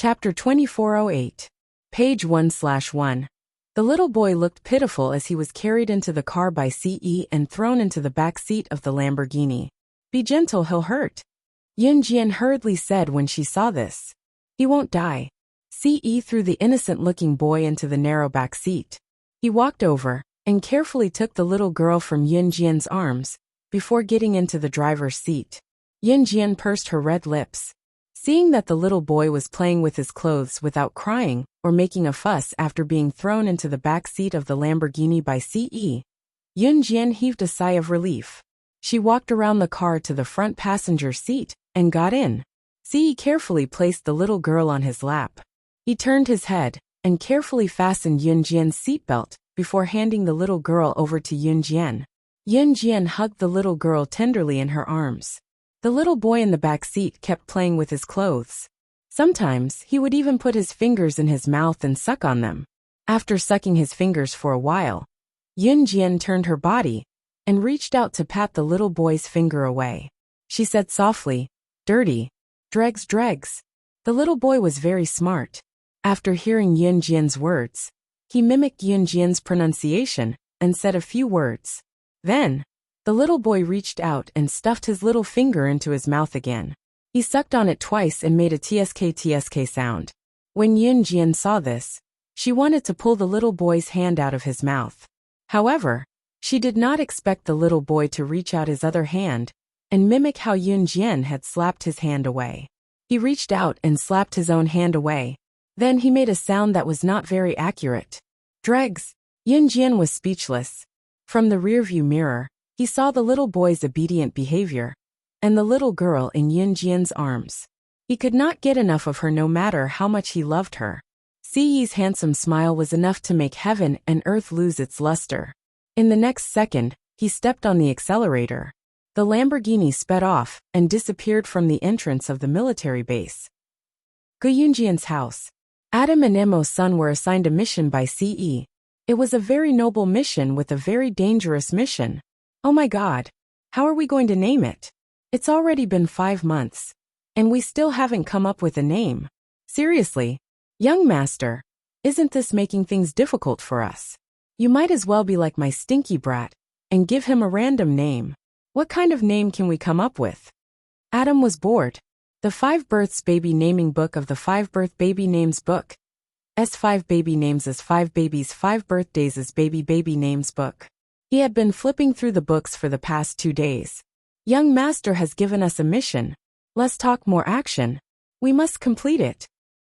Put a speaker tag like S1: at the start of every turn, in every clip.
S1: Chapter 2408. Page 1/1. The little boy looked pitiful as he was carried into the car by Ce and thrown into the back seat of the Lamborghini. "Be gentle, he'll hurt," Yunjian hurriedly said when she saw this. "He won't die." Ce threw the innocent-looking boy into the narrow back seat. He walked over and carefully took the little girl from Yunjian's arms before getting into the driver's seat. Yunjian pursed her red lips. Seeing that the little boy was playing with his clothes without crying or making a fuss after being thrown into the back seat of the Lamborghini by Ce, Yunjian heaved a sigh of relief. She walked around the car to the front passenger seat and got in. Ce carefully placed the little girl on his lap. He turned his head and carefully fastened Yunjian's seatbelt before handing the little girl over to Yunjian. Yunjian hugged the little girl tenderly in her arms. The little boy in the back seat kept playing with his clothes. Sometimes he would even put his fingers in his mouth and suck on them. After sucking his fingers for a while, Yunjian turned her body and reached out to pat the little boy's finger away. She said softly, "Dirty. Dregs, dregs." The little boy was very smart. After hearing Yunjian's words, he mimicked Yunjian's pronunciation and said a few words. Then, the little boy reached out and stuffed his little finger into his mouth again. He sucked on it twice and made a tsk sound. When Yunjian saw this, she wanted to pull the little boy's hand out of his mouth. However, she did not expect the little boy to reach out his other hand and mimic how Yunjian had slapped his hand away. He reached out and slapped his own hand away. Then he made a sound that was not very accurate. Dregs! Yunjian was speechless. From the rearview mirror, he saw the little boy's obedient behavior and the little girl in Yunjian's arms. He could not get enough of her no matter how much he loved her. Ce's handsome smile was enough to make heaven and earth lose its luster. In the next second, he stepped on the accelerator. The Lamborghini sped off and disappeared from the entrance of the military base. Yunjian's house. Adam and Emo's son were assigned a mission by Ce. It was a very noble mission with a very dangerous mission. Oh my God, how are we going to name it? It's already been 5 months, and we still haven't come up with a name. Seriously, young master, isn't this making things difficult for us? You might as well be like my stinky brat and give him a random name. What kind of name can we come up with? Adam was bored. The 5 Births Baby Naming Book of the 5 Birth Baby Names Book. S5 Baby Names as 5 Babies 5 Birthdays as Baby Names Book. He had been flipping through the books for the past 2 days. Young master has given us a mission. Less talk, more action. We must complete it,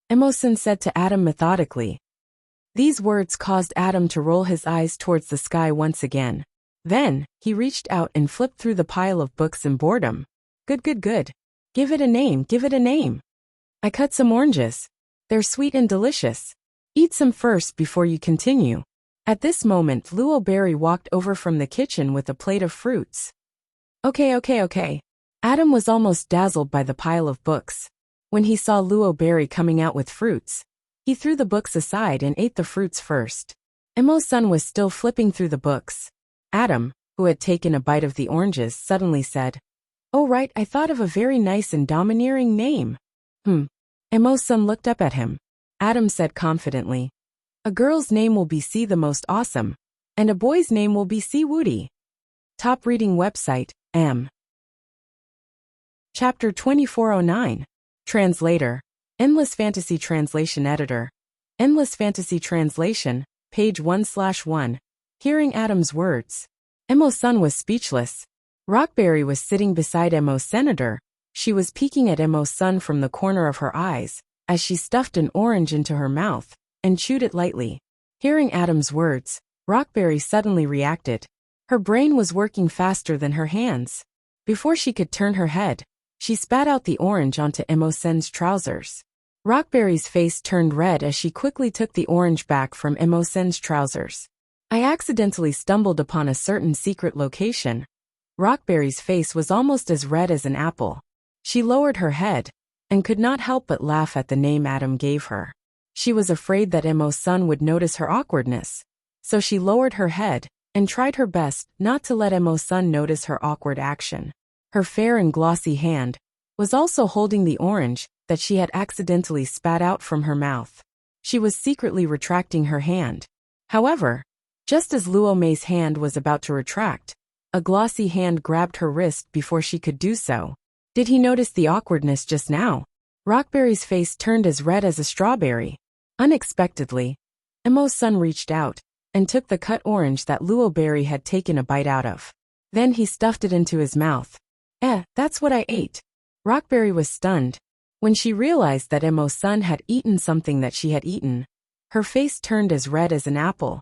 S1: Emosen said to Adam methodically. These words caused Adam to roll his eyes towards the sky once again. Then, he reached out and flipped through the pile of books in boredom. Good. Give it a name. I cut some oranges. They're sweet and delicious. Eat some first before you continue. At this moment, Luo Berry walked over from the kitchen with a plate of fruits. Okay. Adam was almost dazzled by the pile of books. When he saw Luo Berry coming out with fruits, he threw the books aside and ate the fruits first. Emo's son was still flipping through the books. Adam, who had taken a bite of the oranges, suddenly said, "Oh right, I thought of a very nice and domineering name." Emo's son looked up at him. Adam said confidently, "A girl's name will be C the most awesome, and a boy's name will be C Woody." Top reading website, M. Chapter 2409. Translator. Endless Fantasy Translation Editor. Endless Fantasy Translation, page 1/1. Hearing Adam's words, Emo's son was speechless. Rockberry was sitting beside Emo's senator. She was peeking at Emo's son from the corner of her eyes as she stuffed an orange into her mouth and chewed it lightly. Hearing Adam's words, Rockberry suddenly reacted. Her brain was working faster than her hands. Before she could turn her head, she spat out the orange onto Emosen's trousers. Rockberry's face turned red as she quickly took the orange back from Emosen's trousers. I accidentally stumbled upon a certain secret location. Rockberry's face was almost as red as an apple. She lowered her head and could not help but laugh at the name Adam gave her. She was afraid that Emo's son would notice her awkwardness, so she lowered her head and tried her best not to let Emo's son notice her awkward action. Her fair and glossy hand was also holding the orange that she had accidentally spat out from her mouth. She was secretly retracting her hand. However, just as Luo Mei's hand was about to retract, a glossy hand grabbed her wrist before she could do so. Did he notice the awkwardness just now? Rockberry's face turned as red as a strawberry. Unexpectedly, Emo-sun reached out and took the cut orange that Luo Berry had taken a bite out of. Then he stuffed it into his mouth. That's what I ate. Rockberry was stunned. When she realized that Emo-sun had eaten something that she had eaten, her face turned as red as an apple.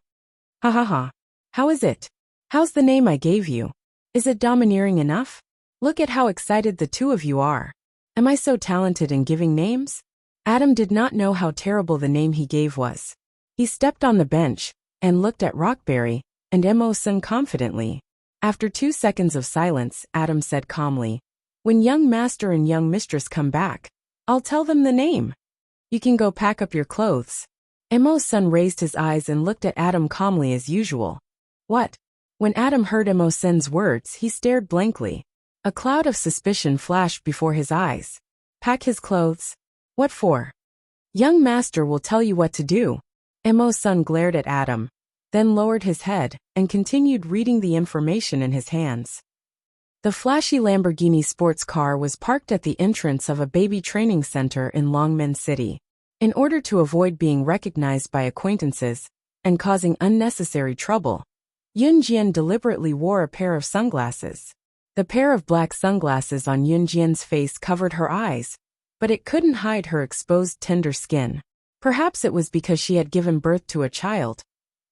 S1: Ha ha ha. How is it? How's the name I gave you? Is it domineering enough? Look at how excited the two of you are. Am I so talented in giving names? Adam did not know how terrible the name he gave was. He stepped on the bench and looked at Rockberry and Emo-sun confidently. After 2 seconds of silence, Adam said calmly, "When young master and young mistress come back, I'll tell them the name. You can go pack up your clothes." Emo-sun raised his eyes and looked at Adam calmly as usual. What? When Adam heard Emo-sun's words, he stared blankly. A cloud of suspicion flashed before his eyes. Pack his clothes? What for? Young master will tell you what to do. Emo-sun glared at Adam, then lowered his head and continued reading the information in his hands. The flashy Lamborghini sports car was parked at the entrance of a baby training center in Longmen City. In order to avoid being recognized by acquaintances and causing unnecessary trouble, Yunjian deliberately wore a pair of sunglasses. The pair of black sunglasses on Yunjian's face covered her eyes, but it couldn't hide her exposed tender skin. Perhaps it was because she had given birth to a child,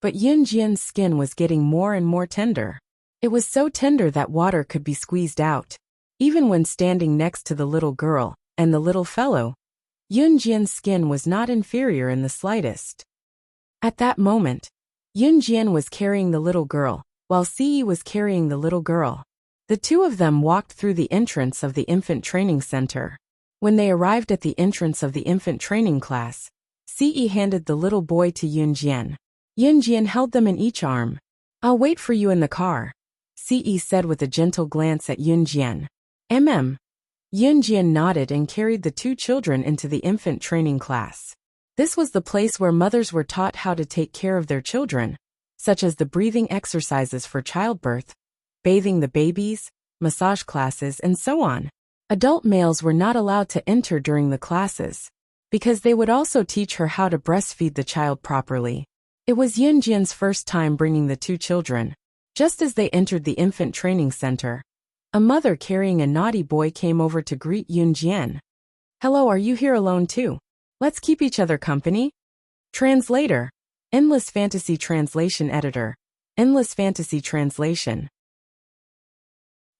S1: but Yunjian's skin was getting more and more tender. It was so tender that water could be squeezed out. Even when standing next to the little girl and the little fellow, Yunjian's skin was not inferior in the slightest. At that moment, Yunjian was carrying the little girl, while Ce was carrying the little girl. The two of them walked through the entrance of the infant training center. When they arrived at the entrance of the infant training class, Ce handed the little boy to Yunjian. Yunjian held them in each arm. "I'll wait for you in the car," Ce said with a gentle glance at Yunjian. Yunjian nodded and carried the two children into the infant training class. This was the place where mothers were taught how to take care of their children, such as the breathing exercises for childbirth, bathing the babies, massage classes, and so on. Adult males were not allowed to enter during the classes, because they would also teach her how to breastfeed the child properly. It was Yunjian's first time bringing the two children. Just as they entered the infant training center, a mother carrying a naughty boy came over to greet Yunjian. "Hello, are you here alone too? Let's keep each other company." Translator. Endless Fantasy Translation Editor. Endless Fantasy Translation.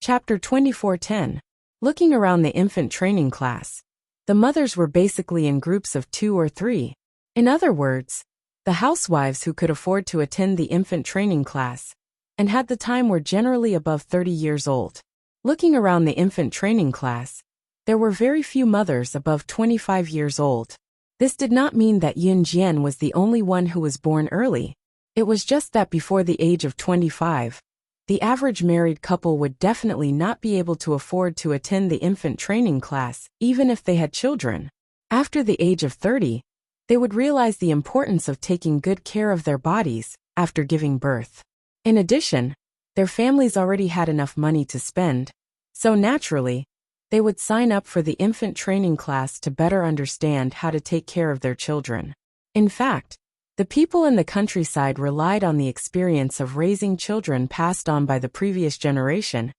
S1: Chapter 24:10. Looking around the infant training class, the mothers were basically in groups of 2 or 3. In other words, the housewives who could afford to attend the infant training class and had the time were generally above 30 years old. Looking around the infant training class, there were very few mothers above 25 years old. This did not mean that Yunjian was the only one who was born early. It was just that before the age of 25, the average married couple would definitely not be able to afford to attend the infant training class, even if they had children. After the age of 30, they would realize the importance of taking good care of their bodies after giving birth. In addition, their families already had enough money to spend, so naturally, they would sign up for the infant training class to better understand how to take care of their children. In fact, the people in the countryside relied on the experience of raising children passed on by the previous generation,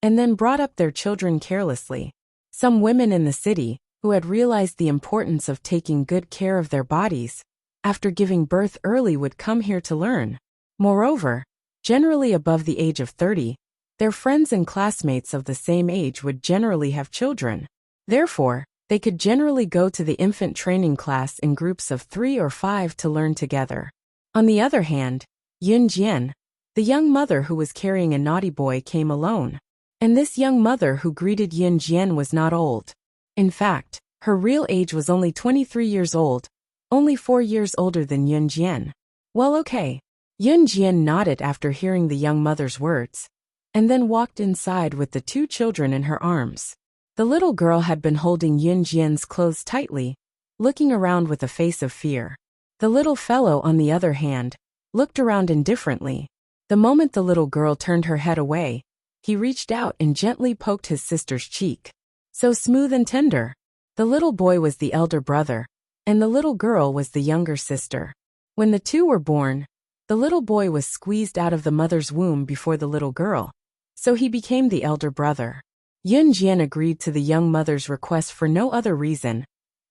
S1: and then brought up their children carelessly. Some women in the city, who had realized the importance of taking good care of their bodies after giving birth early, would come here to learn. Moreover, generally above the age of 30, their friends and classmates of the same age would generally have children. Therefore, they could generally go to the infant training class in groups of 3 or 5 to learn together. On the other hand, Yunjian, the young mother who was carrying a naughty boy, came alone. And this young mother who greeted Yunjian was not old. In fact, her real age was only 23 years old, only 4 years older than Yunjian. "Well, okay." Yunjian nodded after hearing the young mother's words, and then walked inside with the two children in her arms. The little girl had been holding Yun Jian's clothes tightly, looking around with a face of fear. The little fellow, on the other hand, looked around indifferently. The moment the little girl turned her head away, he reached out and gently poked his sister's cheek. So smooth and tender. The little boy was the elder brother, and the little girl was the younger sister. When the two were born, the little boy was squeezed out of the mother's womb before the little girl, so he became the elder brother. Yun Jian agreed to the young mother's request for no other reason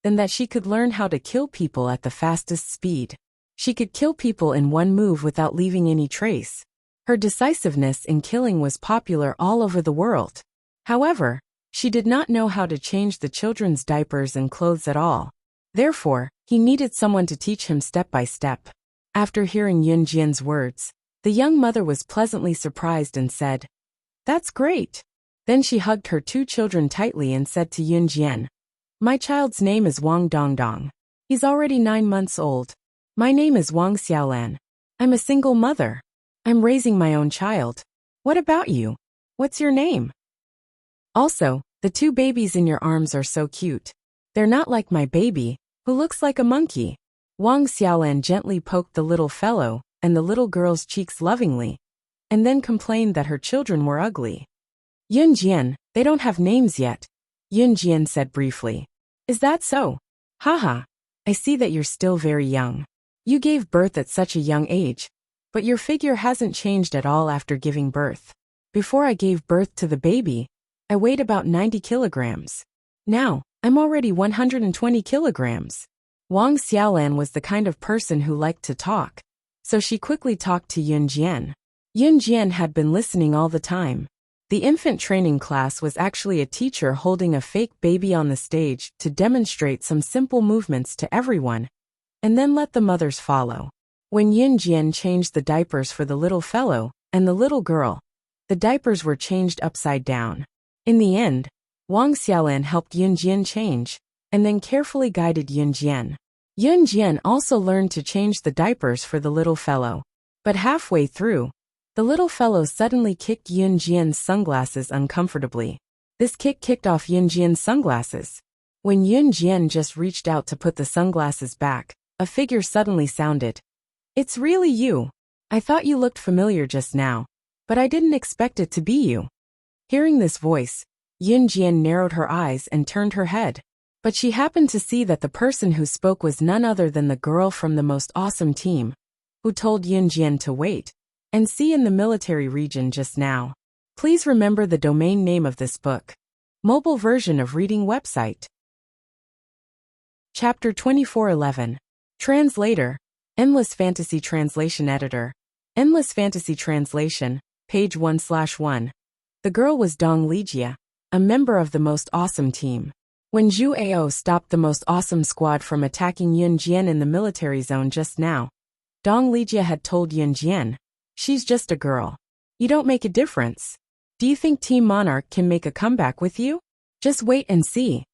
S1: than that she could learn how to kill people at the fastest speed. She could kill people in one move without leaving any trace. Her decisiveness in killing was popular all over the world. However, she did not know how to change the children's diapers and clothes at all. Therefore, he needed someone to teach him step by step. After hearing Yun Jian's words, the young mother was pleasantly surprised and said, "That's great." Then she hugged her two children tightly and said to Yun Jian, "My child's name is Wang Dongdong. He's already 9 months old. My name is Wang Xiaolan. I'm a single mother. I'm raising my own child. What about you? What's your name? Also, the two babies in your arms are so cute. They're not like my baby, who looks like a monkey." Wang Xiaolan gently poked the little fellow and the little girl's cheeks lovingly, and then complained that her children were ugly. "Yun Jian, they don't have names yet," Yun Jian said briefly. "Is that so? Haha, I see that you're still very young. You gave birth at such a young age, but your figure hasn't changed at all after giving birth. Before I gave birth to the baby, I weighed about 90 kilograms. Now, I'm already 120 kilograms. Wang Xiaolan was the kind of person who liked to talk, so she quickly talked to Yun Jian. Yun Jian had been listening all the time. The infant training class was actually a teacher holding a fake baby on the stage to demonstrate some simple movements to everyone, and then let the mothers follow. When Yun Jian changed the diapers for the little fellow and the little girl, the diapers were changed upside down. In the end, Wang Xiaolan helped Yun Jian change, and then carefully guided Yun Jian. Yun Jian also learned to change the diapers for the little fellow. But halfway through, the little fellow suddenly kicked Yun Jian's sunglasses uncomfortably. This kick kicked off Yun Jian's sunglasses. When Yun Jian just reached out to put the sunglasses back, a figure suddenly sounded. "It's really you. I thought you looked familiar just now, but I didn't expect it to be you." Hearing this voice, Yun Jian narrowed her eyes and turned her head. But she happened to see that the person who spoke was none other than the girl from the most awesome team, who told Yun Jian to wait and see in the military region just now. Please remember the domain name of this book. Mobile version of reading website. Chapter 2411. Translator. Endless Fantasy Translation Editor. Endless Fantasy Translation, page 1/1. The girl was Dong Lijia, a member of the Most Awesome Team. When Zhu Ao stopped the Most Awesome Squad from attacking Yun Jian in the military zone just now, Dong Lijia had told Yun Jian, "She's just a girl. You don't make a difference. Do you think Team Monarch can make a comeback with you? Just wait and see."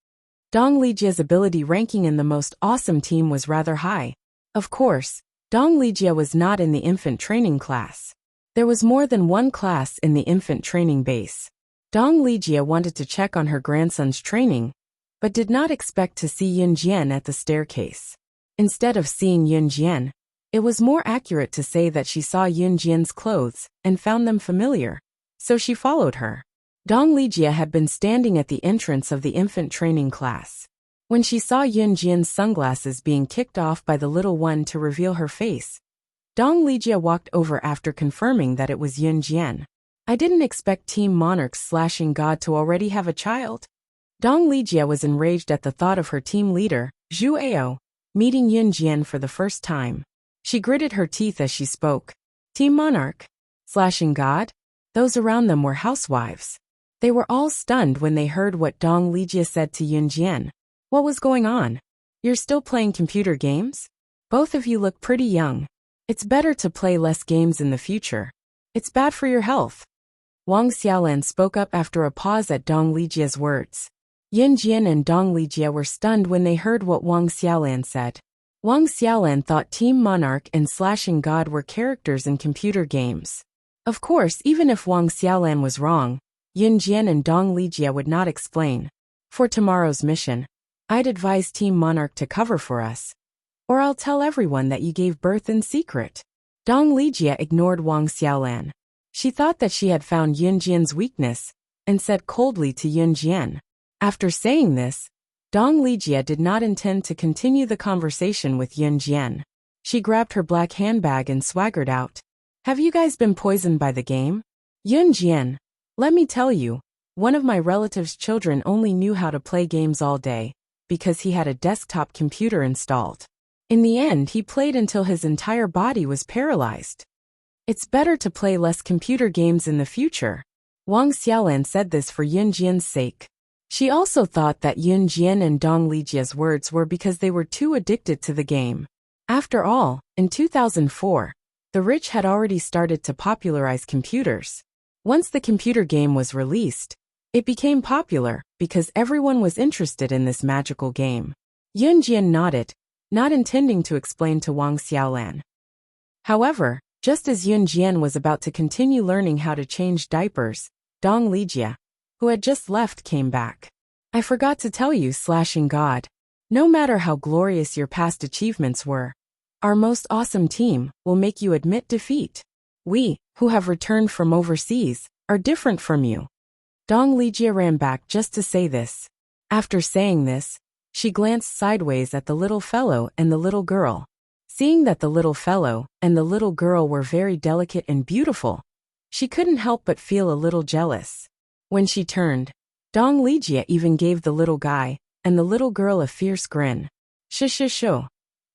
S1: Dong Lijia's ability ranking in the Most Awesome Team was rather high. Of course, Dong Lijia was not in the infant training class. There was more than one class in the infant training base. Dong Lijia wanted to check on her grandson's training, but did not expect to see Yun Jian at the staircase. Instead of seeing Yun Jian, it was more accurate to say that she saw Yun Jian's clothes and found them familiar, so she followed her. Dong Lijia had been standing at the entrance of the infant training class. When she saw Yun Jian's sunglasses being kicked off by the little one to reveal her face, Dong Lijia walked over after confirming that it was Yun Jian. "I didn't expect Team Monarch's slashing god to already have a child." Dong Lijia was enraged at the thought of her team leader, Zhu Ao, meeting Yun Jian for the first time. She gritted her teeth as she spoke. "Team Monarch? Slashing god?" Those around them were housewives. They were all stunned when they heard what Dong Lijia said to Yun Jian. "What was going on? You're still playing computer games? Both of you look pretty young. It's better to play less games in the future. It's bad for your health." Wang Xiaolan spoke up after a pause at Dong Lijia's words. Yun Jian and Dong Lijia were stunned when they heard what Wang Xiaolan said. Wang Xiaolan thought Team Monarch and Slashing God were characters in computer games. Of course, even if Wang Xiaolan was wrong, Yun Jian and Dong Lijia would not explain. For tomorrow's mission, I'd advise Team Monarch to cover for us. Or I'll tell everyone that you gave birth in secret. Dong Lijia ignored Wang Xiaolan. She thought that she had found Yun Jian's weakness, and said coldly to Yun Jian. After saying this, Dong Lijia did not intend to continue the conversation with Yun Jian. She grabbed her black handbag and swaggered out. Have you guys been poisoned by the game? Yun Jian, let me tell you, one of my relative's children only knew how to play games all day, because he had a desktop computer installed. In the end, he played until his entire body was paralyzed. It's better to play less computer games in the future. Wang Xiaolan said this for Yun Jian's sake. She also thought that Yun Jian and Dong Lijia's words were because they were too addicted to the game. After all, in 2004, the rich had already started to popularize computers. Once the computer game was released, it became popular because everyone was interested in this magical game. Yun Jian nodded, not intending to explain to Wang Xiaolan. However, just as Yun Jian was about to continue learning how to change diapers, Dong Lijia, who had just left, came back. I forgot to tell you, slashing God. No matter how glorious your past achievements were, our most awesome team will make you admit defeat. We, who have returned from overseas, are different from you. Dong Lijia ran back just to say this. After saying this, she glanced sideways at the little fellow and the little girl. Seeing that the little fellow and the little girl were very delicate and beautiful, she couldn't help but feel a little jealous. When she turned, Dong Lijia even gave the little guy and the little girl a fierce grin. Sho.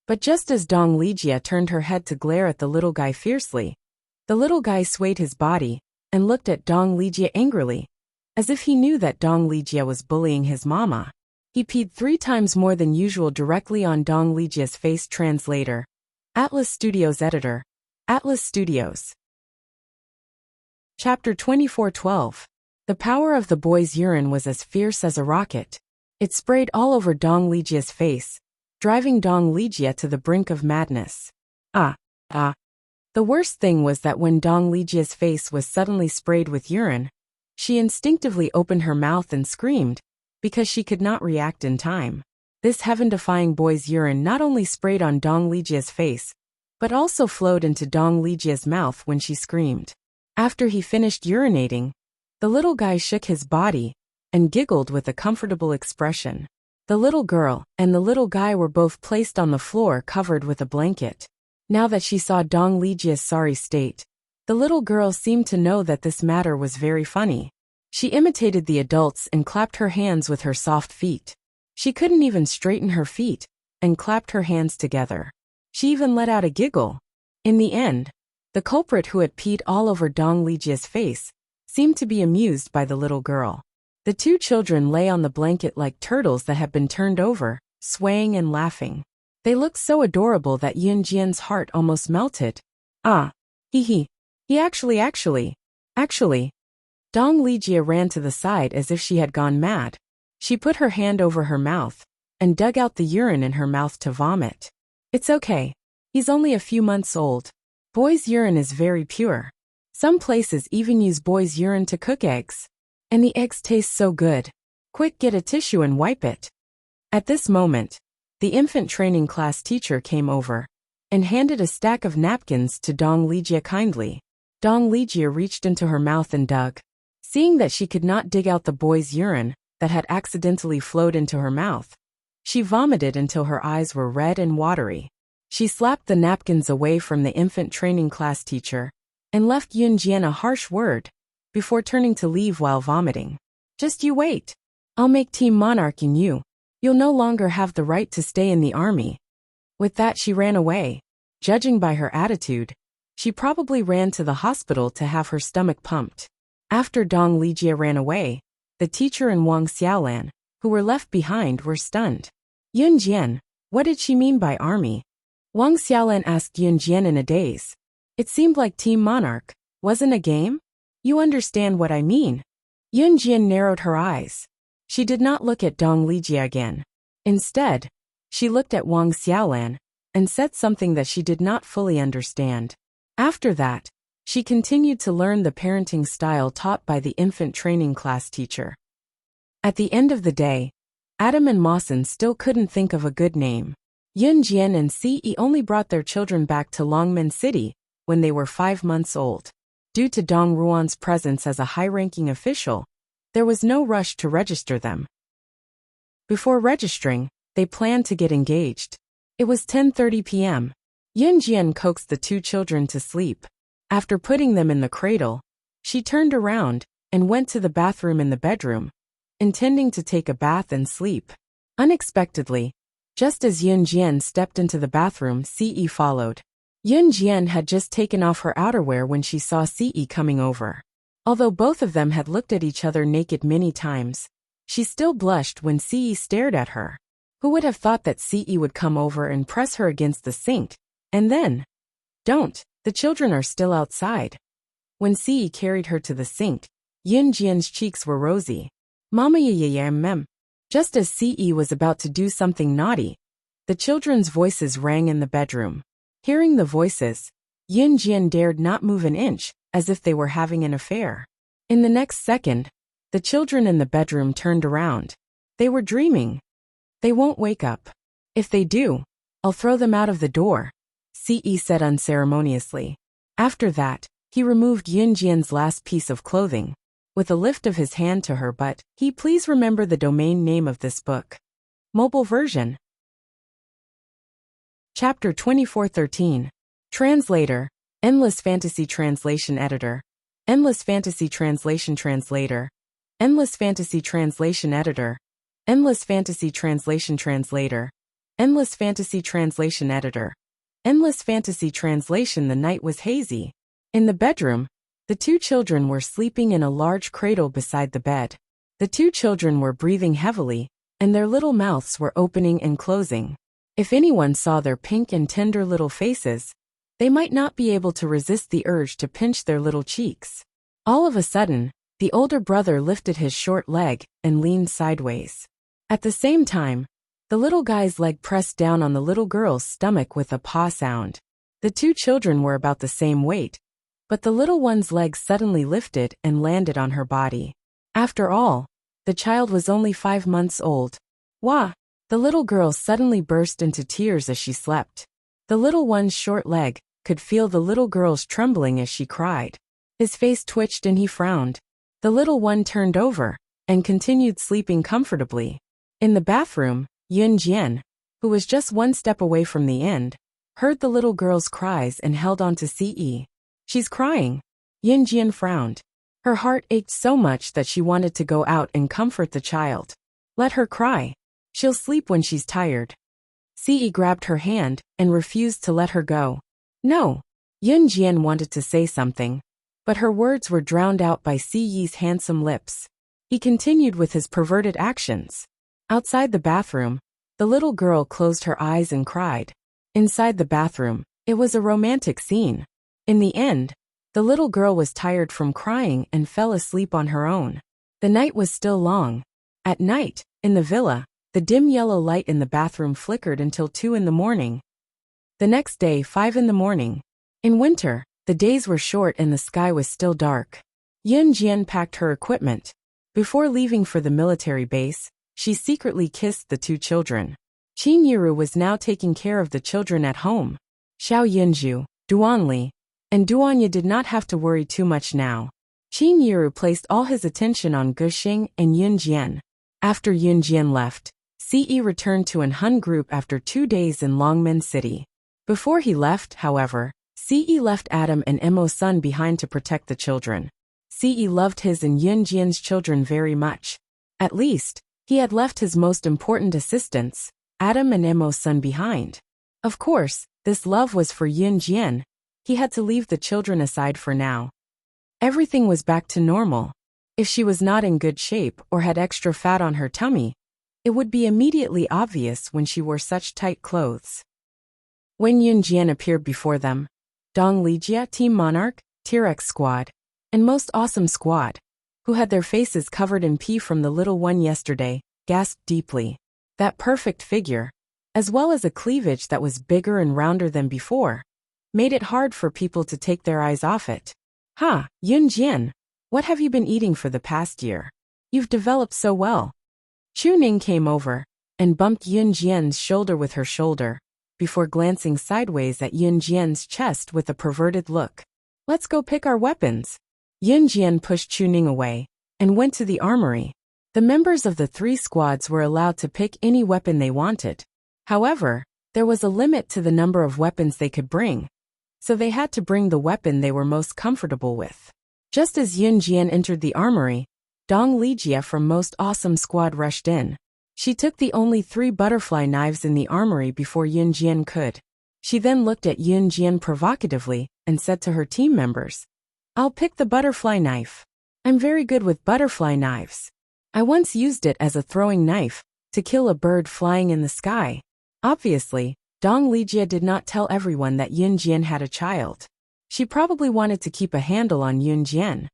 S1: But just as Dong Lijia turned her head to glare at the little guy fiercely, the little guy swayed his body and looked at Dong Lijia angrily, as if he knew that Dong Lijia was bullying his mama. He peed 3 times more than usual directly on Dong Lijia's face. Translator. Atlas Studios Editor. Atlas Studios. Chapter 24:12. The power of the boy's urine was as fierce as a rocket. It sprayed all over Dong Lijia's face, driving Dong Lijia to the brink of madness. The worst thing was that when Dong Lijia's face was suddenly sprayed with urine, she instinctively opened her mouth and screamed, because she could not react in time. This heaven-defying boy's urine not only sprayed on Dong Lijia's face, but also flowed into Dong Lijia's mouth when she screamed. After he finished urinating, the little guy shook his body and giggled with a comfortable expression. The little girl and the little guy were both placed on the floor covered with a blanket. Now that she saw Dong Lijia's sorry state, the little girl seemed to know that this matter was very funny. She imitated the adults and clapped her hands with her soft feet. She couldn't even straighten her feet, and clapped her hands together. She even let out a giggle. In the end, the culprit who had peed all over Dong Lijia's face seemed to be amused by the little girl. The 2 children lay on the blanket like turtles that had been turned over, swaying and laughing. They looked so adorable that Yun Jian's heart almost melted. He actually. Dong Lijia ran to the side as if she had gone mad. She put her hand over her mouth and dug out the urine in her mouth to vomit. It's okay. He's only a few months old. Boys' urine is very pure. Some places even use boys' urine to cook eggs. And the eggs taste so good. Quick, get a tissue and wipe it. At this moment, the infant training class teacher came over and handed a stack of napkins to Dong Lijia kindly. Dong Lijia reached into her mouth and dug. Seeing that she could not dig out the boy's urine that had accidentally flowed into her mouth, she vomited until her eyes were red and watery. She slapped the napkins away from the infant training class teacher and left Yun Jian a harsh word before turning to leave while vomiting. Just you wait. I'll make Team Monarch in you. You'll no longer have the right to stay in the army. With that, she ran away. Judging by her attitude, she probably ran to the hospital to have her stomach pumped. After Dong Lijia ran away, the teacher and Wang Xiaolan, who were left behind, were stunned. Yun Jian, what did she mean by army? Wang Xiaolan asked Yun Jian in a daze. It seemed like Team Monarch wasn't a game? You understand what I mean? Yun Jian narrowed her eyes. She did not look at Dong Lijia again. Instead, she looked at Wang Xiaolan and said something that she did not fully understand. After that, she continued to learn the parenting style taught by the infant training class teacher. At the end of the day, Adam and Mawson still couldn't think of a good name. Yun Jian and Ce only brought their children back to Longmen City when they were 5 months old. Due to Dong Ruan's presence as a high-ranking official, there was no rush to register them. Before registering, they planned to get engaged. It was 10:30 p.m. Yun Jian coaxed the 2 children to sleep. After putting them in the cradle, she turned around and went to the bathroom in the bedroom, intending to take a bath and sleep. Unexpectedly, just as Yun Jian stepped into the bathroom, Ce followed. Yun Jian had just taken off her outerwear when she saw Ce coming over. Although both of them had looked at each other naked many times, she still blushed when Ce stared at her. Who would have thought that Ce would come over and press her against the sink, and then, "Don't, the children are still outside." When Ce carried her to the sink, Yun Jian's cheeks were rosy. "Mama mem." Just as Ce was about to do something naughty, the children's voices rang in the bedroom. Hearing the voices, Yun Jian dared not move an inch, as if they were having an affair. In the next second, the children in the bedroom turned around. They were dreaming. "They won't wake up. If they do, I'll throw them out of the door," Ce said unceremoniously. After that, he removed Yun Jian's last piece of clothing, with a lift of his hand to her but, please remember the domain name of this book. Mobile version. Chapter 2413. Translator, Endless Fantasy Translation Editor, Endless Fantasy Translation Translator, Endless Fantasy Translation Editor, Endless Fantasy Translation Translator, Endless Fantasy Translation Editor, Endless Fantasy Translation. The night was hazy. In the bedroom, the 2 children were sleeping in a large cradle beside the bed. The 2 children were breathing heavily, and their little mouths were opening and closing. If anyone saw their pink and tender little faces, they might not be able to resist the urge to pinch their little cheeks. All of a sudden, the older brother lifted his short leg and leaned sideways. At the same time, the little guy's leg pressed down on the little girl's stomach with a paw sound. The 2 children were about the same weight, but the little one's leg suddenly lifted and landed on her body. After all, the child was only 5 months old. Wah! The little girl suddenly burst into tears as she slept. The little one's short leg could feel the little girl's trembling as she cried. His face twitched and he frowned. The little one turned over and continued sleeping comfortably. In the bathroom, Yun Jian, who was just 1 step away from the end, heard the little girl's cries and held on to Ce. "She's crying." Yun Jian frowned. Her heart ached so much that she wanted to go out and comfort the child. "Let her cry. She'll sleep when she's tired." Ce grabbed her hand and refused to let her go. "No." Yun Jian wanted to say something, but her words were drowned out by Ce's handsome lips. He continued with his perverted actions. Outside the bathroom, the little girl closed her eyes and cried. Inside the bathroom, it was a romantic scene. In the end, the little girl was tired from crying and fell asleep on her own. The night was still long. At night, in the villa, the dim yellow light in the bathroom flickered until 2 in the morning. The next day, 5 in the morning. In winter, the days were short and the sky was still dark. Yun Jian packed her equipment. Before leaving for the military base, she secretly kissed the 2 children. Qin Yiru was now taking care of the children at home. Xiao Yunju, Duanli, and Duanya did not have to worry too much now. Qin Yiru placed all his attention on Guxing and Yun Jian. After Yun Jian left, Ce returned to an Hun group after 2 days in Longmen City. Before he left, however, Ce left Adam and Mo's son behind to protect the children. Ce loved his and Yun Jian's children very much. At least, he had left his most important assistants, Adam and Mo's son, behind. Of course, this love was for Yun Jian. He had to leave the children aside for now. Everything was back to normal. If she was not in good shape or had extra fat on her tummy, it would be immediately obvious when she wore such tight clothes. When Yun Jian appeared before them, Dong Lijia, Team Monarch, T-Rex Squad, and Most Awesome Squad, who had their faces covered in pee from the little one yesterday, gasped deeply. That perfect figure, as well as a cleavage that was bigger and rounder than before, made it hard for people to take their eyes off it. "Ha, Yun Jian, what have you been eating for the past year? You've developed so well." Chu Ning came over and bumped Yun Jian's shoulder with her shoulder, before glancing sideways at Yun Jian's chest with a perverted look. Let's go pick our weapons. Yun Jian pushed Chu Ning away and went to the armory. The members of the 3 squads were allowed to pick any weapon they wanted. However, there was a limit to the number of weapons they could bring, so they had to bring the weapon they were most comfortable with. Just as Yun Jian entered the armory, Dong Lijia from Most Awesome Squad rushed in. She took the only 3 butterfly knives in the armory before Yun Jian could. She then looked at Yun Jian provocatively and said to her team members, "I'll pick the butterfly knife. I'm very good with butterfly knives. I once used it as a throwing knife to kill a bird flying in the sky." Obviously, Dong Lijia did not tell everyone that Yun Jian had a child. She probably wanted to keep a handle on Yun Jian.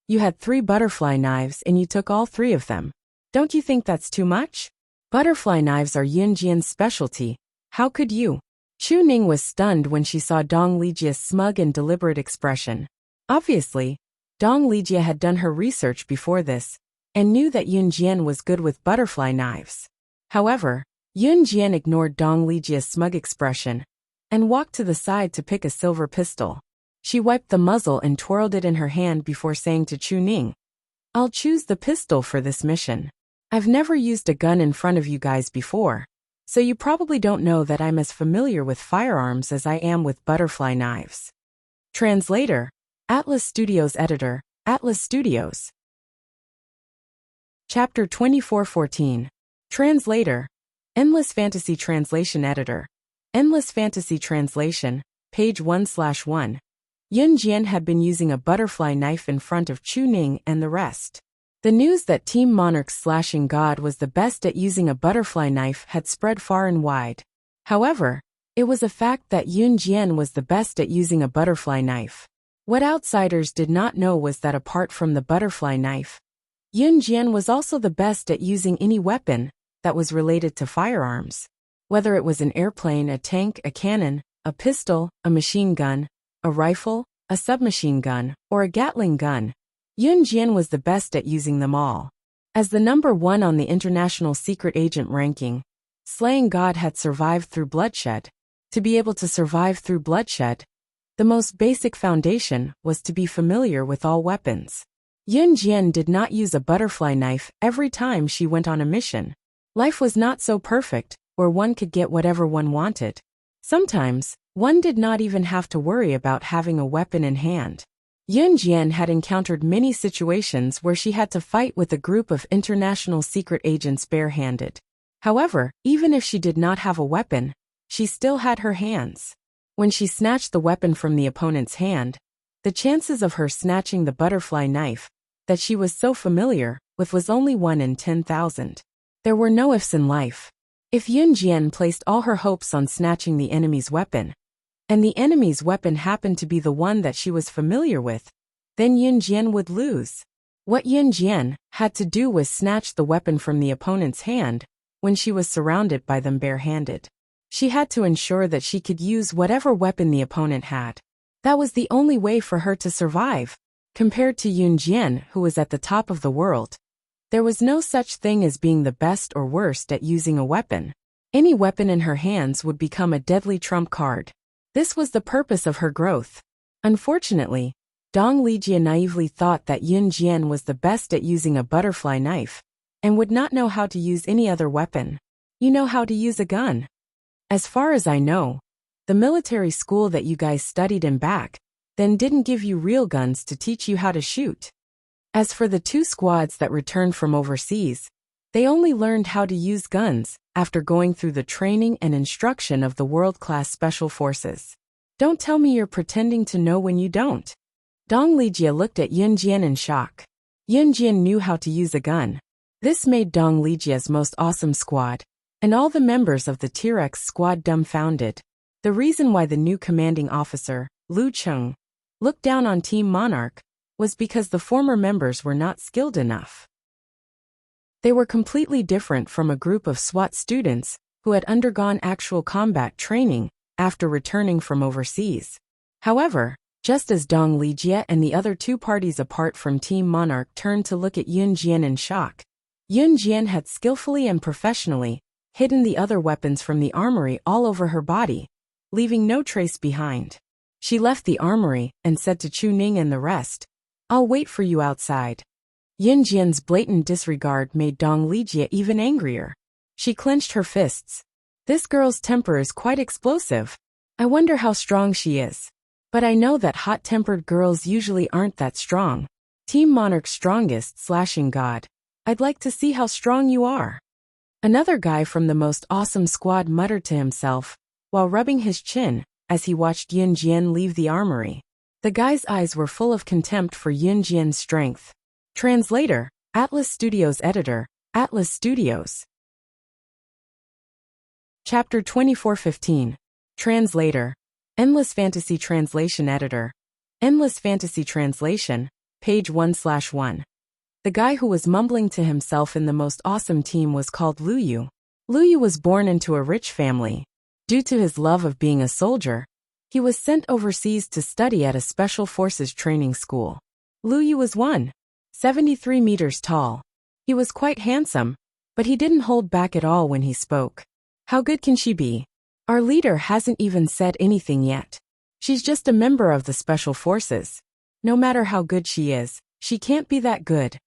S1: You had 3 butterfly knives and you took all 3 of them. Don't you think that's too much? Butterfly knives are Yun Jian's specialty. How could you? Chu Ning was stunned when she saw Dong Lijia's smug and deliberate expression. Obviously, Dong Lijia had done her research before this and knew that Yun Jian was good with butterfly knives. However, Yun Jian ignored Dong Lijia's smug expression and walked to the side to pick a silver pistol. She wiped the muzzle and twirled it in her hand before saying to Chu Ning, "I'll choose the pistol for this mission. I've never used a gun in front of you guys before, so you probably don't know that I'm as familiar with firearms as I am with butterfly knives." Translator, Atlas Studios Editor, Atlas Studios. Chapter 2414. Translator, Endless Fantasy Translation Editor, Endless Fantasy Translation, page 1/1. Yun Jian had been using a butterfly knife in front of Chu Ning and the rest. The news that Team Monarch's slashing god was the best at using a butterfly knife had spread far and wide. However, it was a fact that Yun Jian was the best at using a butterfly knife. What outsiders did not know was that apart from the butterfly knife, Yun Jian was also the best at using any weapon that was related to firearms. Whether it was an airplane, a tank, a cannon, a pistol, a machine gun, a rifle, a submachine gun, or a Gatling gun, Yun Jian was the best at using them all. As the number 1 on the International Secret Agent ranking, slaying God had survived through bloodshed. To be able to survive through bloodshed, the most basic foundation was to be familiar with all weapons. Yun Jian did not use a butterfly knife every time she went on a mission. Life was not so perfect, where one could get whatever one wanted. Sometimes, one did not even have to worry about having a weapon in hand. Yun Jian had encountered many situations where she had to fight with a group of international secret agents barehanded. However, even if she did not have a weapon, she still had her hands. When she snatched the weapon from the opponent's hand, the chances of her snatching the butterfly knife that she was so familiar with was only 1 in 10,000. There were no ifs in life. If Yun Jian placed all her hopes on snatching the enemy's weapon, and the enemy's weapon happened to be the one that she was familiar with, then Yun Jian would lose. What Yun Jian had to do was snatch the weapon from the opponent's hand when she was surrounded by them barehanded. She had to ensure that she could use whatever weapon the opponent had. That was the only way for her to survive. Compared to Yun Jian, who was at the top of the world, there was no such thing as being the best or worst at using a weapon. Any weapon in her hands would become a deadly trump card. This was the purpose of her growth. Unfortunately, Dong Lijia naively thought that Yun Jian was the best at using a butterfly knife, and would not know how to use any other weapon. You know how to use a gun. As far as I know, the military school that you guys studied in back then didn't give you real guns to teach you how to shoot. As for the 2 squads that returned from overseas, they only learned how to use guns after going through the training and instruction of the world-class special forces. Don't tell me you're pretending to know when you don't. Dong Lijia looked at Yun Jian in shock. Yun Jian knew how to use a gun. This made Dong Lijia's Most Awesome Squad, and all the members of the T-Rex squad dumbfounded. The reason why the new commanding officer, Lu Cheng, looked down on Team Monarch was because the former members were not skilled enough. They were completely different from a group of SWAT students who had undergone actual combat training after returning from overseas. However, just as Dong Lijia and the other 2 parties apart from Team Monarch turned to look at Yun Jian in shock, Yun Jian had skillfully and professionally hidden the other weapons from the armory all over her body, leaving no trace behind. She left the armory and said to Chu Ning and the rest, "I'll wait for you outside." Yun Jian's blatant disregard made Dong Lijie even angrier. She clenched her fists. This girl's temper is quite explosive. I wonder how strong she is. But I know that hot-tempered girls usually aren't that strong. Team Monarch's strongest slashing god. I'd like to see how strong you are. Another guy from the most awesome squad muttered to himself, while rubbing his chin, as he watched Yun Jian leave the armory. The guy's eyes were full of contempt for Yun Jian's strength. Translator, Atlas Studios Editor, Atlas Studios. Chapter 2415. Translator, Endless Fantasy Translation Editor. Endless Fantasy Translation, page 1/1. The guy who was mumbling to himself in the most awesome team was called Lu Yu. Lu Yu was born into a rich family. Due to his love of being a soldier, he was sent overseas to study at a special forces training school. Lu Yu was 173 meters tall. He was quite handsome, but he didn't hold back at all when he spoke. How good can she be? Our leader hasn't even said anything yet. She's just a member of the special forces. No matter how good she is, she can't be that good.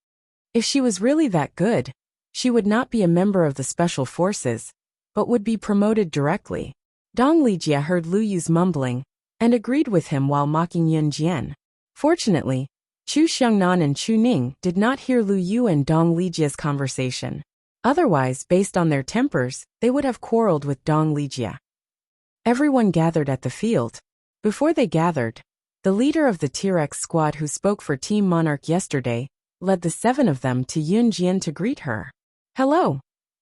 S1: If she was really that good, she would not be a member of the special forces, but would be promoted directly. Dong Lijie heard Lu Yu's mumbling, and agreed with him while mocking Yun Jian. Fortunately, Chu Xiangnan and Chu Ning did not hear Lu Yu and Dong Lijie's conversation. Otherwise, based on their tempers, they would have quarreled with Dong Lijie. Everyone gathered at the field. Before they gathered, the leader of the T-Rex squad who spoke for Team Monarch yesterday led the 7 of them to Yun Jian to greet her. "Hello.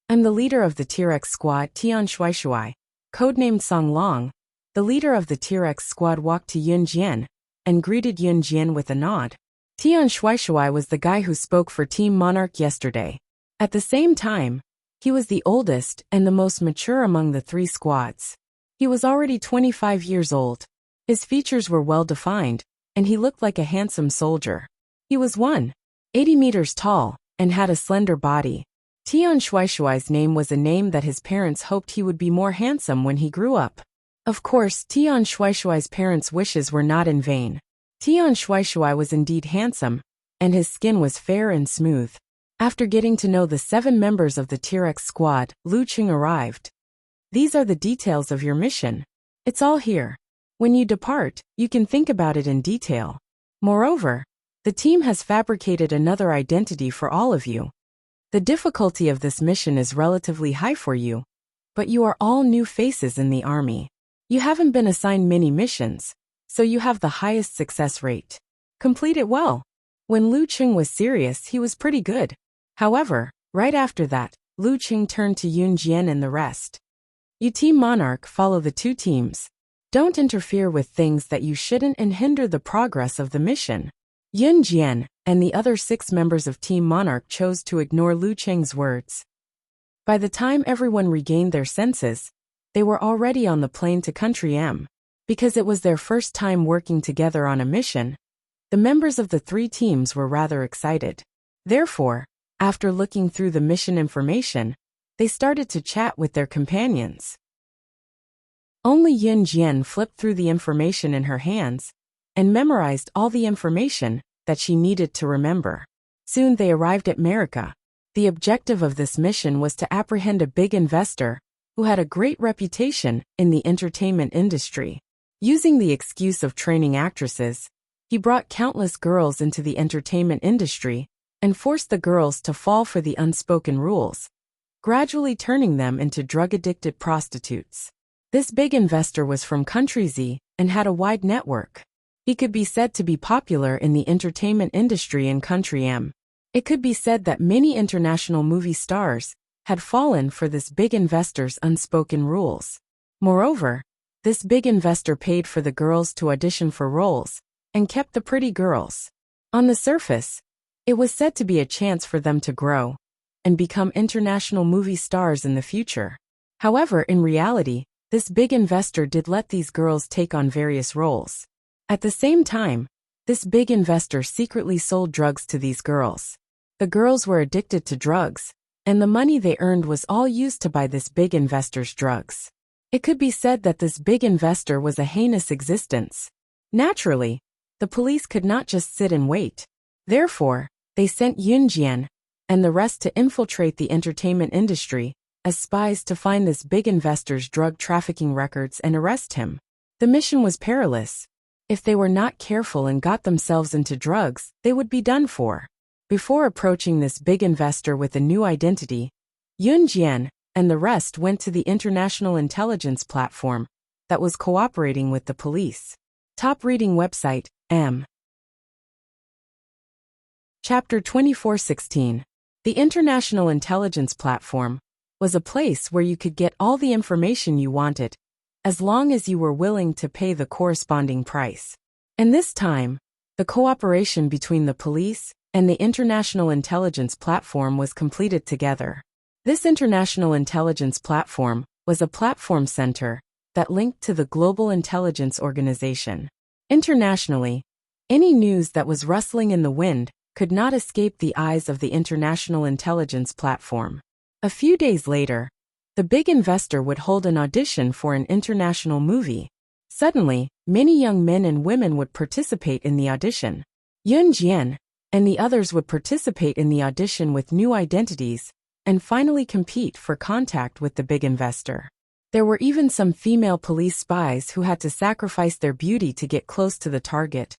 S1: I'm the leader of the T-Rex squad, Tian Shuai, codenamed Song Long." The leader of the T-Rex squad walked to Yun Jian and greeted Yun Jian with a nod. Tian Shuai was the guy who spoke for Team Monarch yesterday. At the same time, he was the oldest and the most mature among the 3 squads. He was already 25 years old. His features were well defined, and he looked like a handsome soldier. He was 180 meters tall and had a slender body. Tian Shuai's name was a name that his parents hoped he would be more handsome when he grew up. Of course, Tian Shuai's parents' wishes were not in vain. Tian Shuai was indeed handsome, and his skin was fair and smooth. After getting to know the 7 members of the T-Rex squad, Lu Qing arrived. "These are the details of your mission. It's all here. When you depart, you can think about it in detail. Moreover, the team has fabricated another identity for all of you. The difficulty of this mission is relatively high for you, but you are all new faces in the army. You haven't been assigned many missions, so you have the highest success rate. Complete it well." When Lu Qing was serious, he was pretty good. However, right after that, Lu Qing turned to Yun Jian and the rest. "You Team Monarch follow the 2 teams. Don't interfere with things that you shouldn't and hinder the progress of the mission." Yun Jian and the other 6 members of Team Monarch chose to ignore Lu Qing's words. By the time everyone regained their senses, they were already on the plane to Country M. Because it was their first time working together on a mission, the members of the 3 teams were rather excited. Therefore, after looking through the mission information, they started to chat with their companions. Only Yun Jian flipped through the information in her hands and memorized all the information that she needed to remember. Soon they arrived at America. The objective of this mission was to apprehend a big investor who had a great reputation in the entertainment industry. Using the excuse of training actresses, he brought countless girls into the entertainment industry and forced the girls to fall for the unspoken rules, gradually turning them into drug-addicted prostitutes. This big investor was from Country Z and had a wide network. He could be said to be popular in the entertainment industry in Country M. It could be said that many international movie stars had fallen for this big investor's unspoken rules. Moreover, this big investor paid for the girls to audition for roles and kept the pretty girls. On the surface, it was said to be a chance for them to grow and become international movie stars in the future. However, in reality, this big investor did let these girls take on various roles. At the same time, this big investor secretly sold drugs to these girls. The girls were addicted to drugs, and the money they earned was all used to buy this big investor's drugs. It could be said that this big investor was a heinous existence. Naturally, the police could not just sit and wait. Therefore, they sent Yun Jian and the rest to infiltrate the entertainment industry as spies to find this big investor's drug trafficking records and arrest him. The mission was perilous. If they were not careful and got themselves into drugs, they would be done for. Before approaching this big investor with a new identity, Yun Jian and the rest went to the international intelligence platform that was cooperating with the police. Top reading website, M. Chapter 24:16. The International Intelligence Platform was a place where you could get all the information you wanted, as long as you were willing to pay the corresponding price. And this time, the cooperation between the police and the International Intelligence Platform was completed together. This International Intelligence Platform was a platform center that linked to the Global Intelligence Organization. Internationally, any news that was rustling in the wind could not escape the eyes of the International Intelligence Platform. A few days later, the big investor would hold an audition for an international movie. Suddenly, many young men and women would participate in the audition. Yun Jian and the others would participate in the audition with new identities and finally compete for contact with the big investor. There were even some female police spies who had to sacrifice their beauty to get close to the target,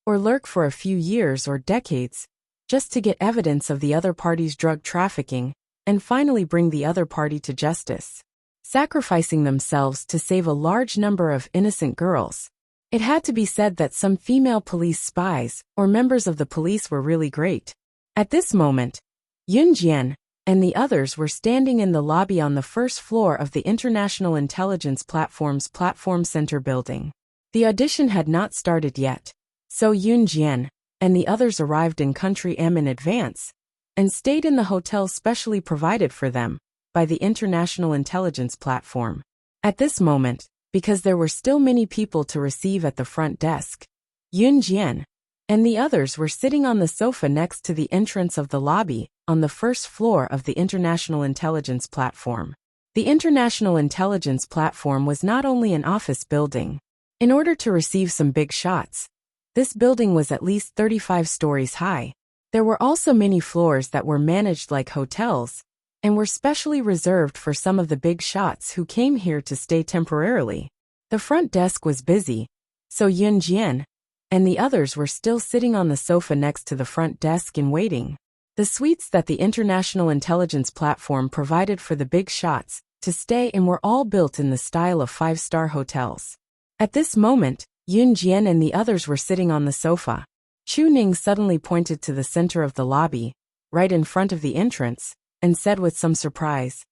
S1: or lurk for a few years or decades, just to get evidence of the other party's drug trafficking, and finally bring the other party to justice, sacrificing themselves to save a large number of innocent girls. It had to be said that some female police spies or members of the police were really great. At this moment, Yun Jian and the others were standing in the lobby on the first floor of the International Intelligence Platform's Platform Center building. The audition had not started yet, so Yun Jian and the others arrived in Country M in advance and stayed in the hotel specially provided for them by the International Intelligence Platform. At this moment, because there were still many people to receive at the front desk, Yun Jian and the others were sitting on the sofa next to the entrance of the lobby on the first floor of the International Intelligence Platform. The International Intelligence Platform was not only an office building. In order to receive some big shots, this building was at least 35 stories high. There were also many floors that were managed like hotels and were specially reserved for some of the big shots who came here to stay temporarily. The front desk was busy, so Yun Jian and the others were still sitting on the sofa next to the front desk and waiting. The suites that the International Intelligence Platform provided for the big shots to stay in were all built in the style of five-star hotels. At this moment, Yun Jian and the others were sitting on the sofa. Chu Ning suddenly pointed to the center of the lobby, right in front of the entrance, and said with some surprise,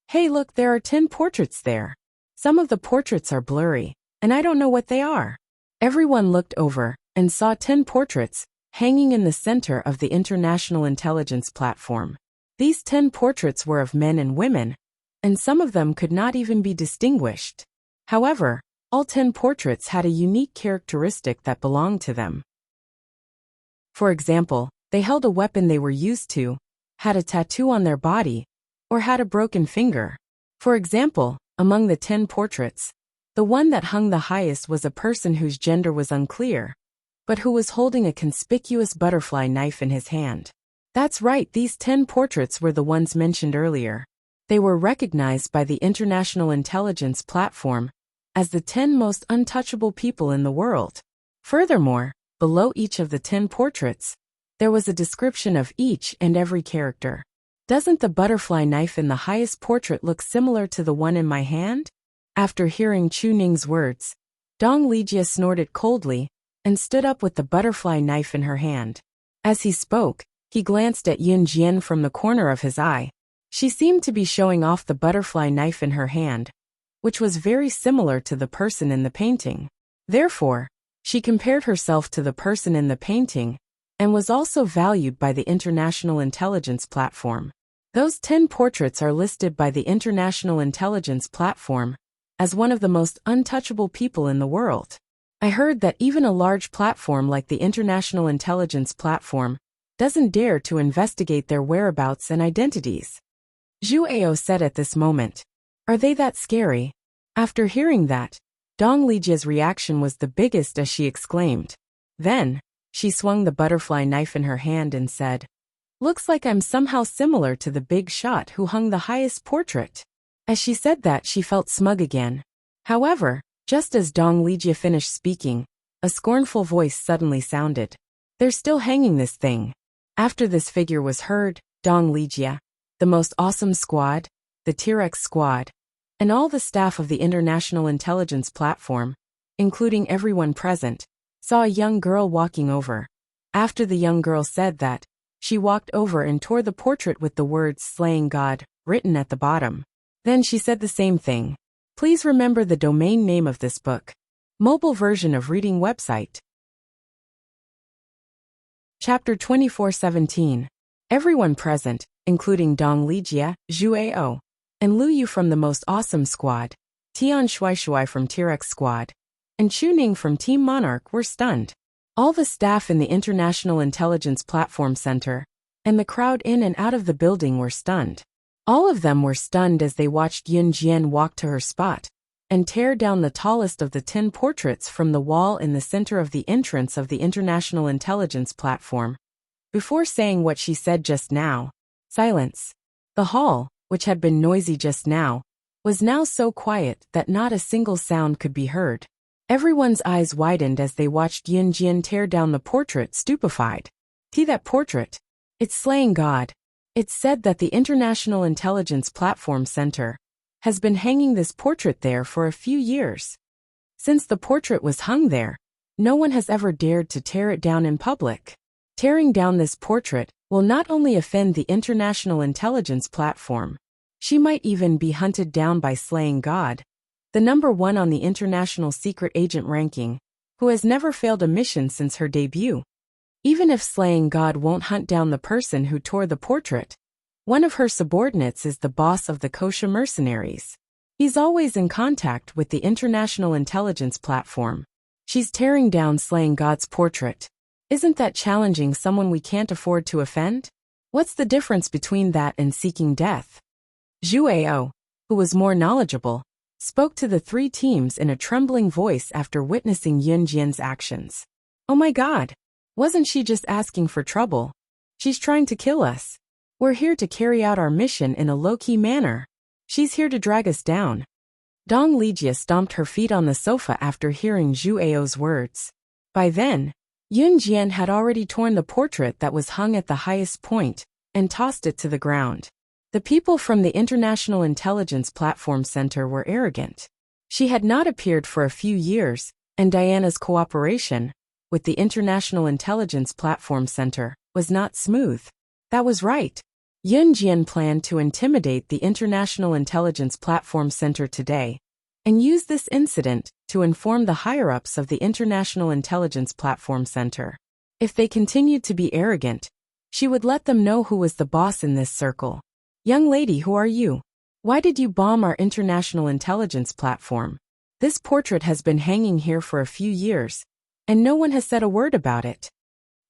S1: "Hey, look, there are 10 portraits there. Some of the portraits are blurry, and I don't know what they are." Everyone looked over and saw 10 portraits hanging in the center of the International Intelligence Platform. These 10 portraits were of men and women, and some of them could not even be distinguished. However, all 10 portraits had a unique characteristic that belonged to them. For example, they held a weapon they were used to, had a tattoo on their body, or had a broken finger. For example, among the 10 portraits, the one that hung the highest was a person whose gender was unclear, but who was holding a conspicuous butterfly knife in his hand. That's right, these 10 portraits were the ones mentioned earlier. They were recognized by the International Intelligence Platform as the 10 most untouchable people in the world. Furthermore, below each of the 10 portraits, there was a description of each and every character. Doesn't the butterfly knife in the highest portrait look similar to the one in my hand? After hearing Chu Ning's words, Dong Lijia snorted coldly and stood up with the butterfly knife in her hand. As he spoke, he glanced at Yun Jian from the corner of his eye. She seemed to be showing off the butterfly knife in her hand, which was very similar to the person in the painting. Therefore, she compared herself to the person in the painting and was also valued by the International Intelligence Platform. Those 10 portraits are listed by the International Intelligence Platform as one of the most untouchable people in the world. I heard that even a large platform like the International Intelligence Platform doesn't dare to investigate their whereabouts and identities. Zhu Ao said at this moment. Are they that scary? After hearing that, Dong Lijia's reaction was the biggest as she exclaimed. Then, she swung the butterfly knife in her hand and said, Looks like I'm somehow similar to the big shot who hung the highest portrait. As she said that, she felt smug again. However, just as Dong Lijia finished speaking, a scornful voice suddenly sounded. They're still hanging this thing. After this figure was heard, Dong Lijia, the most awesome squad, the T-Rex squad, and all the staff of the International Intelligence Platform, including everyone present, saw a young girl walking over. After the young girl said that, she walked over and tore the portrait with the words "Slaying God" written at the bottom. Then she said the same thing. Please remember the domain name of this book. Mobile version of reading website. Chapter 24:17. Everyone present, including Dong Lijia, Zhu Ao, and Lu Yu from the most awesome squad, Tian Shuaishuai from T-Rex squad, and Chu Ning from Team Monarch were stunned. All the staff in the International Intelligence Platform Center, and the crowd in and out of the building were stunned. All of them were stunned as they watched Yun Jian walk to her spot, and tear down the tallest of the 10 portraits from the wall in the center of the entrance of the International Intelligence Platform. Before saying what she said just now, silence. The hall, which had been noisy just now, was now so quiet that not a single sound could be heard. Everyone's eyes widened as they watched Yun Jian tear down the portrait, stupefied. See that portrait? It's Slaying God. It's said that the International Intelligence Platform Center has been hanging this portrait there for a few years. Since the portrait was hung there, no one has ever dared to tear it down in public. Tearing down this portrait will not only offend the International Intelligence Platform, she might even be hunted down by Slaying God, the #1 on the International Secret Agent ranking, who has never failed a mission since her debut. Even if Slaying God won't hunt down the person who tore the portrait, one of her subordinates is the boss of the Kosha mercenaries. He's always in contact with the International Intelligence Platform. She's tearing down Slaying God's portrait. Isn't that challenging someone we can't afford to offend? What's the difference between that and seeking death? Zhu Ao, who was more knowledgeable, spoke to the 3 teams in a trembling voice after witnessing Yun Jian's actions. Oh my God! Wasn't she just asking for trouble? She's trying to kill us. We're here to carry out our mission in a low-key manner. She's here to drag us down. Dong Lijia stomped her feet on the sofa after hearing Zhu Ao's words. By then, Yun Jian had already torn the portrait that was hung at the highest point and tossed it to the ground. The people from the International Intelligence Platform Center were arrogant. She had not appeared for a few years, and Diana's cooperation with the International Intelligence Platform Center was not smooth. That was right. Yun Jian planned to intimidate the International Intelligence Platform Center today, and use this incident to inform the higher-ups of the International Intelligence Platform Center. If they continued to be arrogant, she would let them know who was the boss in this circle. Young lady, who are you? Why did you bomb our International Intelligence Platform? This portrait has been hanging here for a few years, and no one has said a word about it.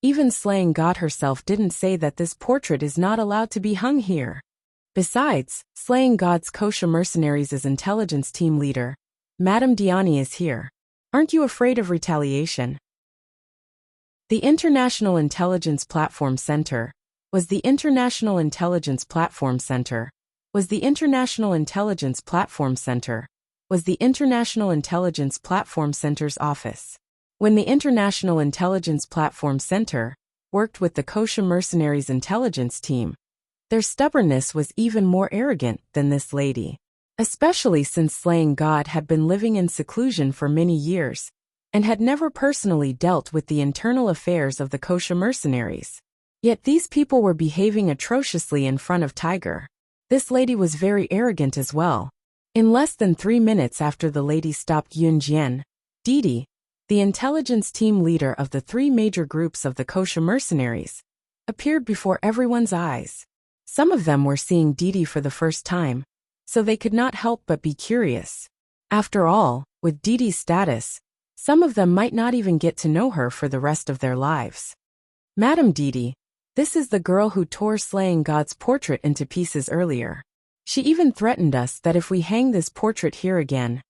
S1: Even Slaying God herself didn't say that this portrait is not allowed to be hung here. Besides, Slaying God's Kosha mercenaries' intelligence team leader, Madame Diani, is here. Aren't you afraid of retaliation? The International Intelligence Platform Center was the International Intelligence Platform Center, was the International Intelligence Platform Center, was the International Intelligence Platform Center's office. When the International Intelligence Platform Center worked with the Kosha mercenaries' intelligence team, their stubbornness was even more arrogant than this lady, especially since Slaying God had been living in seclusion for many years and had never personally dealt with the internal affairs of the Kosha mercenaries. Yet these people were behaving atrociously in front of Tiger. This lady was very arrogant as well. In less than 3 minutes after the lady stopped Yun Jian, Didi, the intelligence team leader of the 3 major groups of the Kosha mercenaries, appeared before everyone's eyes. Some of them were seeing Didi for the first time, so they could not help but be curious. After all, with Didi's status, some of them might not even get to know her for the rest of their lives. Madam Didi, This is the girl who tore Slaying God's portrait into pieces earlier. She even threatened us that if we hang this portrait here again,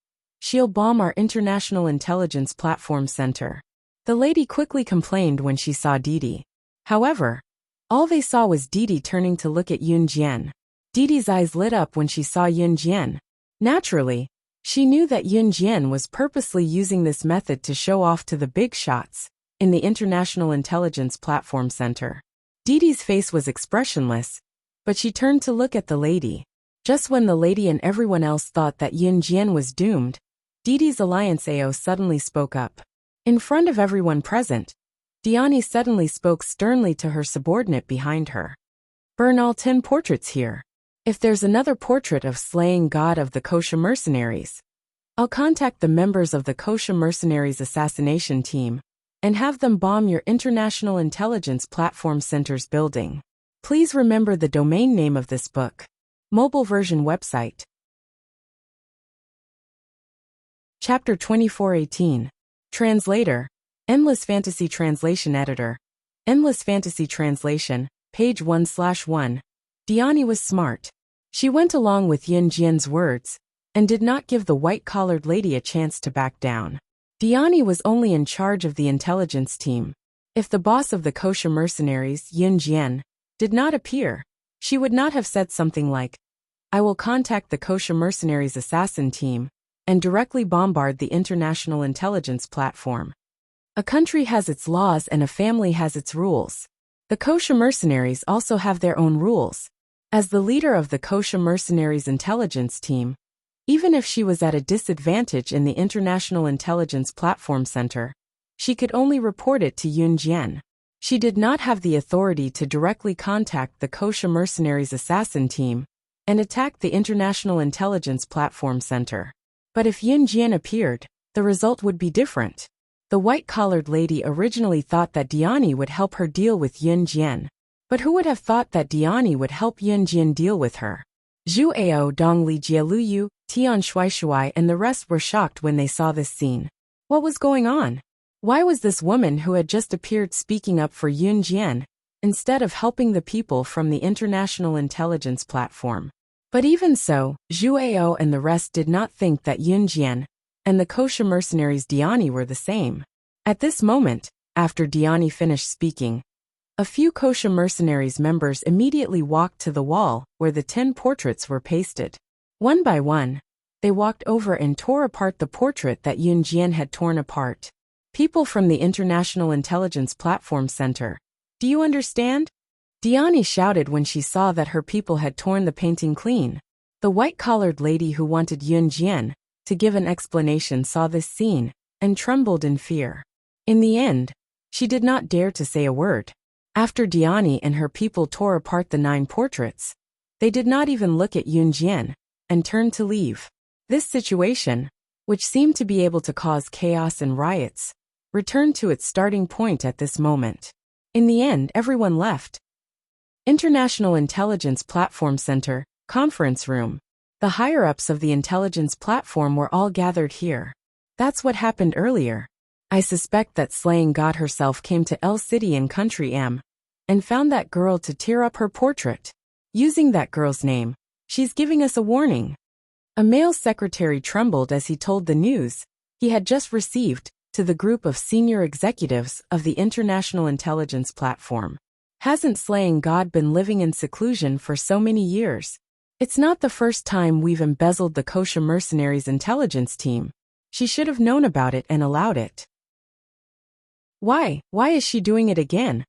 S1: she'll bomb our International Intelligence Platform Center. The lady quickly complained when she saw Didi. However, all they saw was Didi turning to look at Yun Jian. Didi's eyes lit up when she saw Yun Jian. Naturally, she knew that Yun Jian was purposely using this method to show off to the big shots in the International Intelligence Platform Center. Didi's face was expressionless, but she turned to look at the lady. Just when the lady and everyone else thought that Yun Jian was doomed, Didi's alliance AO suddenly spoke up. In front of everyone present, Diani suddenly spoke sternly to her subordinate behind her. Burn all 10 portraits here. If there's another portrait of Slaying God of the Kosha mercenaries, I'll contact the members of the Kosha mercenaries assassination team and have them bomb your International Intelligence Platform Center's building. Please remember the domain name of this book. Mobile version website. Chapter 2418. Translator. Endless Fantasy Translation Editor. Endless Fantasy Translation, page 1/1. Diani was smart. She went along with Yun Jian's words and did not give the white-collared lady a chance to back down. Diani was only in charge of the intelligence team. If the boss of the Kosha mercenaries, Yun Jian, did not appear, she would not have said something like, "I will contact the Kosha mercenaries assassin team and directly bombard the International Intelligence Platform." A country has its laws and a family has its rules. The Kosha mercenaries also have their own rules. As the leader of the Kosha mercenaries intelligence team, even if she was at a disadvantage in the International Intelligence Platform Center, she could only report it to Yun Jian. She did not have the authority to directly contact the Kosha mercenaries assassin team and attack the International Intelligence Platform Center. But if Yun Jian appeared, the result would be different. The white-collared lady originally thought that Diani would help her deal with Yun Jian. But who would have thought that Diani would help Yun Jian deal with her? Zhu Ao, Dongli Jialuyu, Tian Shuaishuai and the rest were shocked when they saw this scene. What was going on? Why was this woman who had just appeared speaking up for Yun Jian, instead of helping the people from the International Intelligence Platform? But even so, Zhu Ao and the rest did not think that Yun Jian and the Kosha mercenaries Diani were the same. At this moment, after Diani finished speaking, a few Kosha mercenaries members immediately walked to the wall where the 10 portraits were pasted. One by one, they walked over and tore apart the portrait that Yun Jian had torn apart. People from the International Intelligence Platform Center, do you understand? Diani shouted when she saw that her people had torn the painting clean. The white-collared lady who wanted Yun Jian to give an explanation saw this scene and trembled in fear. In the end, she did not dare to say a word. After Diani and her people tore apart the 9 portraits, they did not even look at Yun Jian and turned to leave. This situation, which seemed to be able to cause chaos and riots, returned to its starting point at this moment. In the end, everyone left. International Intelligence Platform Center, conference room. The higher-ups of the intelligence platform were all gathered here. That's what happened earlier. I suspect that Slaying God herself came to L City in Country M and found that girl to tear up her portrait. Using that girl's name, she's giving us a warning. A male secretary trembled as he told the news he had just received to the group of senior executives of the International Intelligence Platform. Hasn't Slaying God been living in seclusion for so many years? It's not the first time we've embezzled the Kosha mercenaries intelligence team. She should have known about it and allowed it. Why is she doing it again?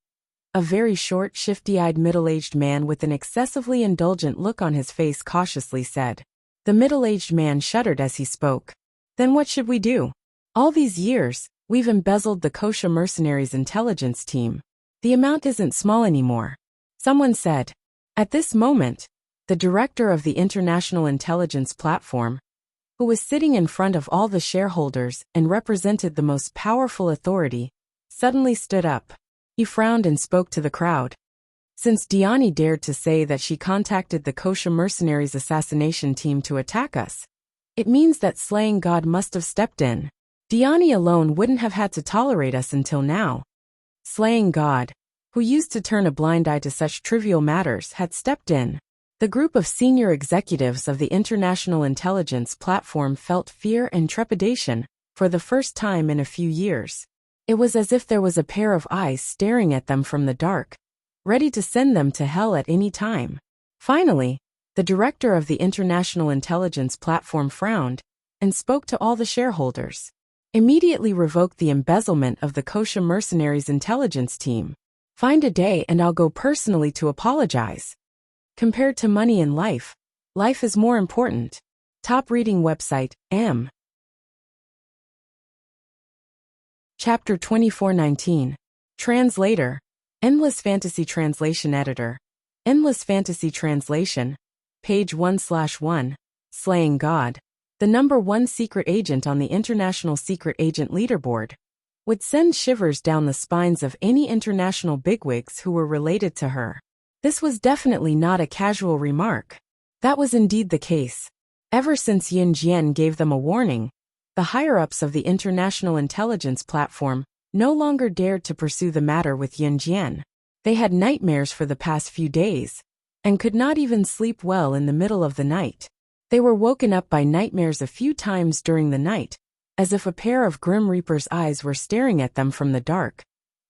S1: A very short, shifty-eyed middle-aged man with an excessively indulgent look on his face cautiously said. The middle-aged man shuddered as he spoke. Then what should we do? All these years, we've embezzled the Kosha mercenaries intelligence team. The amount isn't small anymore. Someone said. At this moment, the director of the International Intelligence Platform, who was sitting in front of all the shareholders and represented the most powerful authority, suddenly stood up. He frowned and spoke to the crowd. Since Diani dared to say that she contacted the Kosha mercenaries assassination team to attack us, it means that Slaying God must have stepped in. Diani alone wouldn't have had to tolerate us until now. Slaying God, who used to turn a blind eye to such trivial matters, had stepped in. The group of senior executives of the International Intelligence Platform felt fear and trepidation for the first time in a few years. It was as if there was a pair of eyes staring at them from the dark, ready to send them to hell at any time. Finally, the director of the International Intelligence Platform frowned and spoke to all the shareholders. Immediately revoke the embezzlement of the Kosha mercenaries intelligence team. Find a day and I'll go personally to apologize. Compared to money in life, life is more important. Top reading website, M. Chapter 2419. Translator. Endless Fantasy Translation Editor. Endless Fantasy Translation. Page 1/1. Slaying God. The #1 secret agent on the International Secret Agent Leaderboard. Would send shivers down the spines of any international bigwigs who were related to her. This was definitely not a casual remark. That was indeed the case. Ever since Yun Jian gave them a warning, the higher-ups of the International Intelligence Platform no longer dared to pursue the matter with Yun Jian. They had nightmares for the past few days, and could not even sleep well in the middle of the night. They were woken up by nightmares a few times during the night, as if a pair of Grim Reaper's eyes were staring at them from the dark,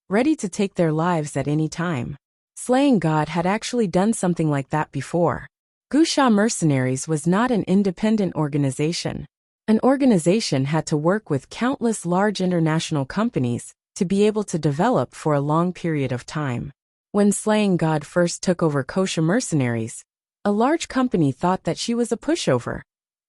S1: ready to take their lives at any time. Slaying God had actually done something like that before. Gusha Mercenaries was not an independent organization. An organization had to work with countless large international companies to be able to develop for a long period of time. When Slaying God first took over Kosha Mercenaries, a large company thought that she was a pushover,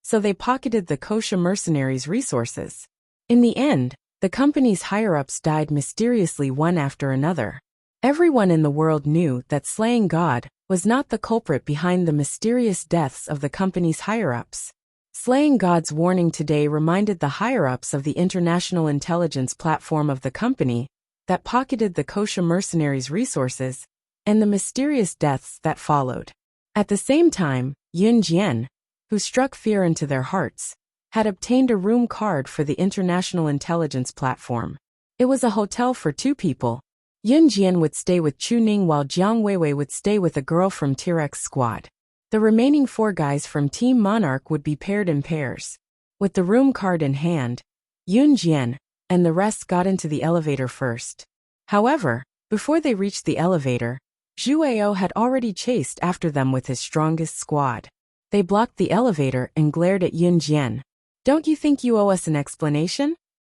S1: so they pocketed the Kosha Mercenaries' resources. In the end, the company's higher-ups died mysteriously one after another. Everyone in the world knew that Slaying God was not the culprit behind the mysterious deaths of the company's higher-ups. Slaying God's warning today reminded the higher-ups of the International Intelligence Platform of the company that pocketed the Kosha Mercenaries' resources and the mysterious deaths that followed. At the same time, Yun Jian, who struck fear into their hearts, had obtained a room card for the International Intelligence Platform. It was a hotel for 2 people. Yun Jian would stay with Chu Ning while Jiang Weiwei would stay with a girl from T-Rex Squad. The remaining 4 guys from Team Monarch would be paired in pairs. With the room card in hand, Yun Jian and the rest got into the elevator first. However, before they reached the elevator, Zhu Ao had already chased after them with his strongest squad. They blocked the elevator and glared at Yun Jian. "Don't you think you owe us an explanation?"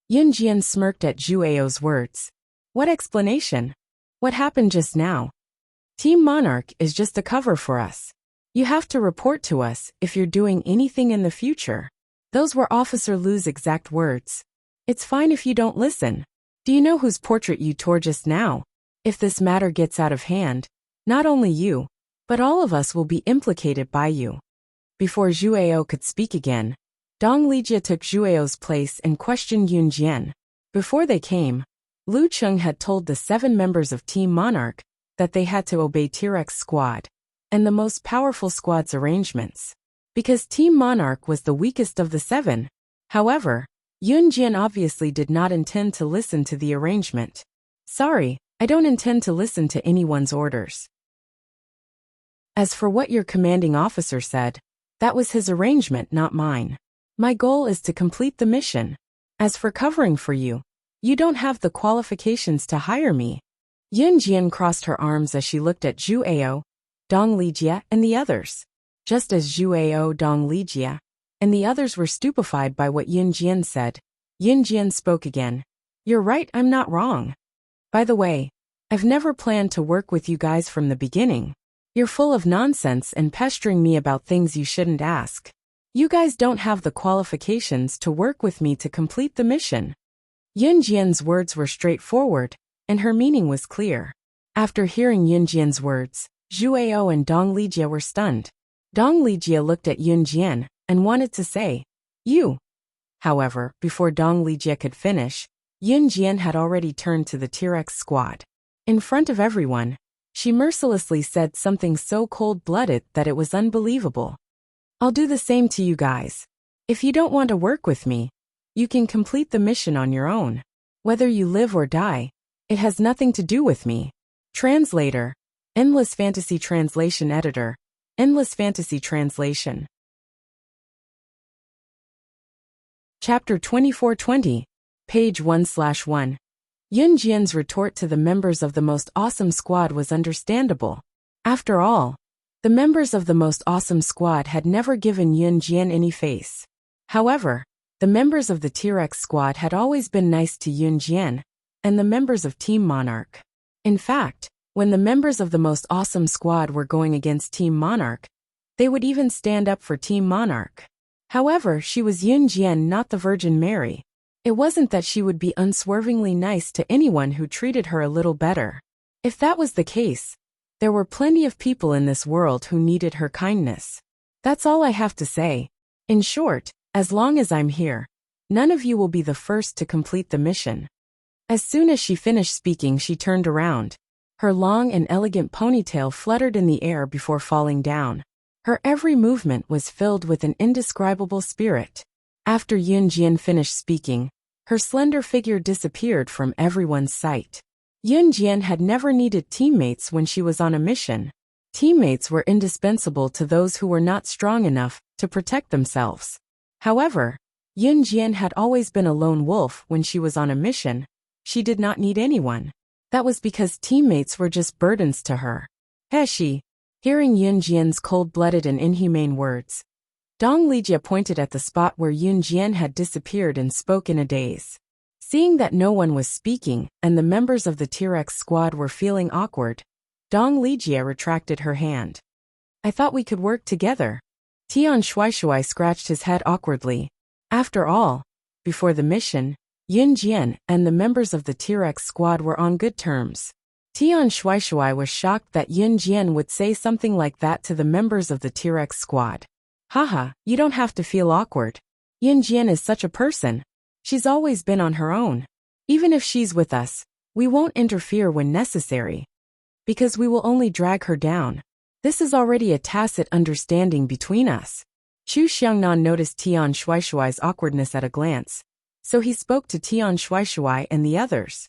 S1: Yun Jian smirked at Zhu Ao's words. "What explanation? What happened just now? Team Monarch is just a cover for us. You have to report to us if you're doing anything in the future." Those were Officer Lu's exact words. "It's fine if you don't listen. Do you know whose portrait you tore just now? If this matter gets out of hand, not only you, but all of us will be implicated by you." Before Zhu Ao could speak again, Dong Lijia took Zhu Ao's place and questioned Yun Jian. Before they came, Lu Cheng had told the 7 members of Team Monarch that they had to obey T-Rex Squad and the most powerful squad's arrangements, because Team Monarch was the weakest of the 7. However, Yun Jian obviously did not intend to listen to the arrangement. "Sorry, I don't intend to listen to anyone's orders. As for what your commanding officer said, that was his arrangement, not mine. My goal is to complete the mission. As for covering for you, you don't have the qualifications to hire me." Yun Jian crossed her arms as she looked at Zhu Ao, Dong Lijia, and the others. Just as Zhu Ao, Dong Lijia, and the others were stupefied by what Yun Jian said, Yun Jian spoke again. "You're right, I'm not wrong. By the way, I've never planned to work with you guys from the beginning. You're full of nonsense and pestering me about things you shouldn't ask. You guys don't have the qualifications to work with me to complete the mission." Yun Jian's words were straightforward, and her meaning was clear. After hearing Yun Jian's words, Zhu Ao and Dong Lijia were stunned. Dong Lijia looked at Yun Jian and wanted to say, "You." However, before Dong Lijia could finish, Yun Jian had already turned to the T-Rex Squad. In front of everyone, she mercilessly said something so cold-blooded that it was unbelievable. "I'll do the same to you guys. If you don't want to work with me, you can complete the mission on your own. Whether you live or die, it has nothing to do with me." Translator. Endless Fantasy Translation Editor. Endless Fantasy Translation. Chapter 2420. Page 1/1. Yun Jian's retort to the members of the Most Awesome Squad was understandable. After all, the members of the Most Awesome Squad had never given Yun Jian any face. However, the members of the T-Rex Squad had always been nice to Yun Jian, and the members of Team Monarch. In fact, when the members of the Most Awesome Squad were going against Team Monarch, they would even stand up for Team Monarch. However, she was Yun Jian, not the Virgin Mary. It wasn't that she would be unswervingly nice to anyone who treated her a little better. If that was the case, there were plenty of people in this world who needed her kindness. That's all I have to say. In short, as long as I'm here, none of you will be the first to complete the mission. As soon as she finished speaking, she turned around. Her long and elegant ponytail fluttered in the air before falling down. Her every movement was filled with an indescribable spirit. After Yun Jian finished speaking, her slender figure disappeared from everyone's sight. Yun Jian had never needed teammates when she was on a mission. Teammates were indispensable to those who were not strong enough to protect themselves. However, Yun Jian had always been a lone wolf when she was on a mission. She did not need anyone. That was because teammates were just burdens to her. She. Hearing Yun Jian's cold-blooded and inhumane words, Dong Lijia pointed at the spot where Yun Jian had disappeared and spoke in a daze. Seeing that no one was speaking and the members of the T-Rex Squad were feeling awkward, Dong Lijia retracted her hand. I thought we could work together. Tian Shuaishui scratched his head awkwardly. After all, before the mission, Yun Jian and the members of the T-Rex Squad were on good terms. Tian Shuaishui was shocked that Yun Jian would say something like that to the members of the T-Rex Squad. Haha, you don't have to feel awkward. Yun Jian is such a person. She's always been on her own. Even if she's with us, we won't interfere when necessary. Because we will only drag her down. This is already a tacit understanding between us. Chu Xiangnan noticed Tian Shuaishui's awkwardness at a glance, so he spoke to Tian Shuaishui and the others.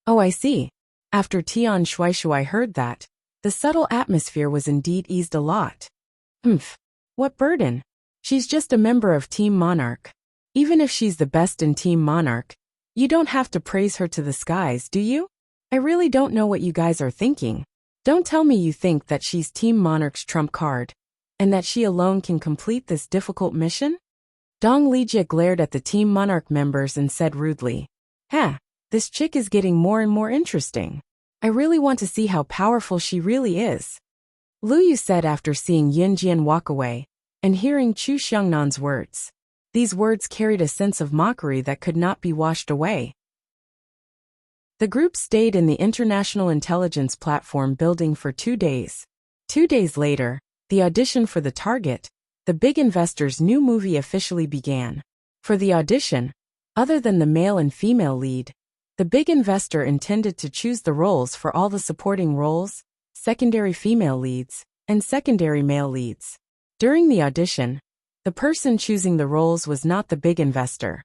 S1: Oh, I see. After Tian Shuaishui heard that, the subtle atmosphere was indeed eased a lot. What burden? She's just a member of Team Monarch. Even if she's the best in Team Monarch, you don't have to praise her to the skies, do you? I really don't know what you guys are thinking. Don't tell me you think that she's Team Monarch's trump card, and that she alone can complete this difficult mission? Dong Lijia glared at the Team Monarch members and said rudely, this chick is getting more and more interesting. I really want to see how powerful she really is. Lu Yu said after seeing Yun Jian walk away, and hearing Chu Xiangnan's words. These words carried a sense of mockery that could not be washed away. The group stayed in the International Intelligence Platform building for 2 days. 2 days later, the audition for The Target, the big investor's new movie, officially began. For the audition, other than the male and female lead, the big investor intended to choose the roles for all the supporting roles, secondary female leads, and secondary male leads. During the audition, the person choosing the roles was not the big investor,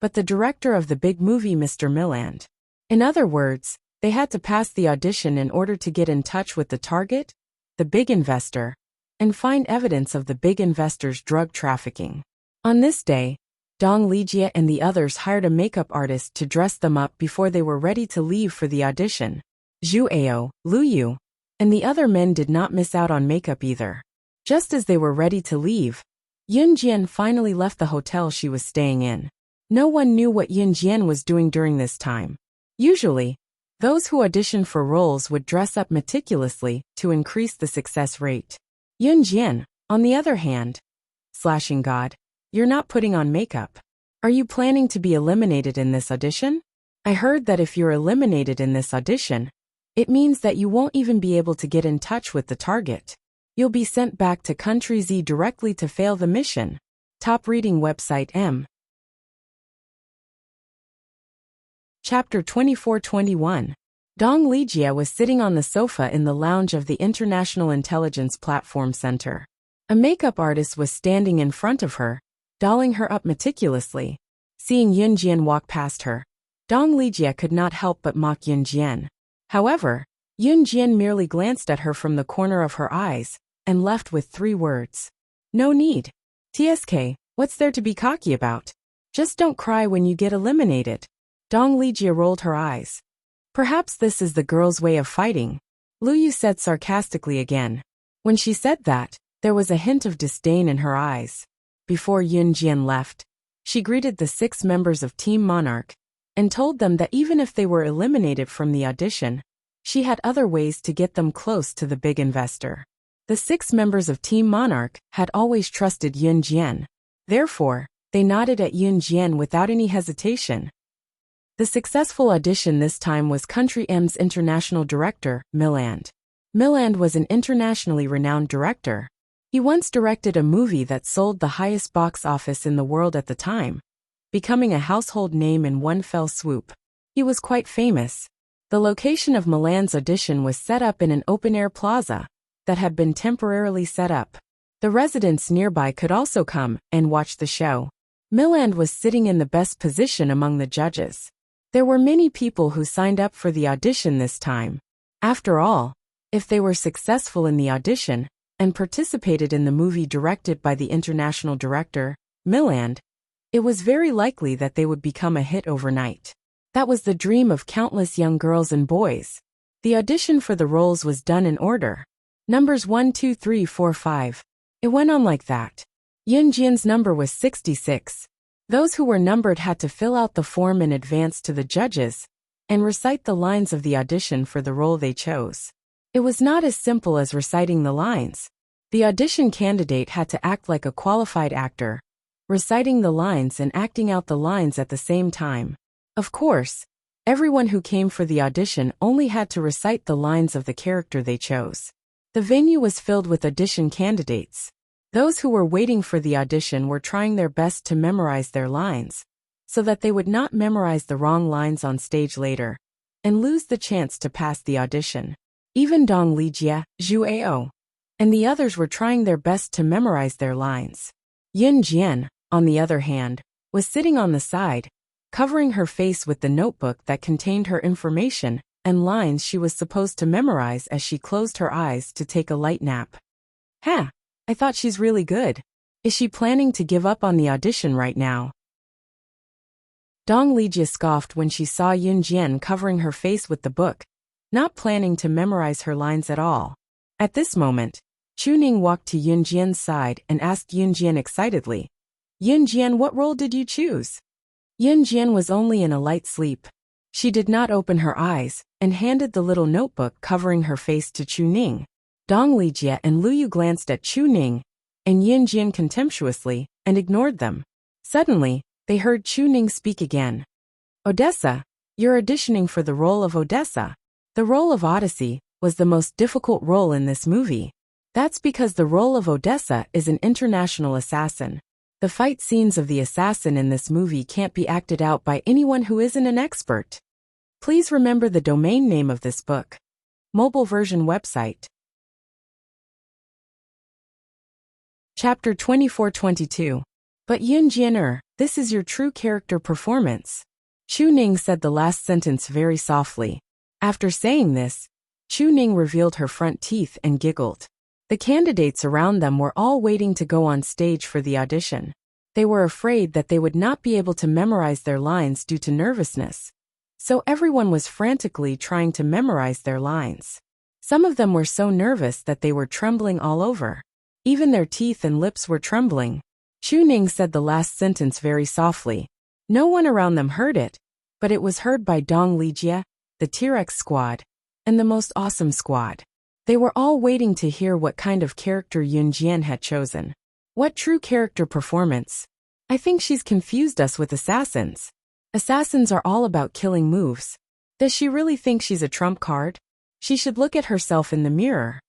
S1: but the director of the big movie, Mr. Milland. In other words, they had to pass the audition in order to get in touch with the target, the big investor, and find evidence of the big investor's drug trafficking. On this day, Dong Lijia and the others hired a makeup artist to dress them up before they were ready to leave for the audition. Zhu Ao, Lu Yu, and the other men did not miss out on makeup either. Just as they were ready to leave, Yun Jian finally left the hotel she was staying in. No one knew what Yun Jian was doing during this time. Usually, those who auditioned for roles would dress up meticulously to increase the success rate. Yun Jian, on the other hand, slashing God, you're not putting on makeup. Are you planning to be eliminated in this audition? I heard that if you're eliminated in this audition, it means that you won't even be able to get in touch with the target. You'll be sent back to Country Z directly to fail the mission. Top reading website M. Chapter 2421. Dong Lijia was sitting on the sofa in the lounge of the International Intelligence Platform Center. A makeup artist was standing in front of her, dolling her up meticulously. Seeing Yun Jian walk past her, Dong Lijia could not help but mock Yun Jian. However, Yun Jian merely glanced at her from the corner of her eyes and left with 3 words. No need. TSK, what's there to be cocky about? Just don't cry when you get eliminated. Dong Lijia rolled her eyes. Perhaps this is the girl's way of fighting, Lu Yu said sarcastically again. When she said that, there was a hint of disdain in her eyes. Before Yun Jian left, she greeted the 6 members of Team Monarch and told them that even if they were eliminated from the audition, she had other ways to get them close to the big investor. The 6 members of Team Monarch had always trusted Yun Jian. Therefore, they nodded at Yun Jian without any hesitation. The successful audition this time was Country M's international director, Milland. Milland was an internationally renowned director. He once directed a movie that sold the highest box office in the world at the time, becoming a household name in one fell swoop. He was quite famous. The location of Milland's audition was set up in an open-air plaza that had been temporarily set up. The residents nearby could also come and watch the show. Milland was sitting in the best position among the judges. There were many people who signed up for the audition this time. After all, if they were successful in the audition and participated in the movie directed by the international director, Milland, it was very likely that they would become a hit overnight. That was the dream of countless young girls and boys. The audition for the roles was done in order. Numbers 1, 2, 3, 4, 5. It went on like that. Yun Jian's number was 66. Those who were numbered had to fill out the form in advance to the judges and recite the lines of the audition for the role they chose. It was not as simple as reciting the lines. The audition candidate had to act like a qualified actor, reciting the lines and acting out the lines at the same time. Of course, everyone who came for the audition only had to recite the lines of the character they chose. The venue was filled with audition candidates. Those who were waiting for the audition were trying their best to memorize their lines, so that they would not memorize the wrong lines on stage later and lose the chance to pass the audition. Even Dong Lijia, Zhu Ao, and the others were trying their best to memorize their lines. Yun Jian, on the other hand, was sitting on the side, covering her face with the notebook that contained her information and lines she was supposed to memorize as she closed her eyes to take a light nap. I thought she's really good. Is she planning to give up on the audition right now? Dong Lijia scoffed when she saw Yun Jian covering her face with the book, not planning to memorize her lines at all. At this moment, Chu Ning walked to Yun Jian's side and asked Yun Jian excitedly, Yun Jian, what role did you choose? Yun Jian was only in a light sleep. She did not open her eyes and handed the little notebook covering her face to Chu Ning. Dong Lijia and Lu Yu glanced at Chu Ning and Yun Jian contemptuously and ignored them. Suddenly, they heard Chu Ning speak again. Odessa, you're auditioning for the role of Odessa. The role of Odyssey was the most difficult role in this movie. That's because the role of Odessa is an international assassin. The fight scenes of the assassin in this movie can't be acted out by anyone who isn't an expert. Please remember the domain name of this book. Mobile version website. Chapter 24-22. But Yun Jian, this is your true character performance. Chu Ning said the last sentence very softly. After saying this, Chu Ning revealed her front teeth and giggled. The candidates around them were all waiting to go on stage for the audition. They were afraid that they would not be able to memorize their lines due to nervousness. So everyone was frantically trying to memorize their lines. Some of them were so nervous that they were trembling all over. Even their teeth and lips were trembling. Chu Ning said the last sentence very softly. No one around them heard it, but it was heard by Dong Lijia, the T-Rex squad, and the most awesome squad. They were all waiting to hear what kind of character Yun Jian had chosen. What true character performance? I think she's confused us with assassins. Assassins are all about killing moves. Does she really think she's a trump card? She should look at herself in the mirror.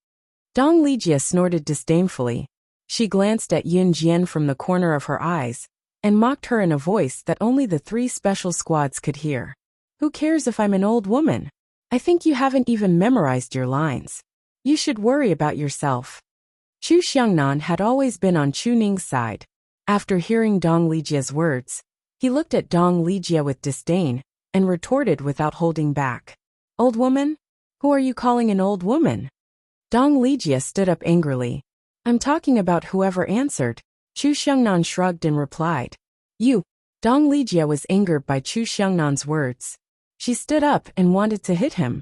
S1: Dong Lijia snorted disdainfully. She glanced at Yun Jian from the corner of her eyes and mocked her in a voice that only the 3 special squads could hear. Who cares if I'm an old woman? I think you haven't even memorized your lines. You should worry about yourself. Chu Xiangnan had always been on Chu Ning's side. After hearing Dong Lijia's words, he looked at Dong Lijia with disdain and retorted without holding back. Old woman? Who are you calling an old woman? Dong Lijia stood up angrily. I'm talking about whoever answered. Chu Xiongnan shrugged and replied. You. Dong Lijia was angered by Chu Xiongnan words. She stood up and wanted to hit him.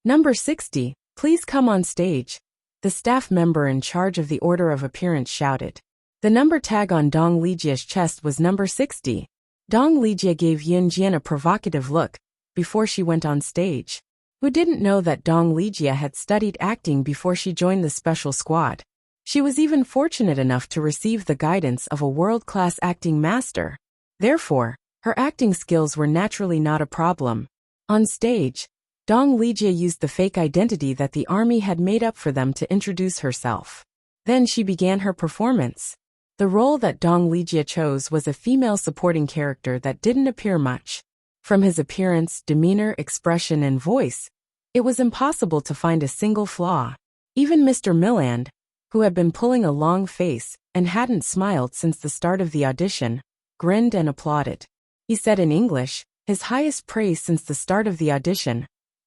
S1: Number 60, please come on stage. The staff member in charge of the order of appearance shouted. The number tag on Dong Lijia's chest was number 60. Dong Lijia gave Yun Jian a provocative look before she went on stage. Who didn't know that Dong Lijia had studied acting before she joined the special squad? She was even fortunate enough to receive the guidance of a world-class acting master. Therefore, her acting skills were naturally not a problem. On stage, Dong Lijia used the fake identity that the army had made up for them to introduce herself. Then she began her performance. The role that Dong Lijia chose was a female supporting character that didn't appear much. From his appearance, demeanor, expression, and voice, it was impossible to find a single flaw. Even Mr. Milland, who had been pulling a long face and hadn't smiled since the start of the audition, grinned and applauded. He said in English, his highest praise since the start of the audition.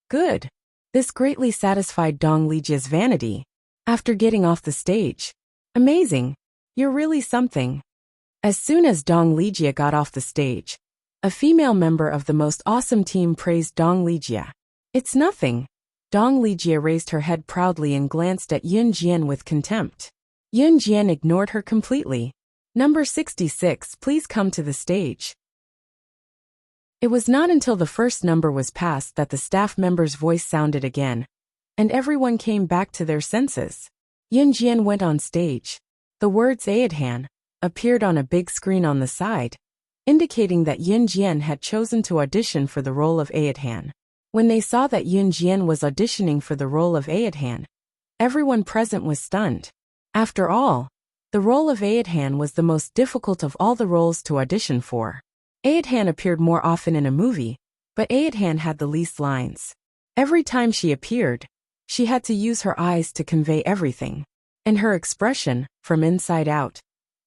S1: Good. This greatly satisfied Dong Lijia's vanity. After getting off the stage. Amazing. You're really something. As soon as Dong Lijia got off the stage, a female member of the most awesome team praised Dong Lijia. It's nothing. Dong Lijia raised her head proudly and glanced at Yun Jian with contempt. Yun Jian ignored her completely. Number 66, please come to the stage. It was not until the first number was passed that the staff member's voice sounded again, and everyone came back to their senses. Yun Jian went on stage. The words Aidhan appeared on a big screen on the side, indicating that Yun Jian had chosen to audition for the role of Aidhan. When they saw that Yun Jian was auditioning for the role of Aidhan, everyone present was stunned. After all, the role of Aidhan was the most difficult of all the roles to audition for. Aidhan appeared more often in a movie, but Aidhan had the least lines. Every time she appeared, she had to use her eyes to convey everything. And her expression, from inside out,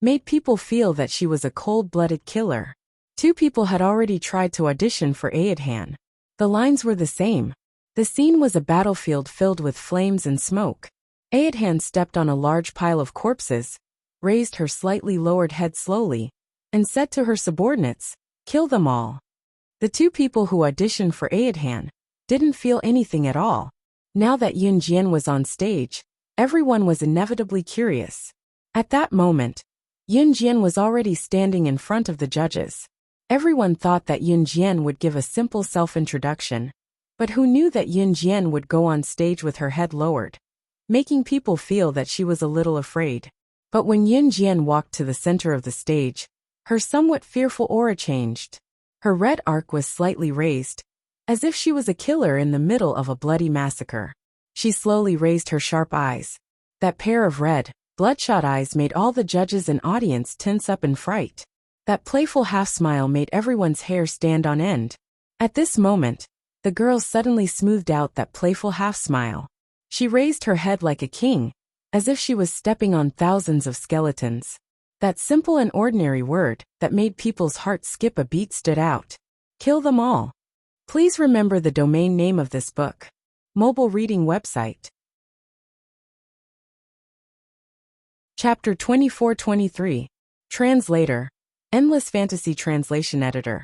S1: made people feel that she was a cold-blooded killer. 2 people had already tried to audition for Aidhan. The lines were the same. The scene was a battlefield filled with flames and smoke. Aidhan stepped on a large pile of corpses, raised her slightly lowered head slowly, and said to her subordinates, "Kill them all." The 2 people who auditioned for Aidhan didn't feel anything at all. Now that Yun Jian was on stage, everyone was inevitably curious. At that moment, Yun Jian was already standing in front of the judges. Everyone thought that Yun Jian would give a simple self-introduction, but who knew that Yun Jian would go on stage with her head lowered, making people feel that she was a little afraid. But when Yun Jian walked to the center of the stage, her somewhat fearful aura changed. Her red arc was slightly raised, as if she was a killer in the middle of a bloody massacre. She slowly raised her sharp eyes. That pair of red, bloodshot eyes made all the judges and audience tense up in fright. That playful half-smile made everyone's hair stand on end. At this moment, the girl suddenly smoothed out that playful half-smile. She raised her head like a king, as if she was stepping on thousands of skeletons. That simple and ordinary word that made people's hearts skip a beat stood out. Kill them all. Please remember the domain name of this book. Mobile reading website. Chapter 24-23. Translator. Endless Fantasy Translation Editor.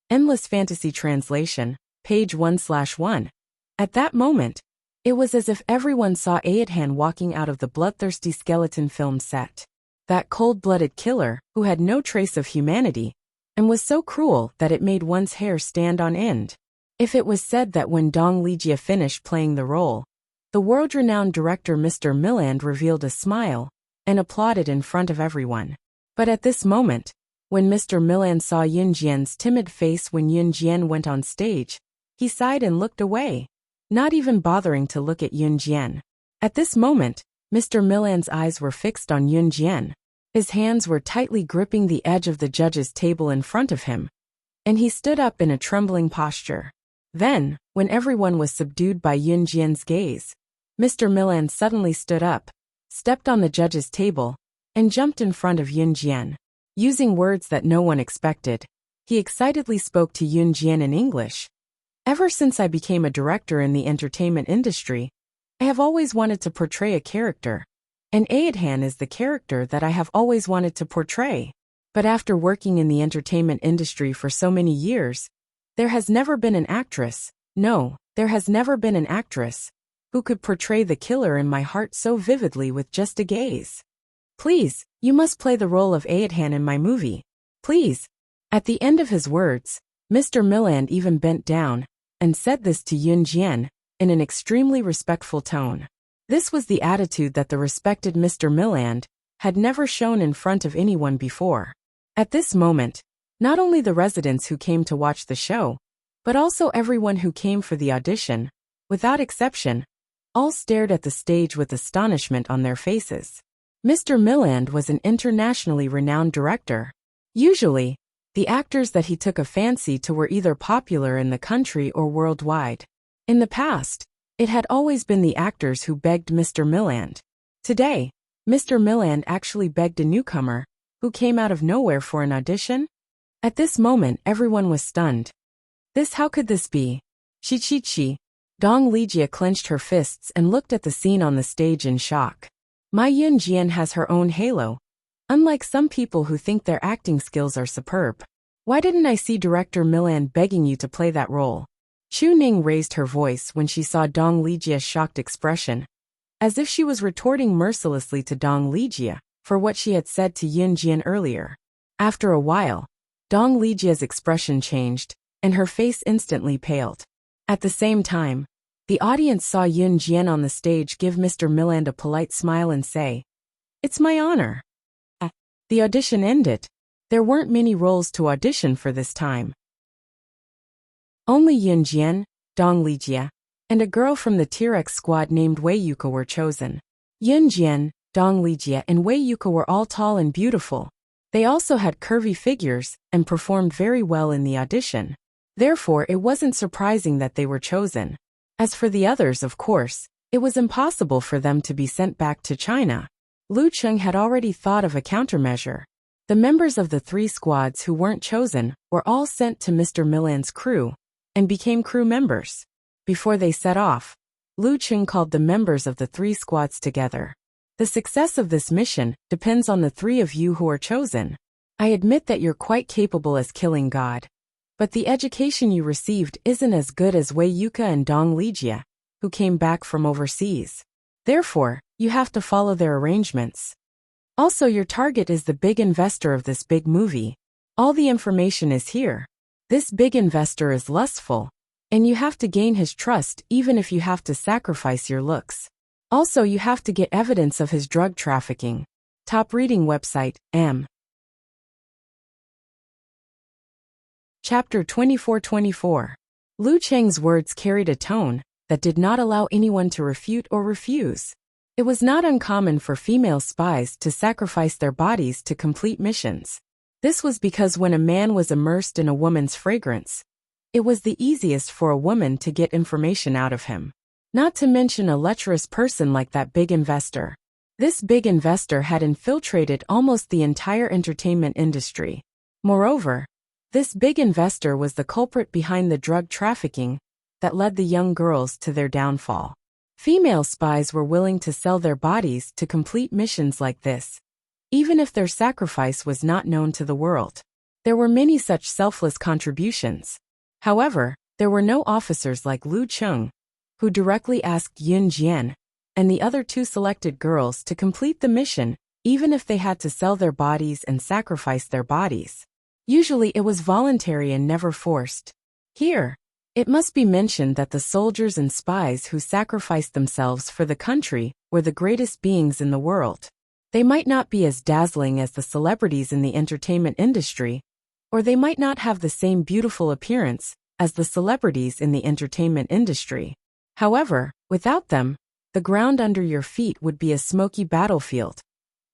S1: Endless Fantasy Translation, page 1/1. At that moment, it was as if everyone saw Aidhan walking out of the bloodthirsty skeleton film set. That cold-blooded killer who had no trace of humanity, and was so cruel that it made one's hair stand on end. If it was said that when Dong Lijia finished playing the role, the world-renowned director Mr. Milland revealed a smile and applauded in front of everyone. But at this moment, when Mr. Milland saw Yun Jian's timid face when Yun Jian went on stage, he sighed and looked away, not even bothering to look at Yun Jian. At this moment, Mr. Milland's eyes were fixed on Yun Jian. His hands were tightly gripping the edge of the judge's table in front of him, and he stood up in a trembling posture. Then, when everyone was subdued by Yun Jian's gaze, Mr. Milland suddenly stood up, stepped on the judge's table, and jumped in front of Yun Jian. Using words that no one expected, he excitedly spoke to Yun Jian in English. Ever since I became a director in the entertainment industry, I have always wanted to portray a character, and Aedhan is the character that I have always wanted to portray. But after working in the entertainment industry for so many years, there has never been an actress, no, there has never been an actress, who could portray the killer in my heart so vividly with just a gaze. Please, you must play the role of Aedhan in my movie. Please. At the end of his words, Mr. Milland even bent down and said this to Yun Jian in an extremely respectful tone. This was the attitude that the respected Mr. Milland had never shown in front of anyone before. At this moment, not only the residents who came to watch the show, but also everyone who came for the audition, without exception, all stared at the stage with astonishment on their faces. Mr. Milland was an internationally renowned director. Usually, the actors that he took a fancy to were either popular in the country or worldwide. In the past, it had always been the actors who begged Mr. Milland. Today, Mr. Milland actually begged a newcomer, who came out of nowhere for an audition? At this moment everyone was stunned. How could this be? Chi. Dong Lijia clenched her fists and looked at the scene on the stage in shock. My Yun Jian has her own halo. Unlike some people who think their acting skills are superb. Why didn't I see Director Milland begging you to play that role? Chu Ning raised her voice when she saw Dong Lijia's shocked expression, as if she was retorting mercilessly to Dong Lijia for what she had said to Yun Jian earlier. After a while, Dong Lijia's expression changed, and her face instantly paled. At the same time, the audience saw Yun Jian on the stage give Mr. Milland a polite smile and say, "It's my honor." The audition ended. There weren't many roles to audition for this time. Only Yun Jian, Dong Lijia, and a girl from the T-Rex squad named Wei Yuka were chosen. Yun Jian, Dong Lijia and Wei Yuka were all tall and beautiful. They also had curvy figures and performed very well in the audition. Therefore, it wasn't surprising that they were chosen. As for the others, of course, it was impossible for them to be sent back to China. Lu Cheng had already thought of a countermeasure. The members of the 3 squads who weren't chosen were all sent to Mr. Milland's crew and became crew members. Before they set off, Lu Cheng called the members of the 3 squads together. The success of this mission depends on the 3 of you who are chosen. I admit that you're quite capable as killing god. But the education you received isn't as good as Wei Yuka and Dong Lijia, who came back from overseas. Therefore, you have to follow their arrangements. Also, your target is the big investor of this big movie. All the information is here. This big investor is lustful, and you have to gain his trust even if you have to sacrifice your looks. Also, you have to get evidence of his drug trafficking. Top reading website, M. Chapter 24-24. Lu Cheng's words carried a tone that did not allow anyone to refute or refuse. It was not uncommon for female spies to sacrifice their bodies to complete missions. This was because when a man was immersed in a woman's fragrance, it was the easiest for a woman to get information out of him. Not to mention a lecherous person like that big investor. This big investor had infiltrated almost the entire entertainment industry. Moreover, this big investor was the culprit behind the drug trafficking that led the young girls to their downfall. Female spies were willing to sell their bodies to complete missions like this, even if their sacrifice was not known to the world. There were many such selfless contributions. However, there were no officers like Lu Cheng, who directly asked Yun Jian and the other 2 selected girls to complete the mission, even if they had to sell their bodies and sacrifice their bodies. Usually it was voluntary and never forced. Here, it must be mentioned that the soldiers and spies who sacrificed themselves for the country were the greatest beings in the world. They might not be as dazzling as the celebrities in the entertainment industry, or they might not have the same beautiful appearance as the celebrities in the entertainment industry. However, without them, the ground under your feet would be a smoky battlefield.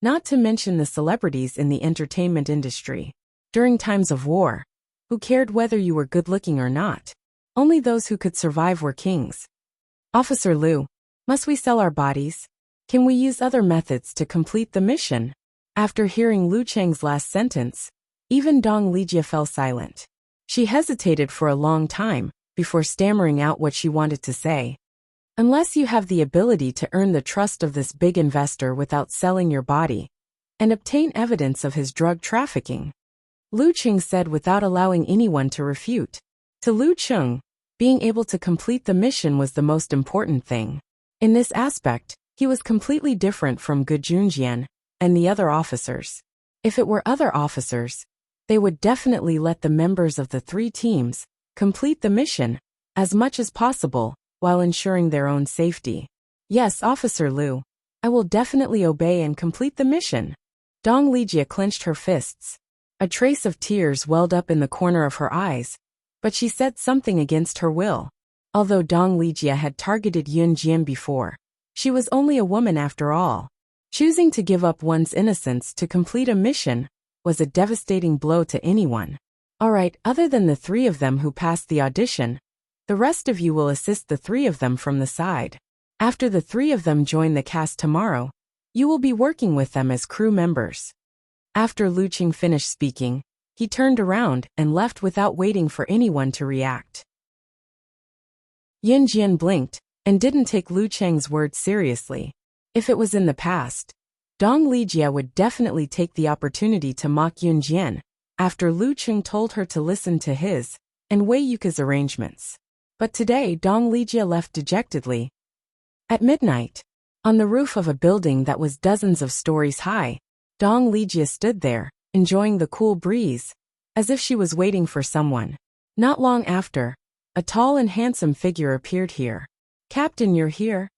S1: Not to mention the celebrities in the entertainment industry. During times of war, who cared whether you were good-looking or not? Only those who could survive were kings. Officer Lu, must we sell our bodies? Can we use other methods to complete the mission? After hearing Lu Cheng's last sentence, even Dong Lijia fell silent. She hesitated for a long time, before stammering out what she wanted to say. Unless you have the ability to earn the trust of this big investor without selling your body and obtain evidence of his drug trafficking. Lu Cheng said without allowing anyone to refute. To Lu Cheng, being able to complete the mission was the most important thing. In this aspect, he was completely different from Gu Junjian and the other officers. If it were other officers, they would definitely let the members of the 3 teams complete the mission as much as possible while ensuring their own safety. Yes, Officer Lu, I will definitely obey and complete the mission. Dong Lijia clenched her fists. A trace of tears welled up in the corner of her eyes, but she said something against her will. Although Dong Lijia had targeted Yun Jian before, she was only a woman after all. Choosing to give up one's innocence to complete a mission was a devastating blow to anyone. Alright, other than the 3 of them who passed the audition, the rest of you will assist the 3 of them from the side. After the 3 of them join the cast tomorrow, you will be working with them as crew members. After Lu Cheng finished speaking, he turned around and left without waiting for anyone to react. Yun Jian blinked and didn't take Lu Cheng's words seriously. If it was in the past, Dong Lijia would definitely take the opportunity to mock Yun Jian after Lu Cheng told her to listen to his and Wei Yuka's arrangements. But today Dong Lijia left dejectedly. At midnight, on the roof of a building that was dozens of stories high, Dong Lijia stood there, enjoying the cool breeze, as if she was waiting for someone. Not long after, a tall and handsome figure appeared here. Captain, you're here?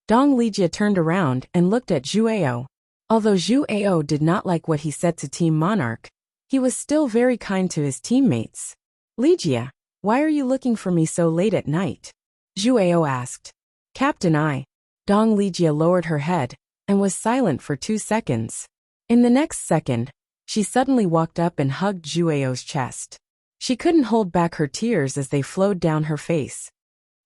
S1: Dong Lijia turned around and looked at Zhu Ao. Although Zhu Ao did not like what he said to Team Monarch, he was still very kind to his teammates. Lijia, why are you looking for me so late at night? Zhu Ao asked. Captain, Dong Lijia lowered her head and was silent for 2 seconds. In the next second, she suddenly walked up and hugged Zhu Ao's chest. She couldn't hold back her tears as they flowed down her face.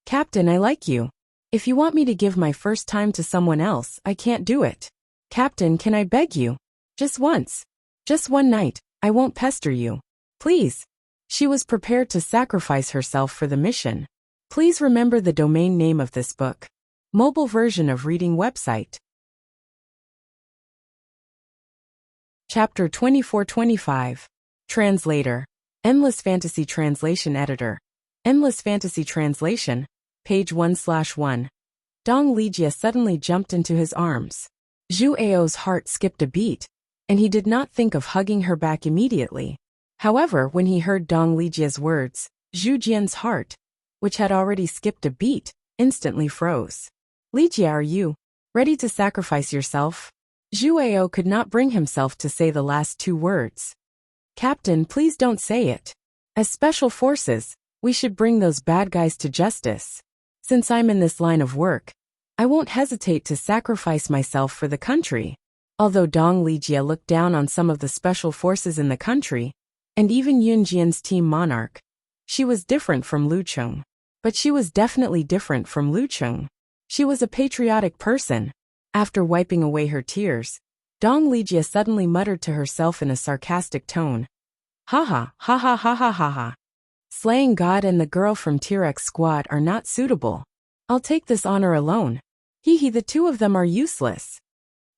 S1: Captain, I like you. If you want me to give my first time to someone else, I can't do it. Captain, can I beg you? Just once. Just one night, I won't pester you. Please. She was prepared to sacrifice herself for the mission. Please remember the domain name of this book. Mobile version of reading website. Chapter 24-25. Translator. Endless Fantasy Translation Editor. Endless Fantasy Translation, page 1/1. Dong Lijia suddenly jumped into his arms. Zhu Ao's heart skipped a beat, and he did not think of hugging her back immediately. However, when he heard Dong Lijia's words, Zhu Jian's heart, which had already skipped a beat, instantly froze. Lijia, are you ready to sacrifice yourself? Zhu Ao could not bring himself to say the last 2 words. Captain, please don't say it. As special forces, we should bring those bad guys to justice. Since I'm in this line of work, I won't hesitate to sacrifice myself for the country. Although Dong Lijia looked down on some of the special forces in the country, and even Yun Jian's team Monarch, she was different from Lu Cheng. But she was definitely different from Lu Cheng. She was a patriotic person. After wiping away her tears, Dong Lijia suddenly muttered to herself in a sarcastic tone. Ha ha, ha ha ha ha ha ha. Slaying God and the girl from T-Rex squad are not suitable. I'll take this honor alone. Hee, the 2 of them are useless.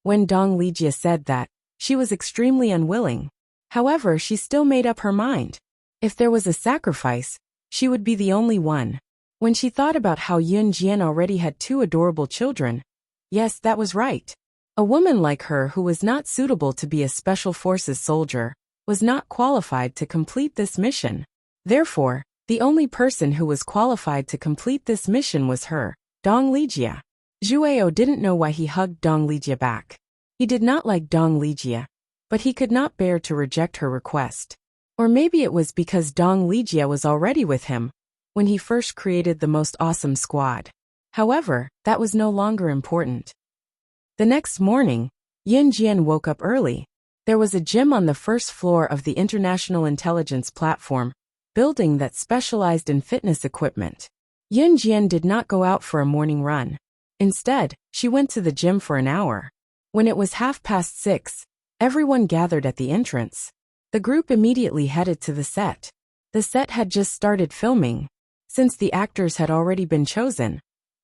S1: When Dong Lijia said that, she was extremely unwilling. However, she still made up her mind. If there was a sacrifice, she would be the only one. When she thought about how Yun Jian already had 2 adorable children, yes, that was right. A woman like her who was not suitable to be a special forces soldier was not qualified to complete this mission. Therefore, the only person who was qualified to complete this mission was her, Dong Lijia. Zhu Ao didn't know why he hugged Dong Lijia back. He did not like Dong Lijia, but he could not bear to reject her request. Or maybe it was because Dong Lijia was already with him when he first created the most awesome squad. However, that was no longer important. The next morning, Yun Jian woke up early. There was a gym on the first floor of the International Intelligence Platform, building that specialized in fitness equipment. Yun Jian did not go out for a morning run. Instead, she went to the gym for an hour. When it was 6:30, everyone gathered at the entrance. The group immediately headed to the set. The set had just started filming. Since the actors had already been chosen,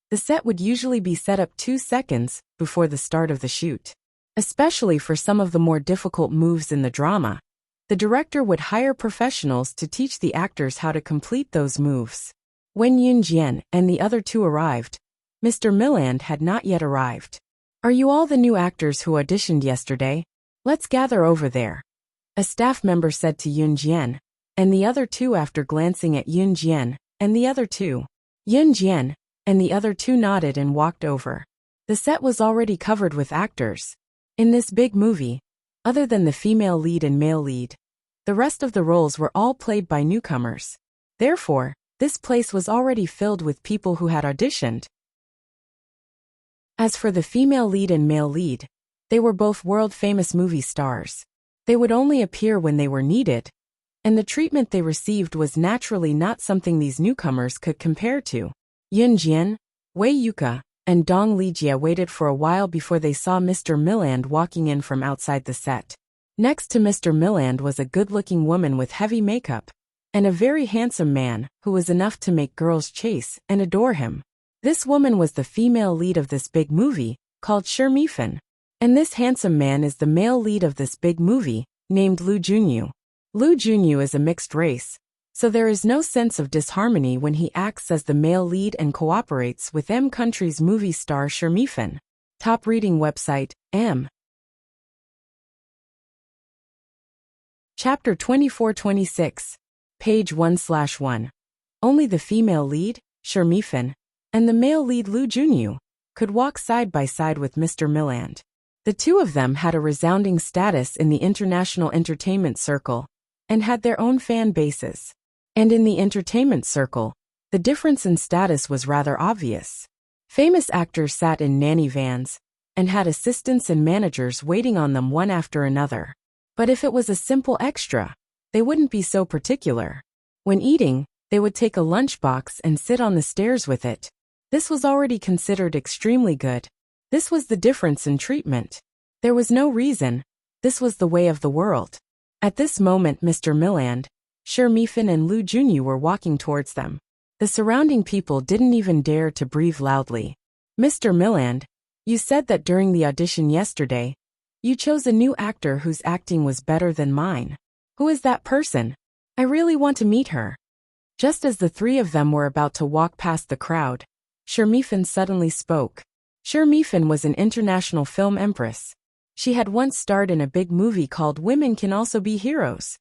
S1: the set would usually be set up 2 seconds before the start of the shoot. Especially for some of the more difficult moves in the drama, the director would hire professionals to teach the actors how to complete those moves. When Yoon Jian and the other two arrived, Mr. Milland had not yet arrived. "Are you all the new actors who auditioned yesterday? Let's gather over there," a staff member said to Yoon Jian, and the other two after glancing at Yoon Jian and the other two. Yoon Jian and the other two nodded and walked over. The set was already covered with actors. In this big movie, other than the female lead and male lead, the rest of the roles were all played by newcomers. Therefore, this place was already filled with people who had auditioned. As for the female lead and male lead, they were both world-famous movie stars. They would only appear when they were needed, and the treatment they received was naturally not something these newcomers could compare to. Yoon Jian, Wei Yuka, and Dong Lijia waited for a while before they saw Mr. Milland walking in from outside the set. Next to Mr. Milland was a good-looking woman with heavy makeup, and a very handsome man who was enough to make girls chase and adore him. This woman was the female lead of this big movie, called Shermifan, and this handsome man is the male lead of this big movie, named Lu Junyu. Lu Junyu is a mixed race, so there is no sense of disharmony when he acts as the male lead and cooperates with M Country's movie star Shermifan. Top reading website, M. Chapter 24-26. Page 1/1. Only the female lead, Shermifan, and the male lead Lu Junyu could walk side by side with Mr. Milland. The two of them had a resounding status in the international entertainment circle and had their own fan bases. And in the entertainment circle, the difference in status was rather obvious. Famous actors sat in nanny vans and had assistants and managers waiting on them one after another. But if it was a simple extra, they wouldn't be so particular. When eating, they would take a lunchbox and sit on the stairs with it. This was already considered extremely good. This was the difference in treatment. There was no reason. This was the way of the world. At this moment Mr. Milland, Shermifan and Lu Junyu were walking towards them. The surrounding people didn't even dare to breathe loudly. "Mr. Milland, you said that during the audition yesterday, you chose a new actor whose acting was better than mine. Who is that person? I really want to meet her." Just as the three of them were about to walk past the crowd, Shermifan suddenly spoke. Shermifan was an international film empress. She had once starred in a big movie called Women Can Also Be Heroes.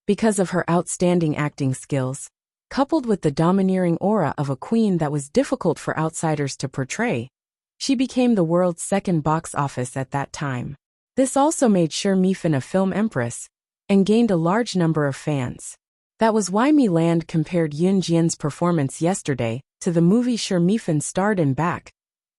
S1: Because of her outstanding acting skills, coupled with the domineering aura of a queen that was difficult for outsiders to portray, she became the world's second box office at that time. This also made Shermifan a film empress and gained a large number of fans. That was why Milland compared Yoon Jian's performance yesterday to the movie Shermifan starred in back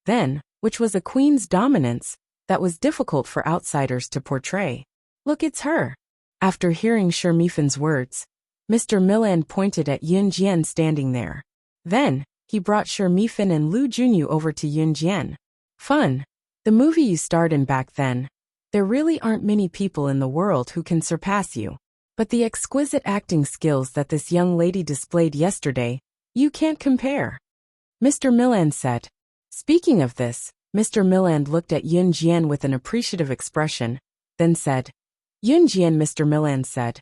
S1: then, which was a queen's dominance that was difficult for outsiders to portray. "Look, it's her." After hearing Shermifan's words, Mr. Milland pointed at Yoon Jian standing there. Then, he brought Shermifan and Lu Junyu over to Yoon Jian. "Fun. The movie you starred in back then. There really aren't many people in the world who can surpass you. But the exquisite acting skills that this young lady displayed yesterday, you can't compare," Mr. Milland said. Speaking of this, Mr. Milland looked at Yoon Jian with an appreciative expression, then said, "Yoon Jian," Mr. Milland said,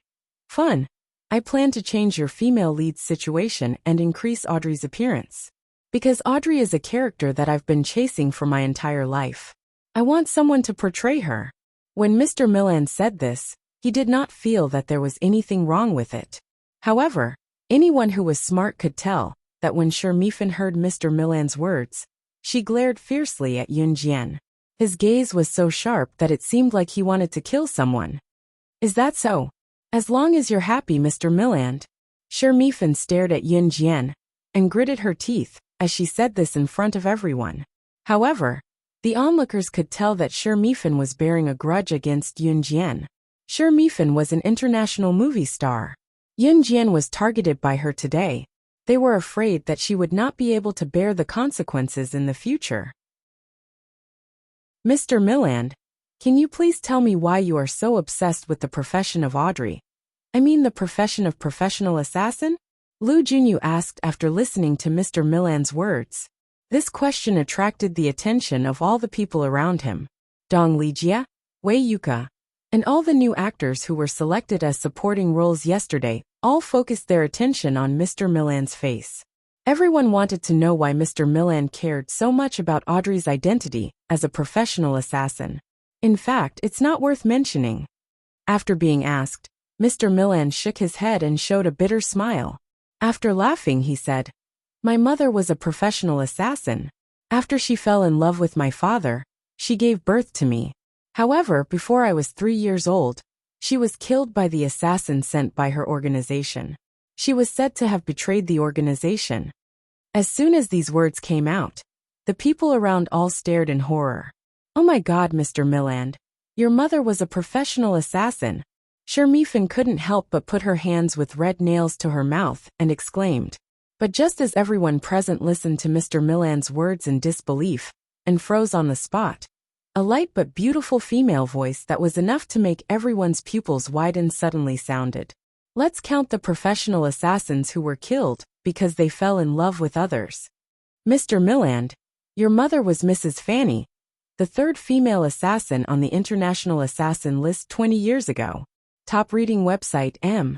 S1: "Fun. I plan to change your female lead's situation and increase Audrey's appearance. Because Audrey is a character that I've been chasing for my entire life. I want someone to portray her." When Mr. Milland said this, he did not feel that there was anything wrong with it. However, anyone who was smart could tell that when Shermifan heard Mr. Milland's words, she glared fiercely at Yoon Jian. His gaze was so sharp that it seemed like he wanted to kill someone. "Is that so? As long as you're happy, Mr. Milland." Shermifan stared at Yoon Jian and gritted her teeth as she said this in front of everyone. However, the onlookers could tell that Shermifan was bearing a grudge against Yoon Jian. Shermifan was an international movie star. Yoon Jian was targeted by her today. They were afraid that she would not be able to bear the consequences in the future. "Mr. Milland, can you please tell me why you are so obsessed with the profession of Audrey? I mean the profession of professional assassin?" Lu Junyu asked after listening to Mr. Milan's words. This question attracted the attention of all the people around him. Dong Lijia, Wei Yuka, and all the new actors who were selected as supporting roles yesterday all focused their attention on Mr. Milan's face. Everyone wanted to know why Mr. Milan cared so much about Audrey's identity as a professional assassin. In fact, it's not worth mentioning. After being asked, Mr. Milan shook his head and showed a bitter smile. After laughing, he said, "My mother was a professional assassin. After she fell in love with my father, she gave birth to me. However, before I was 3 years old, she was killed by the assassin sent by her organization. She was said to have betrayed the organization." As soon as these words came out, the people around all stared in horror. "Oh my God, Mr. Milan, your mother was a professional assassin." Shermifan couldn't help but put her hands with red nails to her mouth and exclaimed. But just as everyone present listened to Mr. Milan's words in disbelief and froze on the spot, a light but beautiful female voice that was enough to make everyone's pupils widen suddenly sounded. "Let's count the professional assassins who were killed because they fell in love with others. Mr. Milan, your mother was Mrs. Fanny, the third female assassin on the International Assassin List 20 years ago." Top reading website M.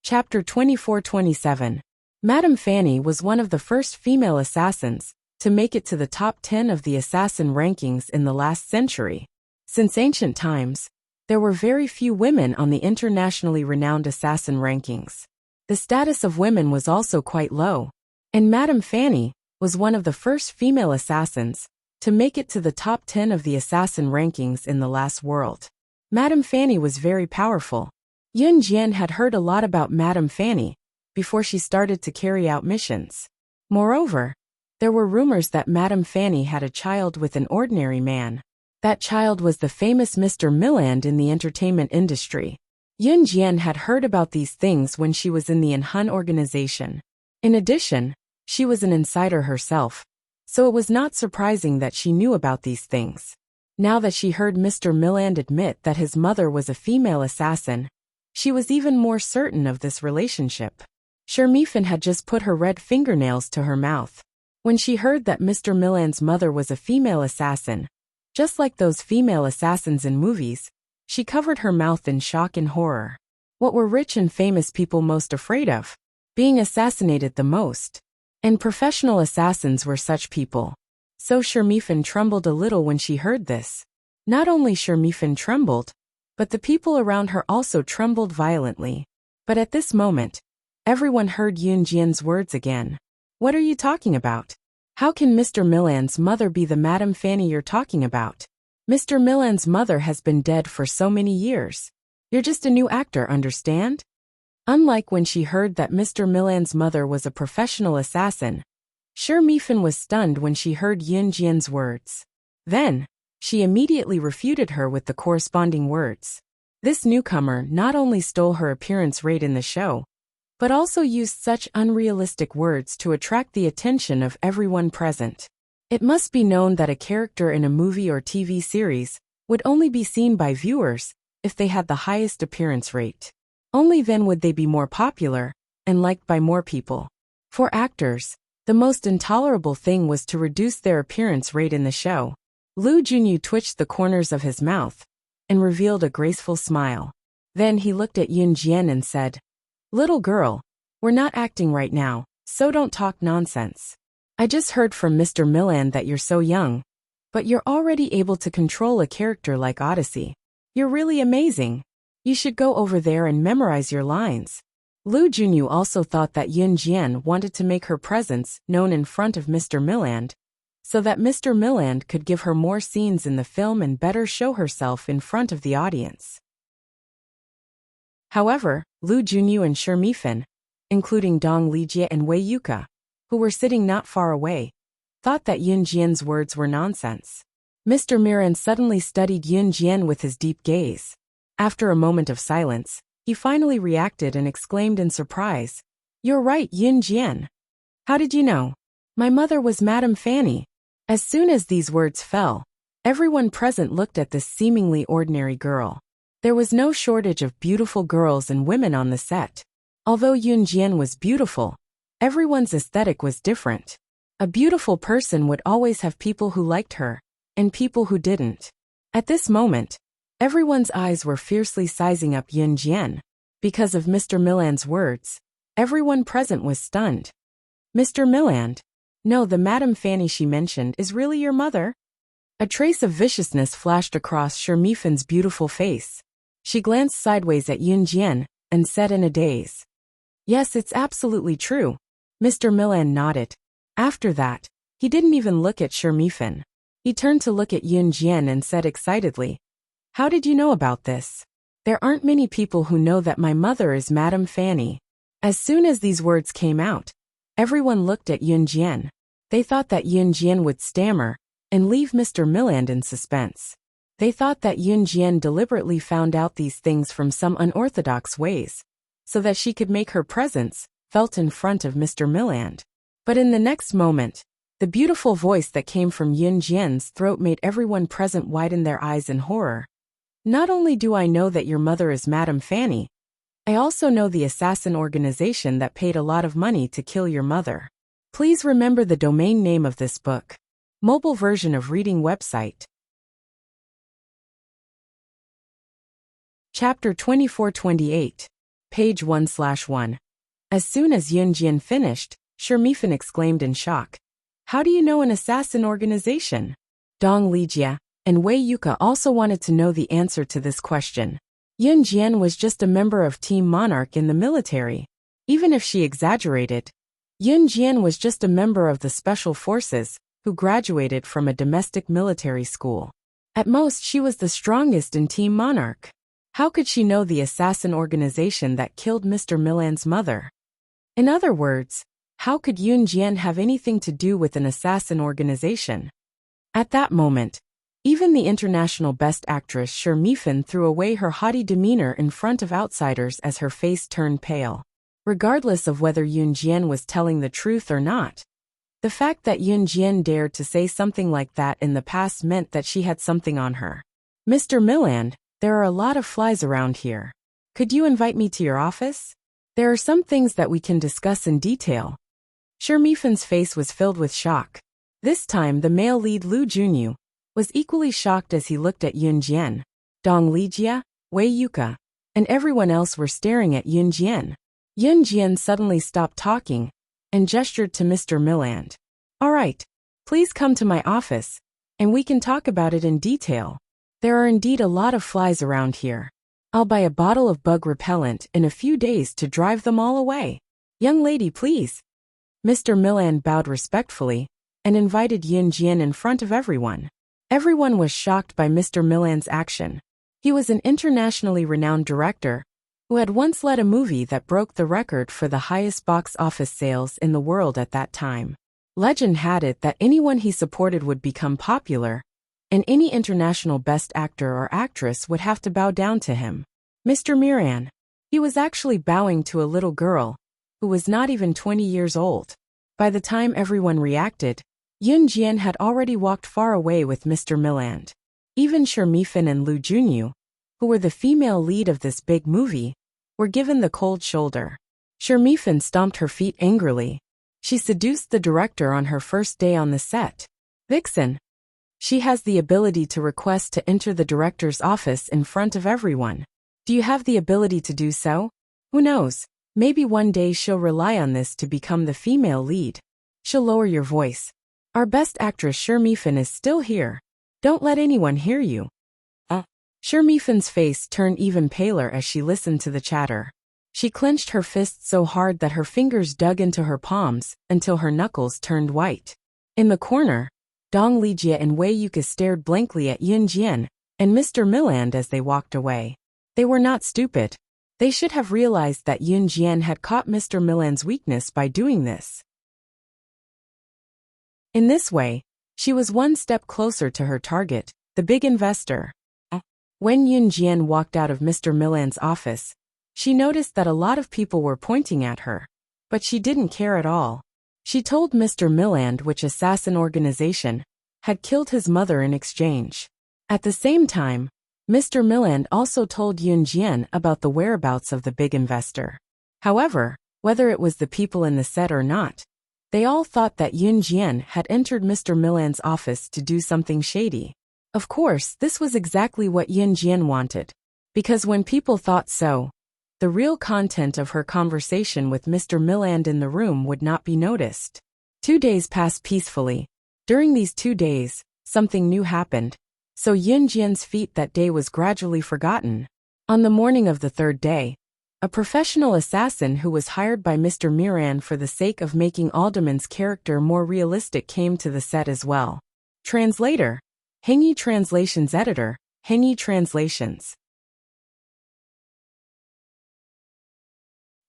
S1: Chapter 24-27. Madame Fanny was one of the first female assassins to make it to the top 10 of the assassin rankings in the last century. Since ancient times, there were very few women on the internationally renowned assassin rankings. The status of women was also quite low, and Madame Fanny was one of the first female assassins to make it to the top 10 of the assassin rankings in the last world. Madame Fanny was very powerful. Yun Jian had heard a lot about Madame Fanny before she started to carry out missions. Moreover, there were rumors that Madame Fanny had a child with an ordinary man. That child was the famous Mr. Milan in the entertainment industry. Yun Jian had heard about these things when she was in the Enhun organization. In addition, she was an insider herself, so it was not surprising that she knew about these things. Now that she heard Mr. Milan admit that his mother was a female assassin, she was even more certain of this relationship. Shermifan had just put her red fingernails to her mouth when she heard that Mr. Milan's mother was a female assassin. Just like those female assassins in movies, she covered her mouth in shock and horror. What were rich and famous people most afraid of? Being assassinated the most. And professional assassins were such people. So Shermifan trembled a little when she heard this. Not only Shermifan trembled, but the people around her also trembled violently. But at this moment, everyone heard Yun Jian's words again. "What are you talking about? How can Mr. Milan's mother be the Madame Fanny you're talking about? Mr. Milan's mother has been dead for so many years. You're just a new actor, understand?" Unlike when she heard that Mr. Milan's mother was a professional assassin, Shermifan was stunned when she heard Yun Jian's words. Then, she immediately refuted her with the corresponding words. This newcomer not only stole her appearance rate in the show, but also used such unrealistic words to attract the attention of everyone present. It must be known that a character in a movie or TV series would only be seen by viewers if they had the highest appearance rate. Only then would they be more popular and liked by more people. For actors, the most intolerable thing was to reduce their appearance rate in the show. Lu Junyu twitched the corners of his mouth and revealed a graceful smile. Then he looked at Yun Jian and said, "Little girl, we're not acting right now, so don't talk nonsense. I just heard from Mr. Milan that you're so young, but you're already able to control a character like Odyssey. You're really amazing. You should go over there and memorize your lines." Lu Junyu also thought that Yun Jian wanted to make her presence known in front of Mr. Milan, so that Mr. Milan could give her more scenes in the film and better show herself in front of the audience. However, Lu Junyu and Shermifan, including Dong Lijia and Wei Yuka, who were sitting not far away, thought that Yun Jian's words were nonsense. Mr. Miran suddenly studied Yun Jian with his deep gaze. After a moment of silence, he finally reacted and exclaimed in surprise, "You're right, Yun Jian. How did you know? My mother was Madame Fanny." As soon as these words fell, everyone present looked at this seemingly ordinary girl. There was no shortage of beautiful girls and women on the set. Although Yoon Jian was beautiful, everyone's aesthetic was different. A beautiful person would always have people who liked her, and people who didn't. At this moment, everyone's eyes were fiercely sizing up Yoon Jian. Because of Mr. Milland's words, everyone present was stunned. Mr. Milland? No, the Madame Fanny she mentioned is really your mother? A trace of viciousness flashed across Shermifin's beautiful face. She glanced sideways at Yoon Jian and said in a daze, "Yes, it's absolutely true." Mr. Milland nodded. After that, he didn't even look at Shermifin. He turned to look at Yoon Jian and said excitedly, "How did you know about this? There aren't many people who know that my mother is Madame Fanny." As soon as these words came out, everyone looked at Yoon Jian. They thought that Yoon Jian would stammer and leave Mr. Milland in suspense. They thought that Yoon Jian deliberately found out these things from some unorthodox ways, so that she could make her presence felt in front of Mr. Milland. But in the next moment, the beautiful voice that came from Yoon Jian's throat made everyone present widen their eyes in horror. "Not only do I know that your mother is Madame Fanny, I also know the assassin organization that paid a lot of money to kill your mother. Please remember the domain name of this book. Mobile version of reading website." Chapter 2428, page 1/1. As soon as Yoon Jian finished, Shermifin exclaimed in shock, "How do you know an assassin organization?" Dong Lijia and Wei Yuka also wanted to know the answer to this question. Yoon Jian was just a member of Team Monarch in the military. Even if she exaggerated, Yoon Jian was just a member of the Special Forces who graduated from a domestic military school. At most, she was the strongest in Team Monarch. How could she know the assassin organization that killed Mr. Milland's mother? In other words, how could Yoon Jian have anything to do with an assassin organization? At that moment, even the international best actress Shermifin threw away her haughty demeanor in front of outsiders as her face turned pale. Regardless of whether Yoon Jian was telling the truth or not, the fact that Yoon Jian dared to say something like that in the past meant that she had something on her. "Mr. Milland, there are a lot of flies around here. Could you invite me to your office? There are some things that we can discuss in detail." Shermifin's face was filled with shock. This time the male lead Lu Junyu was equally shocked as he looked at Yoon Jian. Dong Lijia, Wei Yuka, and everyone else were staring at Yoon Jian. Yoon Jian suddenly stopped talking and gestured to Mr. Milland. "All right, please come to my office, and we can talk about it in detail. There are indeed a lot of flies around here. I'll buy a bottle of bug repellent in a few days to drive them all away. Young lady, please." Mr. Milland bowed respectfully and invited Yoon Jian in front of everyone. Everyone was shocked by Mr. Milland's action. He was an internationally renowned director who had once led a movie that broke the record for the highest box office sales in the world at that time. Legend had it that anyone he supported would become popular, and any international best actor or actress would have to bow down to him. Mr. Miran. He was actually bowing to a little girl who was not even 20 years old. By the time everyone reacted, Yoon Jian had already walked far away with Mr. Milland. Even Shermifin and Lu Junyu, who were the female lead of this big movie, were given the cold shoulder. Shermifin stomped her feet angrily. She seduced the director on her first day on the set. Vixen. She has the ability to request to enter the director's office in front of everyone. Do you have the ability to do so? Who knows, maybe one day she'll rely on this to become the female lead. She'll lower your voice. Our best actress Shermifin is still here. Don't let anyone hear you. Shermifin's face turned even paler as she listened to the chatter. She clenched her fists so hard that her fingers dug into her palms until her knuckles turned white. In the corner, Dong Lijia and Wei Yuka stared blankly at Yoon Jian and Mr. Milland as they walked away. They were not stupid. They should have realized that Yoon Jian had caught Mr. Milland's weakness by doing this. In this way, she was one step closer to her target, the big investor. When Yoon Jian walked out of Mr. Milland's office, she noticed that a lot of people were pointing at her, but she didn't care at all. She told Mr. Milland which assassin organization had killed his mother in exchange. At the same time, Mr. Milland also told Yun Jian about the whereabouts of the big investor. However, whether it was the people in the set or not, they all thought that Yun Jian had entered Mr. Milland's office to do something shady. Of course, this was exactly what Yun Jian wanted, because when people thought so, the real content of her conversation with Mr. Milland in the room would not be noticed. 2 days passed peacefully. During these 2 days, something new happened, so Yun Jian's feat that day was gradually forgotten. On the morning of the 3rd day, a professional assassin who was hired by Mr. Miran for the sake of making Alderman's character more realistic came to the set as well. Translator. Hengyi Translations Editor. Hengyi Translations.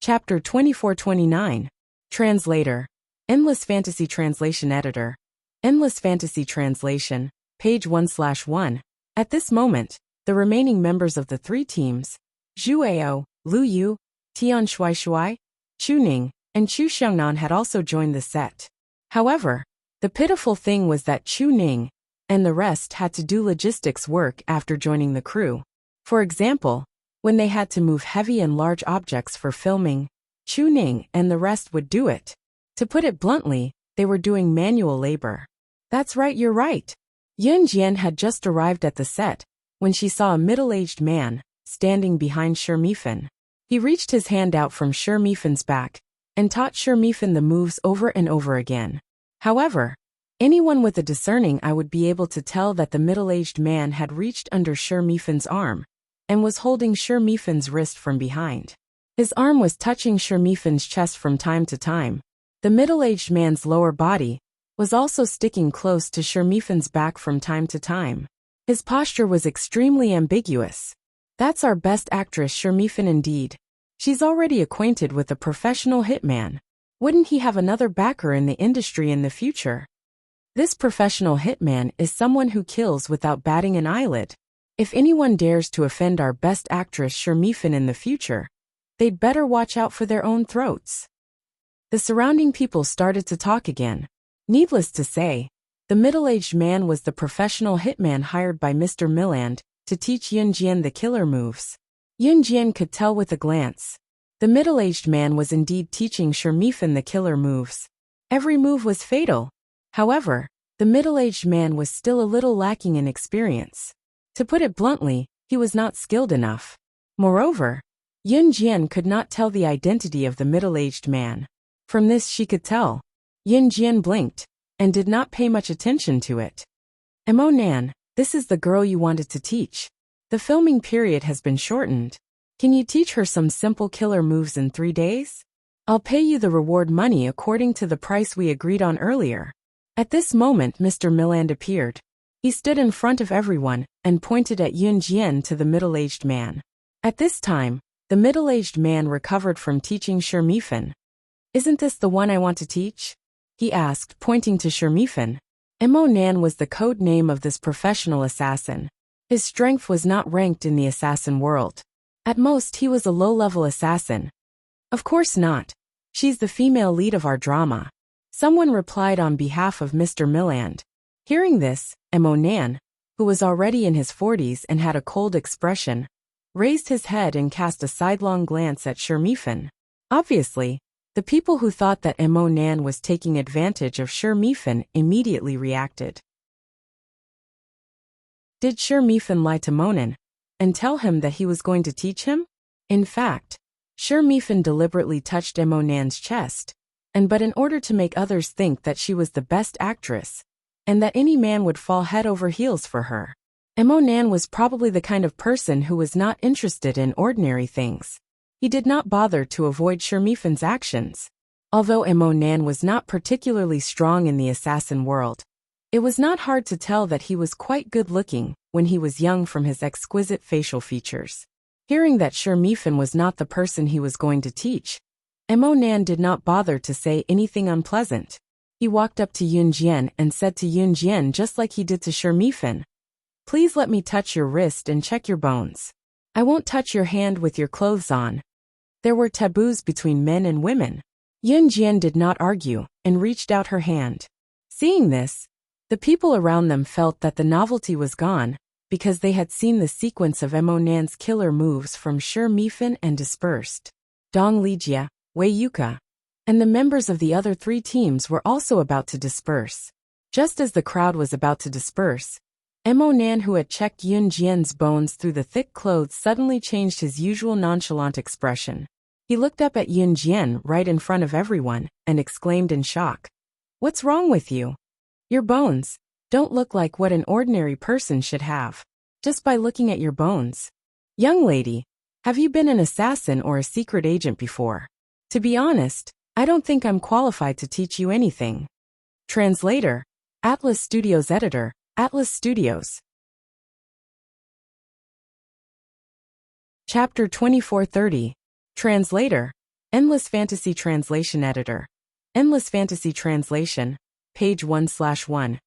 S1: Chapter 24-29. Translator. Endless Fantasy Translation Editor. Endless Fantasy Translation, page 1/1. At this moment, the remaining members of the 3 teams, Zhu Ao, Lu Yu, Tian Shuai, Chu Ning, and Chu Xiangnan had also joined the set. However, the pitiful thing was that Chu Ning and the rest had to do logistics work after joining the crew. For example, when they had to move heavy and large objects for filming, Chu Ning and the rest would do it. To put it bluntly, they were doing manual labor. That's right, you're right. Yun Jian had just arrived at the set when she saw a middle-aged man standing behind Shi Mifan. He reached his hand out from Shi Mifan's back and taught Shi Mifan the moves over and over again. However, anyone with a discerning eye would be able to tell that the middle-aged man had reached under Shi Mifan's arm and was holding Shi Mifan's wrist from behind. His arm was touching Shi Mifan's chest from time to time. The middle-aged man's lower body was also sticking close to Shi Mifan's back from time to time. His posture was extremely ambiguous. That's our best actress Shi Mifan indeed. She's already acquainted with a professional hitman. Wouldn't he have another backer in the industry in the future? This professional hitman is someone who kills without batting an eyelid. If anyone dares to offend our best actress Shi Mifan in the future, they'd better watch out for their own throats. The surrounding people started to talk again. Needless to say, the middle-aged man was the professional hitman hired by Mr. Milland to teach Yun Jian the killer moves. Yun Jian could tell with a glance. The middle-aged man was indeed teaching Shi Mifan the killer moves. Every move was fatal. However, the middle-aged man was still a little lacking in experience. To put it bluntly, he was not skilled enough. Moreover, Yun Jian could not tell the identity of the middle-aged man. From this she could tell. Yun Jian blinked and did not pay much attention to it. Mo Nan, this is the girl you wanted to teach. The filming period has been shortened. Can you teach her some simple killer moves in 3 days? I'll pay you the reward money according to the price we agreed on earlier. At this moment Mr. Milland appeared. He stood in front of everyone and pointed at Yun Jian to the middle-aged man. At this time, the middle-aged man recovered from teaching Shi Mifan. Isn't this the one I want to teach? He asked, pointing to Shi Mifan. Mo Nan was the code name of this professional assassin. His strength was not ranked in the assassin world. At most he was a low-level assassin. Of course not. She's the female lead of our drama. Someone replied on behalf of Mr. Milland. Hearing this, Mo Nan, who was already in his 40s and had a cold expression, raised his head and cast a sidelong glance at Shi Mifan. Obviously, the people who thought that Mo Nan was taking advantage of Shi Mifan immediately reacted. Did Shi Mifan lie to Monan and tell him that he was going to teach him? In fact, Shi Mifan deliberately touched Mo Nan's chest, but in order to make others think that she was the best actress, and that any man would fall head over heels for her. Mo Nan was probably the kind of person who was not interested in ordinary things. He did not bother to avoid Shi Mifan's actions. Although Mo Nan was not particularly strong in the assassin world, it was not hard to tell that he was quite good-looking when he was young from his exquisite facial features. Hearing that Shi Mifan was not the person he was going to teach, Mo Nan did not bother to say anything unpleasant. He walked up to Yun Jian and said to Yun Jian just like he did to Shi Mifan, "Please let me touch your wrist and check your bones. I won't touch your hand with your clothes on." There were taboos between men and women. Yun Jian did not argue and reached out her hand. Seeing this, the people around them felt that the novelty was gone, because they had seen the sequence of Monan's killer moves from Sure Mifan and dispersed. Dong Lijia, Wei Yuka, and the members of the other three teams were also about to disperse. Just as the crowd was about to disperse, Monan, who had checked Yun Jian's bones through the thick clothes, suddenly changed his usual nonchalant expression. He looked up at Yun Jian right in front of everyone and exclaimed in shock, "What's wrong with you? Your bones don't look like what an ordinary person should have. Just by looking at your bones. Young lady, have you been an assassin or a secret agent before? To be honest, I don't think I'm qualified to teach you anything." Translator, Atlas Studios Editor, Atlas Studios. Chapter 2430. Translator, Endless Fantasy Translation Editor. Endless Fantasy Translation, page 1/1.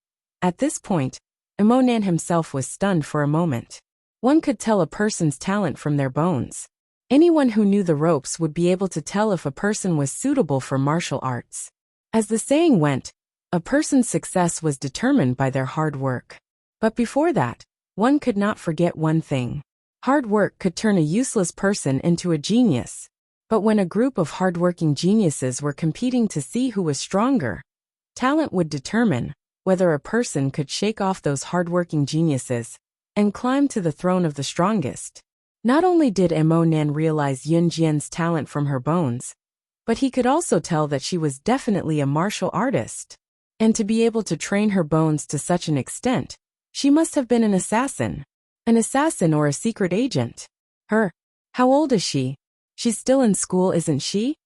S1: At this point, Monan himself was stunned for a moment. One could tell a person's talent from their bones. Anyone who knew the ropes would be able to tell if a person was suitable for martial arts. As the saying went, a person's success was determined by their hard work. But before that, one could not forget one thing. Hard work could turn a useless person into a genius. But when a group of hardworking geniuses were competing to see who was stronger, talent would determine whether a person could shake off those hardworking geniuses and climb to the throne of the strongest. Not only did Monan realize Yun Jian's talent from her bones, but he could also tell that she was definitely a martial artist. And to be able to train her bones to such an extent, she must have been an assassin. An assassin or a secret agent. How old is she? She's still in school, isn't she?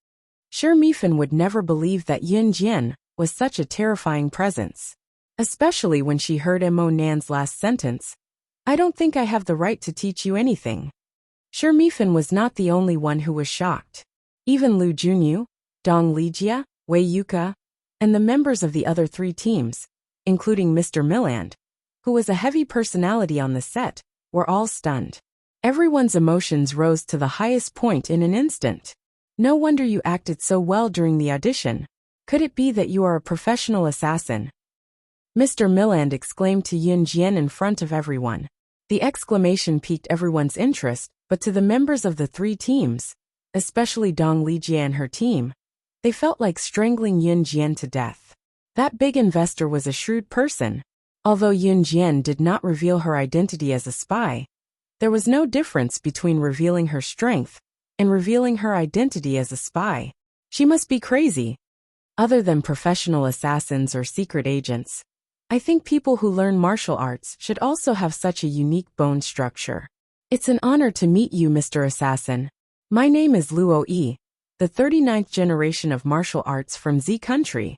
S1: Sure Mifan would never believe that Yun Jian was such a terrifying presence. Especially when she heard Monan's last sentence, "I don't think I have the right to teach you anything." Sure Mifan was not the only one who was shocked. Even Lu Junyu, Dong Lijia, Wei Yuka, and the members of the other three teams, including Mr. Milland, who was a heavy personality on the set, were all stunned. Everyone's emotions rose to the highest point in an instant. "No wonder you acted so well during the audition. Could it be that you are a professional assassin?" Mr. Milland exclaimed to Yun Jian in front of everyone. The exclamation piqued everyone's interest, but to the members of the three teams, especially Dong Lijia and her team, they felt like strangling Yun Jian to death. That big investor was a shrewd person. Although Yun Jian did not reveal her identity as a spy, there was no difference between revealing her strength and revealing her identity as a spy. She must be crazy. Other than professional assassins or secret agents, I think people who learn martial arts should also have such a unique bone structure. It's an honor to meet you, Mr. Assassin. My name is Luo Yi, the 39th generation of martial arts from Z country.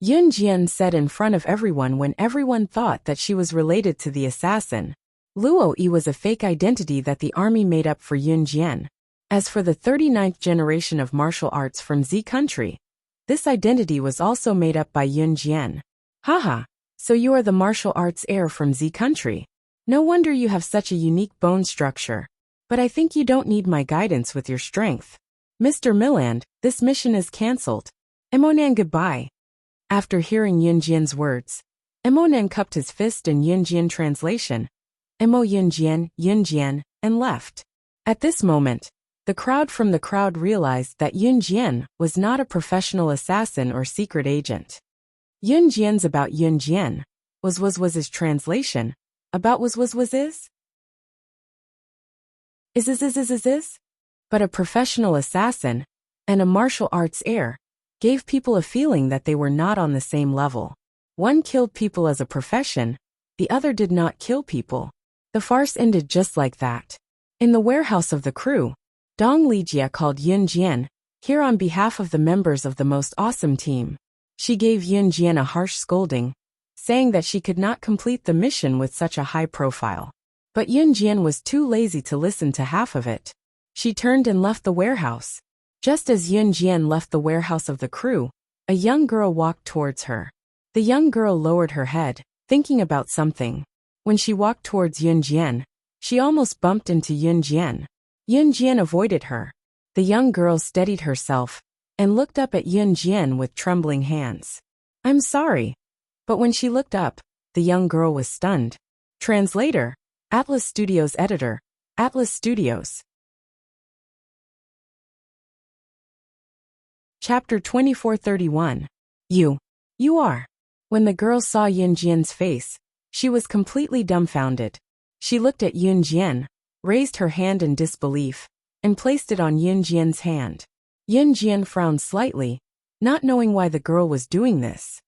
S1: Yun Jian said in front of everyone when everyone thought that she was related to the assassin. Luo Yi was a fake identity that the army made up for Yun Jian. As for the 39th generation of martial arts from Z country, this identity was also made up by Yun Jian. Haha, so you are the martial arts heir from Z country. No wonder you have such a unique bone structure. But I think you don't need my guidance with your strength. Mr. Milland, this mission is cancelled. Monan, goodbye. After hearing Yun Jian's words, Monan cupped his fist in Yun Jian translation, Yun Jian, and left. At this moment, the crowd realized that Yun Jian was not a professional assassin or secret agent. Yun Jian's about Yun Jian was his translation, about is. But a professional assassin and a martial arts heir gave people a feeling that they were not on the same level. One killed people as a profession, the other did not kill people. The farce ended just like that. In the warehouse of the crew, Dong Lijia called Yun Jian here on behalf of the members of the most awesome team. She gave Yun Jian a harsh scolding, saying that she could not complete the mission with such a high profile. But Yun Jian was too lazy to listen to half of it. She turned and left the warehouse. Just as Yun Jian left the warehouse of the crew, a young girl walked towards her. The young girl lowered her head, thinking about something. When she walked towards Yun Jian, she almost bumped into Yun Jian. Yun Jian avoided her. The young girl steadied herself and looked up at Yun Jian with trembling hands. "I'm sorry." But when she looked up, the young girl was stunned. Translator, Atlas Studios editor. Atlas Studios. Chapter 2431. You are. When the girl saw Yun Jian's face, she was completely dumbfounded. She looked at Yun Jian, raised her hand in disbelief, and placed it on Yun Jian's hand. Yun Jian frowned slightly, not knowing why the girl was doing this.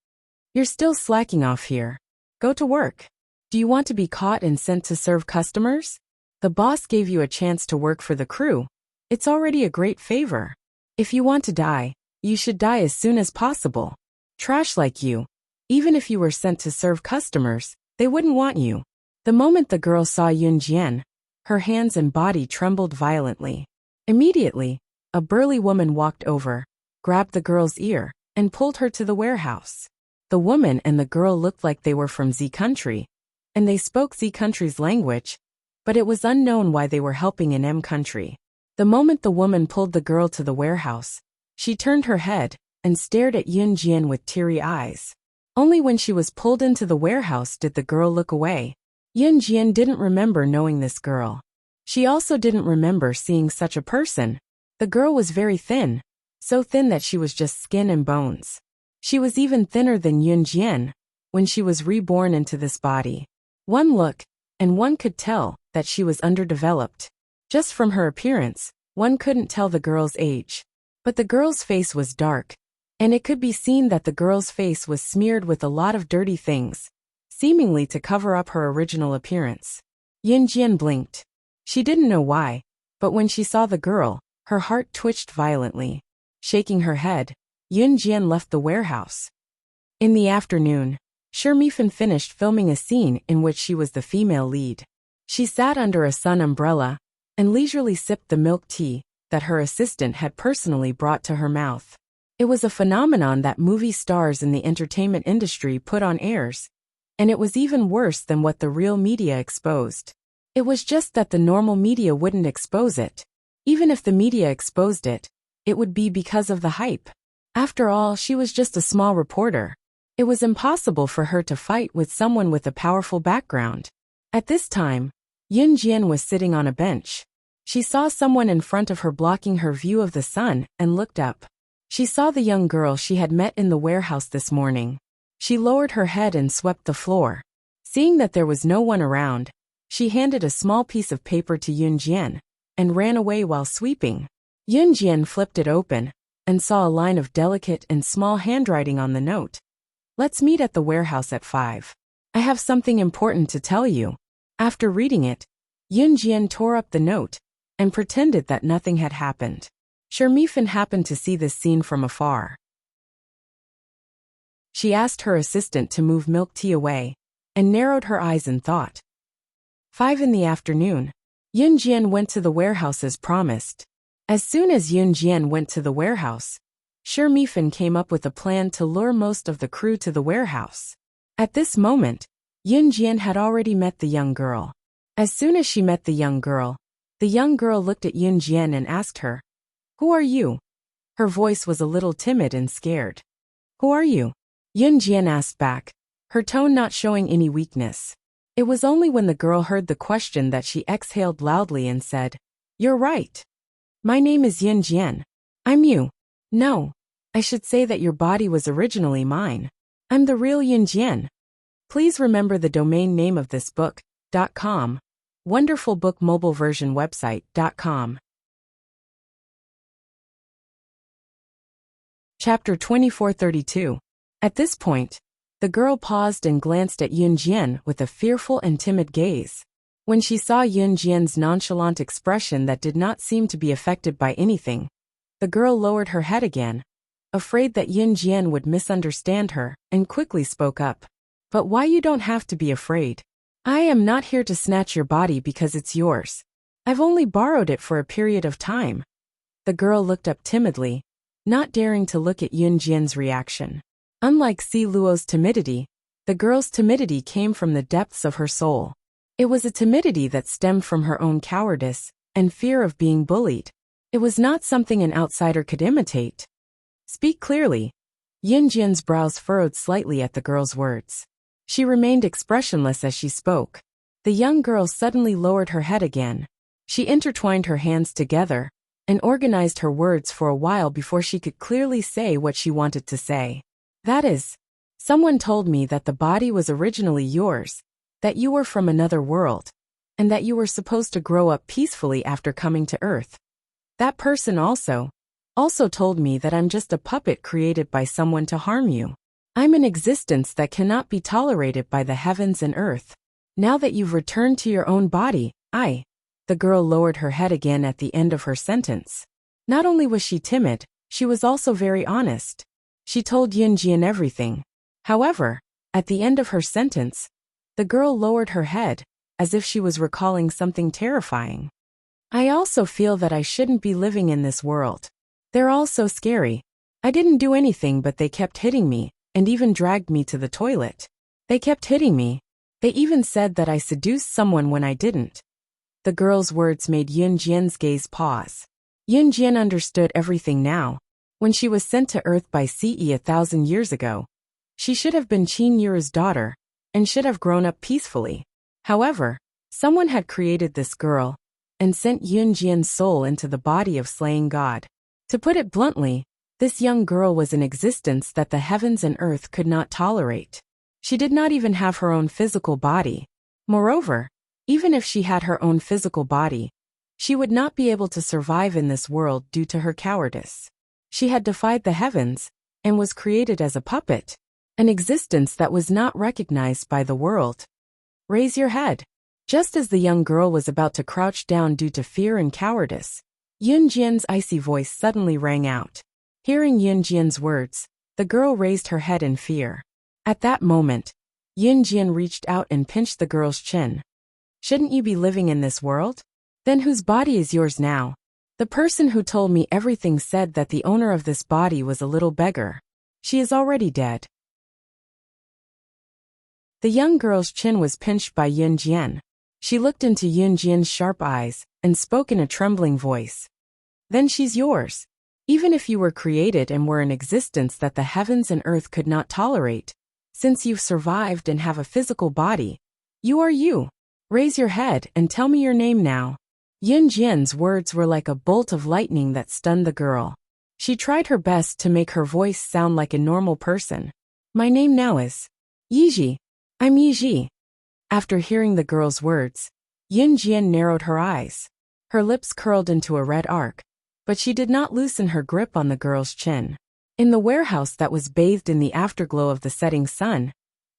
S1: You're still slacking off here. Go to work. Do you want to be caught and sent to serve customers? The boss gave you a chance to work for the crew. It's already a great favor. If you want to die, you should die as soon as possible. Trash like you. Even if you were sent to serve customers, they wouldn't want you. The moment the girl saw Yun Jian, her hands and body trembled violently. Immediately, a burly woman walked over, grabbed the girl's ear, and pulled her to the warehouse. The woman and the girl looked like they were from Z country, and they spoke Z country's language, but it was unknown why they were helping in M country. The moment the woman pulled the girl to the warehouse, she turned her head and stared at Yun Jian with teary eyes. Only when she was pulled into the warehouse did the girl look away. Yun Jian didn't remember knowing this girl. She also didn't remember seeing such a person. The girl was very thin, so thin that she was just skin and bones. She was even thinner than Yun Jian when she was reborn into this body. One look, and one could tell that she was underdeveloped. Just from her appearance, one couldn't tell the girl's age. But the girl's face was dark, and it could be seen that the girl's face was smeared with a lot of dirty things, seemingly to cover up her original appearance. Yun Jian blinked. She didn't know why, but when she saw the girl, her heart twitched violently. Shaking her head, Yun Jian left the warehouse. In the afternoon, Shermifan finished filming a scene in which she was the female lead. She sat under a sun umbrella and leisurely sipped the milk tea that her assistant had personally brought to her mouth. It was a phenomenon that movie stars in the entertainment industry put on airs, and it was even worse than what the real media exposed. It was just that the normal media wouldn't expose it. Even if the media exposed it, it would be because of the hype. After all, she was just a small reporter. It was impossible for her to fight with someone with a powerful background. At this time, Yun Jian was sitting on a bench. She saw someone in front of her blocking her view of the sun and looked up. She saw the young girl she had met in the warehouse this morning. She lowered her head and swept the floor. Seeing that there was no one around, she handed a small piece of paper to Yun Jian and ran away while sweeping. Yun Jian flipped it open and saw a line of delicate and small handwriting on the note. Let's meet at the warehouse at 5. I have something important to tell you. After reading it, Yun Jian tore up the note and pretended that nothing had happened. Shermifan happened to see this scene from afar. She asked her assistant to move milk tea away and narrowed her eyes in thought. 5 in the afternoon, Yun Jian went to the warehouse as promised. As soon as Yun Jian went to the warehouse, Shermifan came up with a plan to lure most of the crew to the warehouse. At this moment, Yun Jian had already met the young girl. As soon as she met the young girl looked at Yun Jian and asked her, "Who are you?" Her voice was a little timid and scared. "Who are you?" Yun Jian asked back, her tone not showing any weakness. It was only when the girl heard the question that she exhaled loudly and said, "You're right. My name is Yun Jian. I'm you. No, I should say that your body was originally mine. I'm the real Yun Jian. Please remember the domain name of this book.com. Wonderful book mobile version website.com. Chapter 2432. At this point, the girl paused and glanced at Yun Jian with a fearful and timid gaze. When she saw Yun Jian's nonchalant expression that did not seem to be affected by anything, the girl lowered her head again, afraid that Yun Jian would misunderstand her, and quickly spoke up. "But why, you don't have to be afraid. I am not here to snatch your body because it's yours. I've only borrowed it for a period of time." The girl looked up timidly, not daring to look at Yun Jian's reaction. Unlike Si Luo's timidity, the girl's timidity came from the depths of her soul. It was a timidity that stemmed from her own cowardice and fear of being bullied. It was not something an outsider could imitate. "Speak clearly." Yun Jian's brows furrowed slightly at the girl's words. She remained expressionless as she spoke. The young girl suddenly lowered her head again. She intertwined her hands together and organized her words for a while before she could clearly say what she wanted to say. That is, someone told me that the body was originally yours, that you were from another world, and that you were supposed to grow up peacefully after coming to Earth. That person also told me that I'm just a puppet created by someone to harm you. I'm an existence that cannot be tolerated by the heavens and earth. Now that you've returned to your own body, The girl lowered her head again at the end of her sentence. Not only was she timid, she was also very honest. She told Yunjian everything. However, at the end of her sentence, the girl lowered her head, as if she was recalling something terrifying. I also feel that I shouldn't be living in this world. They're all so scary. I didn't do anything, but they kept hitting me, and even dragged me to the toilet. They kept hitting me. They even said that I seduced someone when I didn't. The girl's words made Yunjian's gaze pause. Yunjian understood everything now. When she was sent to Earth by Ce 1,000 years ago, she should have been Qin Yu's daughter, and should have grown up peacefully. However, someone had created this girl, and sent Yunjian's soul into the body of slaying God. To put it bluntly, this young girl was an existence that the heavens and earth could not tolerate. She did not even have her own physical body. Moreover, even if she had her own physical body, she would not be able to survive in this world due to her cowardice. She had defied the heavens, and was created as a puppet, an existence that was not recognized by the world. Raise your head. Just as the young girl was about to crouch down due to fear and cowardice, Yunjian's icy voice suddenly rang out. Hearing Yunjian's words, the girl raised her head in fear. At that moment, Yunjian reached out and pinched the girl's chin. Shouldn't you be living in this world? Then whose body is yours now? The person who told me everything said that the owner of this body was a little beggar. She is already dead. The young girl's chin was pinched by Yunjian. She looked into Yunjian's sharp eyes, and spoke in a trembling voice. Then she's yours. Even if you were created and were an existence that the heavens and earth could not tolerate, since you've survived and have a physical body, you are you. Raise your head and tell me your name now. Yunjian's words were like a bolt of lightning that stunned the girl. She tried her best to make her voice sound like a normal person. My name now is Yiji. I'm Yiji. After hearing the girl's words, Yunjian narrowed her eyes. Her lips curled into a red arc, but she did not loosen her grip on the girl's chin. In the warehouse that was bathed in the afterglow of the setting sun,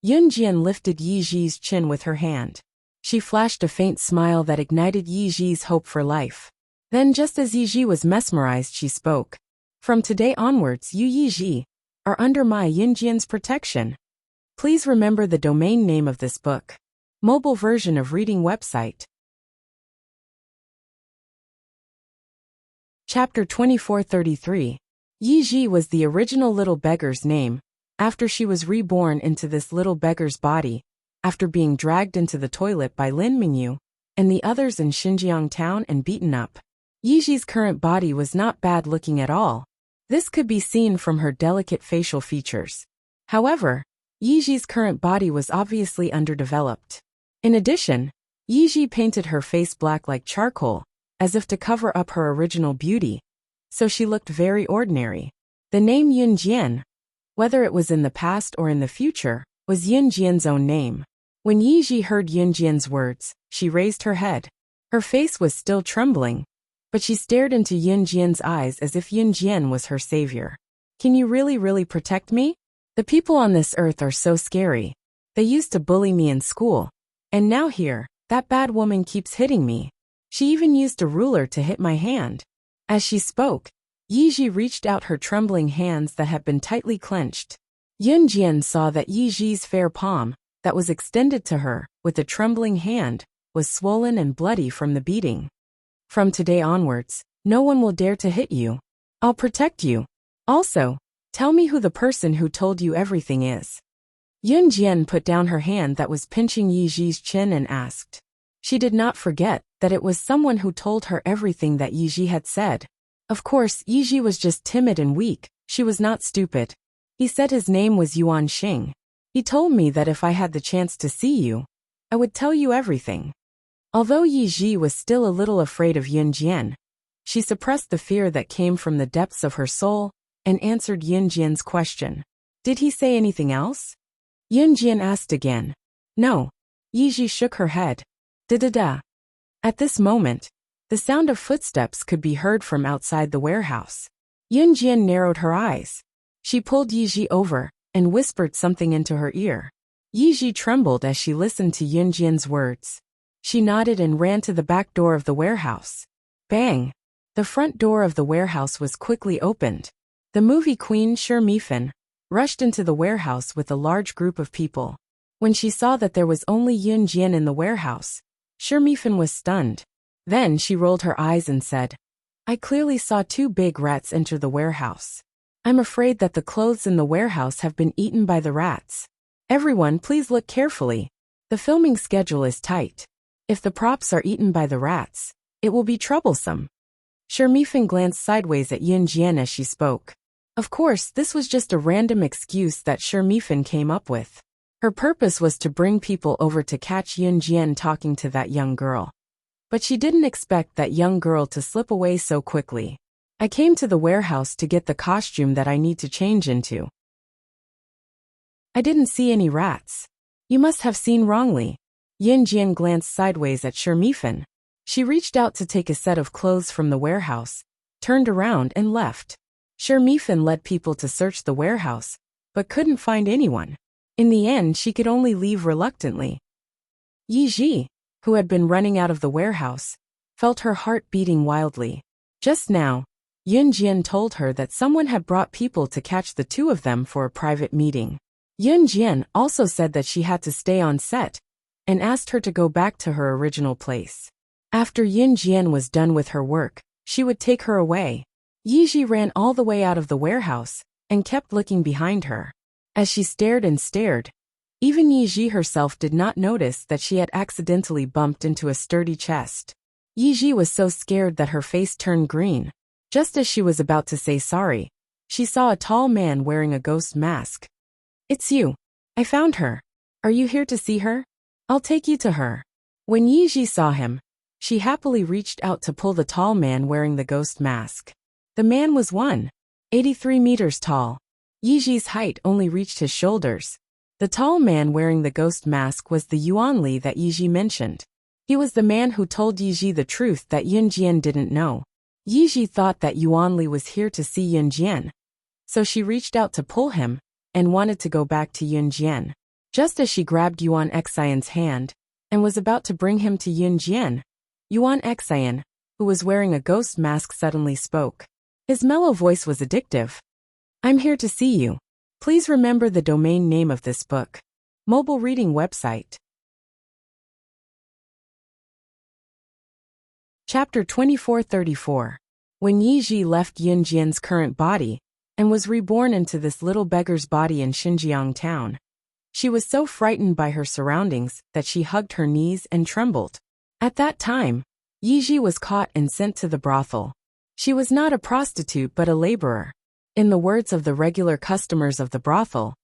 S1: Yunjian lifted Yiji's chin with her hand. She flashed a faint smile that ignited Yiji's hope for life. Then, just as Yiji was mesmerized, she spoke. From today onwards, you Yiji are under my Yunjian's protection. Please remember the domain name of this book. Mobile version of reading website. Chapter 2433. Yiji was the original little beggar's name, after she was reborn into this little beggar's body, after being dragged into the toilet by Lin Mingyu and the others in Xinjiang town and beaten up. Yiji's current body was not bad looking at all. This could be seen from her delicate facial features. However, Yiji's current body was obviously underdeveloped. In addition, Yiji painted her face black like charcoal, as if to cover up her original beauty, so she looked very ordinary. The name Yunjian, whether it was in the past or in the future, was Yunjian's own name. When Yiji heard Yunjian's words, she raised her head. Her face was still trembling, but she stared into Yunjian's eyes as if Yunjian was her savior. Can you really protect me? The people on this earth are so scary. They used to bully me in school, and now here, that bad woman keeps hitting me. She even used a ruler to hit my hand. As she spoke, Yiji reached out her trembling hands that had been tightly clenched. Yunjian saw that Yiji's fair palm, that was extended to her, with a trembling hand, was swollen and bloody from the beating. From today onwards, no one will dare to hit you. I'll protect you. Also, tell me who the person who told you everything is. Yunjian put down her hand that was pinching Yiji's chin and asked. She did not forget that it was someone who told her everything that Yiji had said. Of course, Yiji was just timid and weak. She was not stupid. He said his name was Yuan Xing. He told me that if I had the chance to see you, I would tell you everything. Although Yi Ji was still a little afraid of Yun Jian, she suppressed the fear that came from the depths of her soul and answered Yun Jian's question. Did he say anything else? Yun Jian asked again. No. Yi Ji shook her head. Da-da-da. At this moment, the sound of footsteps could be heard from outside the warehouse. Yun Jian narrowed her eyes. She pulled Yi Ji over and whispered something into her ear. Yi Ji trembled as she listened to Yun Jian's words. She nodded and ran to the back door of the warehouse. Bang! The front door of the warehouse was quickly opened. The movie queen Shi Mifan rushed into the warehouse with a large group of people. When she saw that there was only Yun Jian in the warehouse, Shi Mifan was stunned. Then she rolled her eyes and said, I clearly saw 2 big rats enter the warehouse. I'm afraid that the clothes in the warehouse have been eaten by the rats. Everyone, please look carefully. The filming schedule is tight. If the props are eaten by the rats, it will be troublesome. Shi Mifan glanced sideways at Yun Jian as she spoke. Of course, this was just a random excuse that Shi Mifan came up with. Her purpose was to bring people over to catch Yun Jian talking to that young girl. But she didn't expect that young girl to slip away so quickly. I came to the warehouse to get the costume that I need to change into. I didn't see any rats. You must have seen wrongly. Yun Jian glanced sideways at Shi Mifan. She reached out to take a set of clothes from the warehouse, turned around and left. Shi Mifan led people to search the warehouse, but couldn't find anyone. In the end, she could only leave reluctantly. Yi Ji, who had been running out of the warehouse, felt her heart beating wildly. Just now, Yun Jian told her that someone had brought people to catch the 2 of them for a private meeting. Yun Jian also said that she had to stay on set, and asked her to go back to her original place. After Yun Jian was done with her work, she would take her away. Yi Ji ran all the way out of the warehouse, and kept looking behind her. As she stared and stared, even Yi Ji herself did not notice that she had accidentally bumped into a sturdy chest. Yi Ji was so scared that her face turned green. Just as she was about to say sorry, she saw a tall man wearing a ghost mask. It's you. I found her. Are you here to see her? I'll take you to her. When Yi Ji saw him, she happily reached out to pull the tall man wearing the ghost mask. The man was 183 meters tall. Yi Ji's height only reached his shoulders. The tall man wearing the ghost mask was the Yuan Li that Yi Ji mentioned. He was the man who told Yi Ji the truth that Yun Jian didn't know. Yi Ji thought that Yuan Li was here to see Yun Jian, so she reached out to pull him, and wanted to go back to Yun Jian. Just as she grabbed Yuan Xian's hand, and was about to bring him to Yun Jian, Yuan Xian, who was wearing a ghost mask, suddenly spoke. His mellow voice was addictive. I'm here to see you. Please remember the domain name of this book. Mobile reading website. Chapter 2434. When Yi Ji left Yun Jian's current body, and was reborn into this little beggar's body in Xinjiang town, she was so frightened by her surroundings that she hugged her knees and trembled. At that time, Yi Ji was caught and sent to the brothel. She was not a prostitute but a laborer. In the words of the regular customers of the brothel,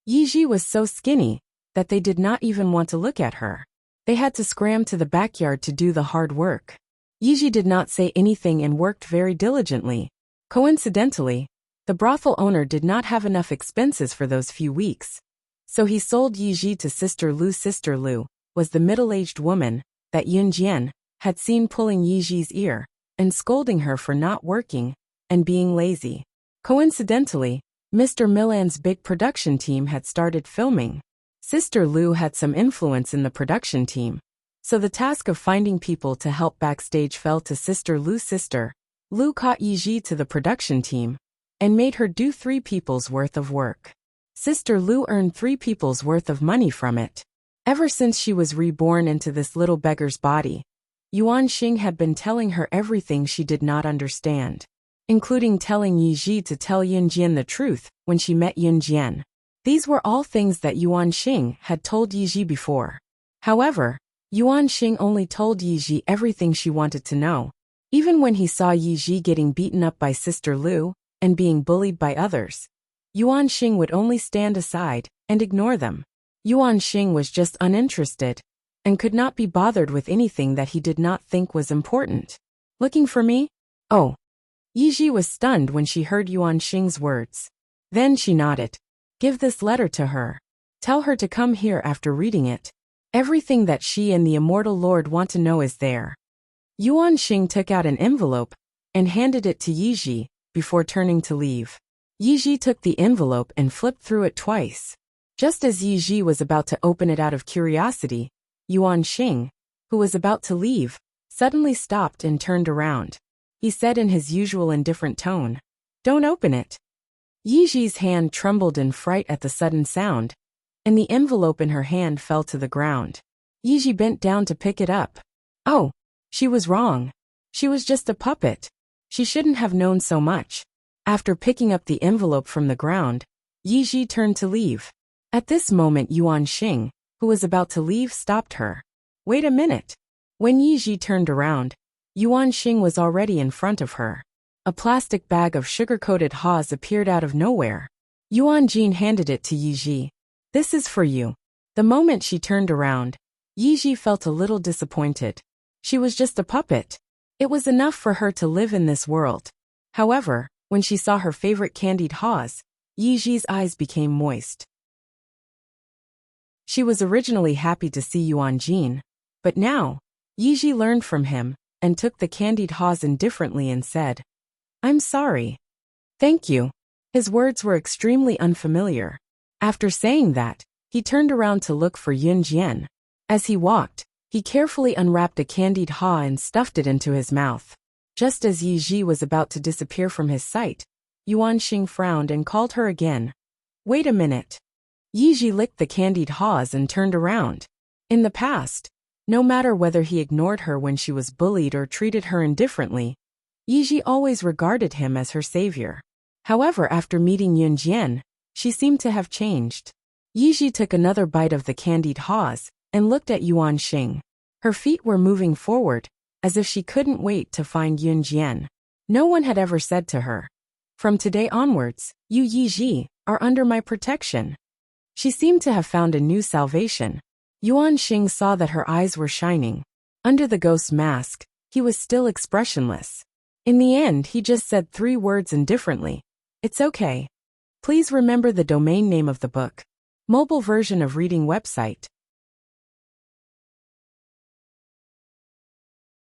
S1: Yi Ji was so skinny that they did not even want to look at her. They had to scram to the backyard to do the hard work. Yi Ji did not say anything and worked very diligently. Coincidentally, the brothel owner did not have enough expenses for those few weeks, so he sold Yi Ji to Sister Lu. Sister Lu was the middle-aged woman that Yun Jian had seen pulling Yi Ji's ear and scolding her for not working and being lazy. Coincidentally, Mr. Milan's big production team had started filming. Sister Lu had some influence in the production team, so the task of finding people to help backstage fell to Sister Lu. Sister Lu caught Yi Ji to the production team and made her do 3 people's worth of work. Sister Lu earned 3 people's worth of money from it. Ever since she was reborn into this little beggar's body, Yuan Xing had been telling her everything she did not understand, including telling Yi Ji to tell Yun Jian the truth when she met Yun Jian. These were all things that Yuan Xing had told Yi Ji before. However, Yuan Xing only told Yi Ji everything she wanted to know. Even when he saw Yi Ji getting beaten up by Sister Lu and being bullied by others, Yuan Xing would only stand aside and ignore them. Yuan Xing was just uninterested. and could not be bothered with anything that he did not think was important. Looking for me? Oh. Yiji was stunned when she heard Yuan Xing's words. Then she nodded. Give this letter to her. Tell her to come here after reading it. Everything that she and the immortal Lord want to know is there. Yuan Xing took out an envelope and handed it to Yiji before turning to leave. Yiji took the envelope and flipped through it twice. Just as Yiji was about to open it out of curiosity, Yuan Xing, who was about to leave, suddenly stopped and turned around. He said in his usual indifferent tone, Don't open it. Yiji's hand trembled in fright at the sudden sound, and the envelope in her hand fell to the ground. Yiji bent down to pick it up. Oh, she was wrong. She was just a puppet. She shouldn't have known so much. After picking up the envelope from the ground, Yiji turned to leave. At this moment Yuan Xing, who was about to leave, stopped her. Wait a minute. When Yiji turned around, Yuan Xing was already in front of her. A plastic bag of sugar-coated haws appeared out of nowhere. Yuan Jin handed it to Yiji. This is for you. The moment she turned around, Yiji felt a little disappointed. She was just a puppet. It was enough for her to live in this world. However, when she saw her favorite candied haws, Yiji's eyes became moist. She was originally happy to see Yuan Jin, but now, Yiji learned from him and took the candied haws indifferently and said, I'm sorry. Thank you. His words were extremely unfamiliar. After saying that, he turned around to look for Yun Jian. As he walked, he carefully unwrapped a candied haw and stuffed it into his mouth. Just as Yiji was about to disappear from his sight, Yuan Xing frowned and called her again. Wait a minute. Yiji licked the candied haws and turned around. In the past, no matter whether he ignored her when she was bullied or treated her indifferently, Yiji always regarded him as her savior. However, after meeting Yun Jian, she seemed to have changed. Yiji took another bite of the candied haws and looked at Yuan Xing. Her feet were moving forward, as if she couldn't wait to find Yun Jian. No one had ever said to her, From today onwards, you Yiji are under my protection. She seemed to have found a new salvation. Yuan Xing saw that her eyes were shining. Under the ghost's mask, he was still expressionless. In the end, he just said 3 words indifferently. It's okay. Please remember the domain name of the book. Mobile version of reading website.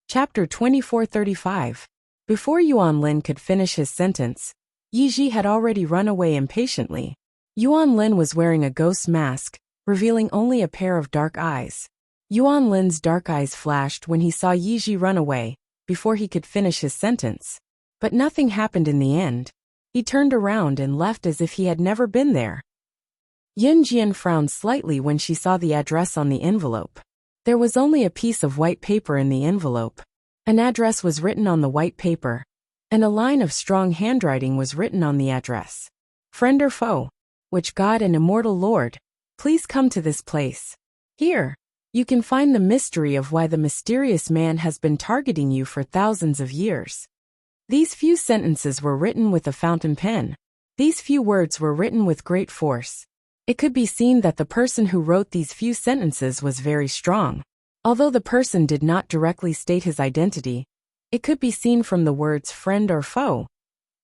S1: Chapter 2435. Before Yuan Lin could finish his sentence, Yiji had already run away impatiently. Yuan Lin was wearing a ghost mask, revealing only a pair of dark eyes. Yuan Lin's dark eyes flashed when he saw Yiji run away, before he could finish his sentence. But nothing happened in the end. He turned around and left as if he had never been there. Yun Jian frowned slightly when she saw the address on the envelope. There was only a piece of white paper in the envelope. An address was written on the white paper, and a line of strong handwriting was written on the address. Friend or foe, which God and immortal Lord, please come to this place. Here, you can find the mystery of why the mysterious man has been targeting you for thousands of years. These few sentences were written with a fountain pen. These few words were written with great force. It could be seen that the person who wrote these few sentences was very strong. Although the person did not directly state his identity, it could be seen from the words friend or foe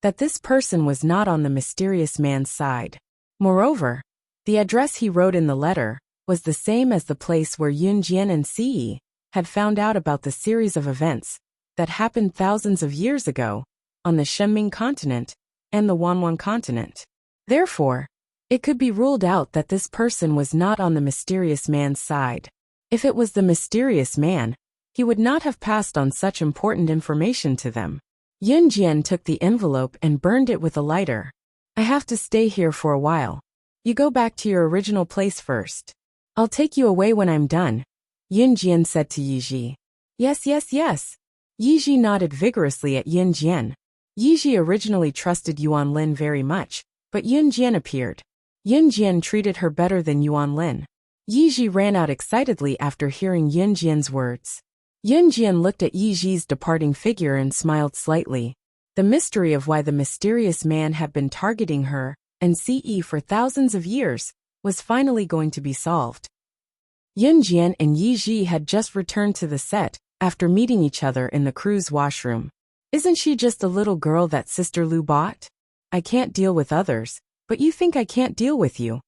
S1: that this person was not on the mysterious man's side. Moreover, the address he wrote in the letter was the same as the place where Yun Jian and Ce had found out about the series of events that happened thousands of years ago on the Shenming continent and the Wanwan continent. Therefore, it could be ruled out that this person was not on the mysterious man's side. If it was the mysterious man, he would not have passed on such important information to them. Yun Jian took the envelope and burned it with a lighter. I have to stay here for a while. You go back to your original place first. I'll take you away when I'm done, Yun Jian said to Yiji. Yes, yes, yes. Yiji nodded vigorously at Yun Jian. Yiji originally trusted Yuan Lin very much, but Yun Jian appeared. Yun Jian treated her better than Yuan Lin. Yiji ran out excitedly after hearing Yun Jian's words. Yun Jian looked at Yiji's departing figure and smiled slightly. The mystery of why the mysterious man had been targeting her and Ce for thousands of years was finally going to be solved. Yun Jian and Yi Ji had just returned to the set after meeting each other in the crew's washroom. Isn't she just a little girl that Sister Lu bought? I can't deal with others, but you think I can't deal with you?